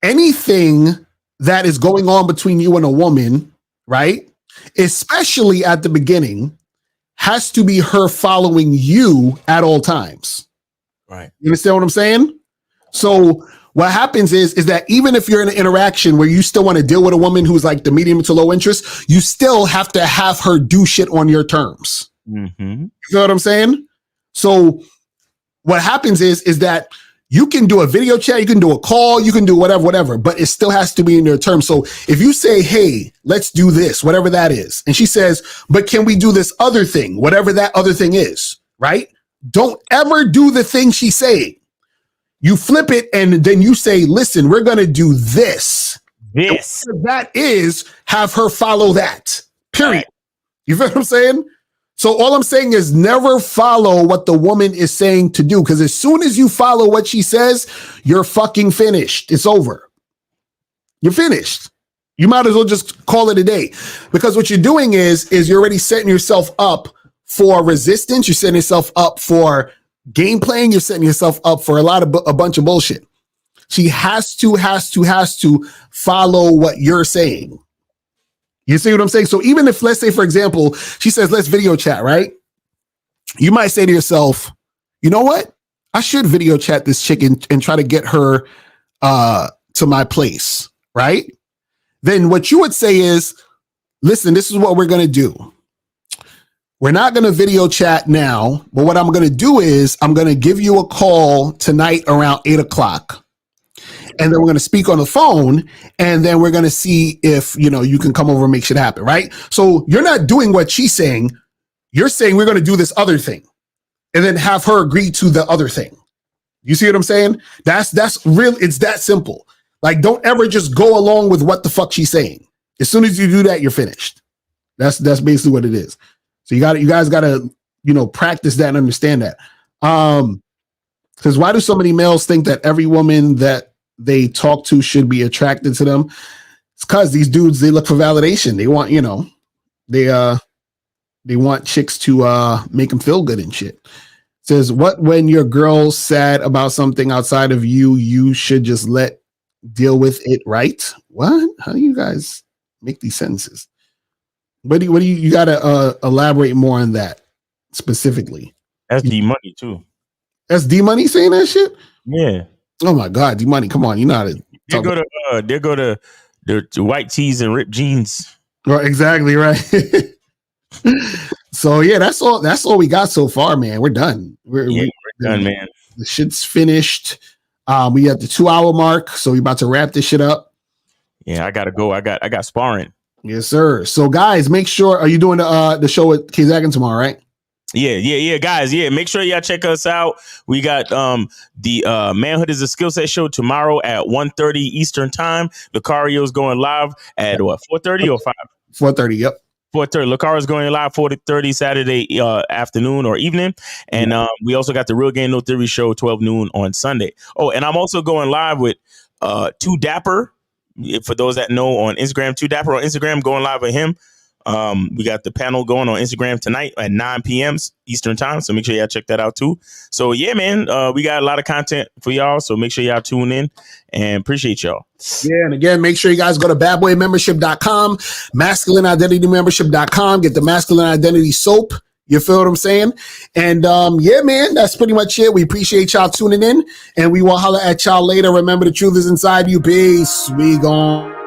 anything that is going on between you and a woman, right, especially at the beginning, has to be her following you at all times. Right. You understand what I'm saying? So what happens is that even if you're in an interaction where you still want to deal with a woman who's like the medium to low interest, you still have to have her do shit on your terms. Mm-hmm. You know what I'm saying? So what happens is that you can do a video chat, you can do a call, you can do whatever, but it still has to be in your terms. So if you say, hey, let's do this, whatever that is, and she says, but can we do this other thing, whatever that other thing is, right? Don't ever do the thing she's saying. You flip it and then you say, listen, we're going to do this. This. That is, have her follow that, period. You feel what I'm saying? So all I'm saying is never follow what the woman is saying to do, because as soon as you follow what she says, you're fucking finished. It's over. You're finished. You might as well just call it a day, because what you're doing is you're already setting yourself up for resistance. You're setting yourself up for game playing. You're setting yourself up for a bunch of bullshit. She has to follow what you're saying. You see what I'm saying? So even if, let's say, for example, she says, let's video chat, right? You might say to yourself, you know what? I should video chat this chick and try to get her to my place, right? Then what you would say is, listen, this is what we're going to do. We're not going to video chat now, but what I'm going to do is I'm going to give you a call tonight around 8:00. And then we're going to speak on the phone, and then we're going to see if, you can come over and make shit happen, right? So you're not doing what she's saying. You're saying we're going to do this other thing, and then have her agree to the other thing. You see what I'm saying? That's real. It's that simple. Like, don't ever just go along with what the fuck she's saying. As soon as you do that, you're finished. That's basically what it is. So you guys got to, practice that and understand that. Because why do so many males think that every woman that they talk to should be attracted to them? It's because these dudes, they look for validation. They want, they want chicks to make them feel good and shit. It says, what when your girl's sad about something outside of you, you should just deal with it, right? What? How do you guys make these sentences? What do you got to elaborate more on that specifically? That's D Money too. That's D Money saying that shit? Yeah. Oh my God, D Money, come on, you know how to There go to the white tees and ripped jeans. Right, exactly right. So yeah, that's all we got so far, man. We're done. We're done, man. The shit's finished. We at the 2-hour mark, so we about to wrap this shit up. Yeah, I gotta go. I got sparring. Yes, sir. So guys, make sure, are you doing the show with K-Zaggin tomorrow, right? Yeah, guys. Yeah, make sure y'all check us out. We got the Manhood is a Skill Set show tomorrow at 1:30 Eastern time. Lucario's going live at what, 4:30 or 5? 4:30. Yep. 4:30. Lucario's going live 4:30 Saturday afternoon or evening, and we also got the Real Game No Theory show 12 noon on Sunday. Oh, and I'm also going live with Too Dapper. For those that know on Instagram, Too Dapper on Instagram, going live with him. We got the panel going on Instagram tonight at 9 p.m. Eastern time. So make sure y'all check that out too. So yeah, man, we got a lot of content for y'all. So make sure y'all tune in and appreciate y'all. Yeah. And again, make sure you guys go to badboymembership.com, masculineidentitymembership.com, get the masculine identity soap. You feel what I'm saying? And yeah, man, that's pretty much it. We appreciate y'all tuning in, and we will holler at y'all later. Remember, the truth is inside you. Peace. We gone.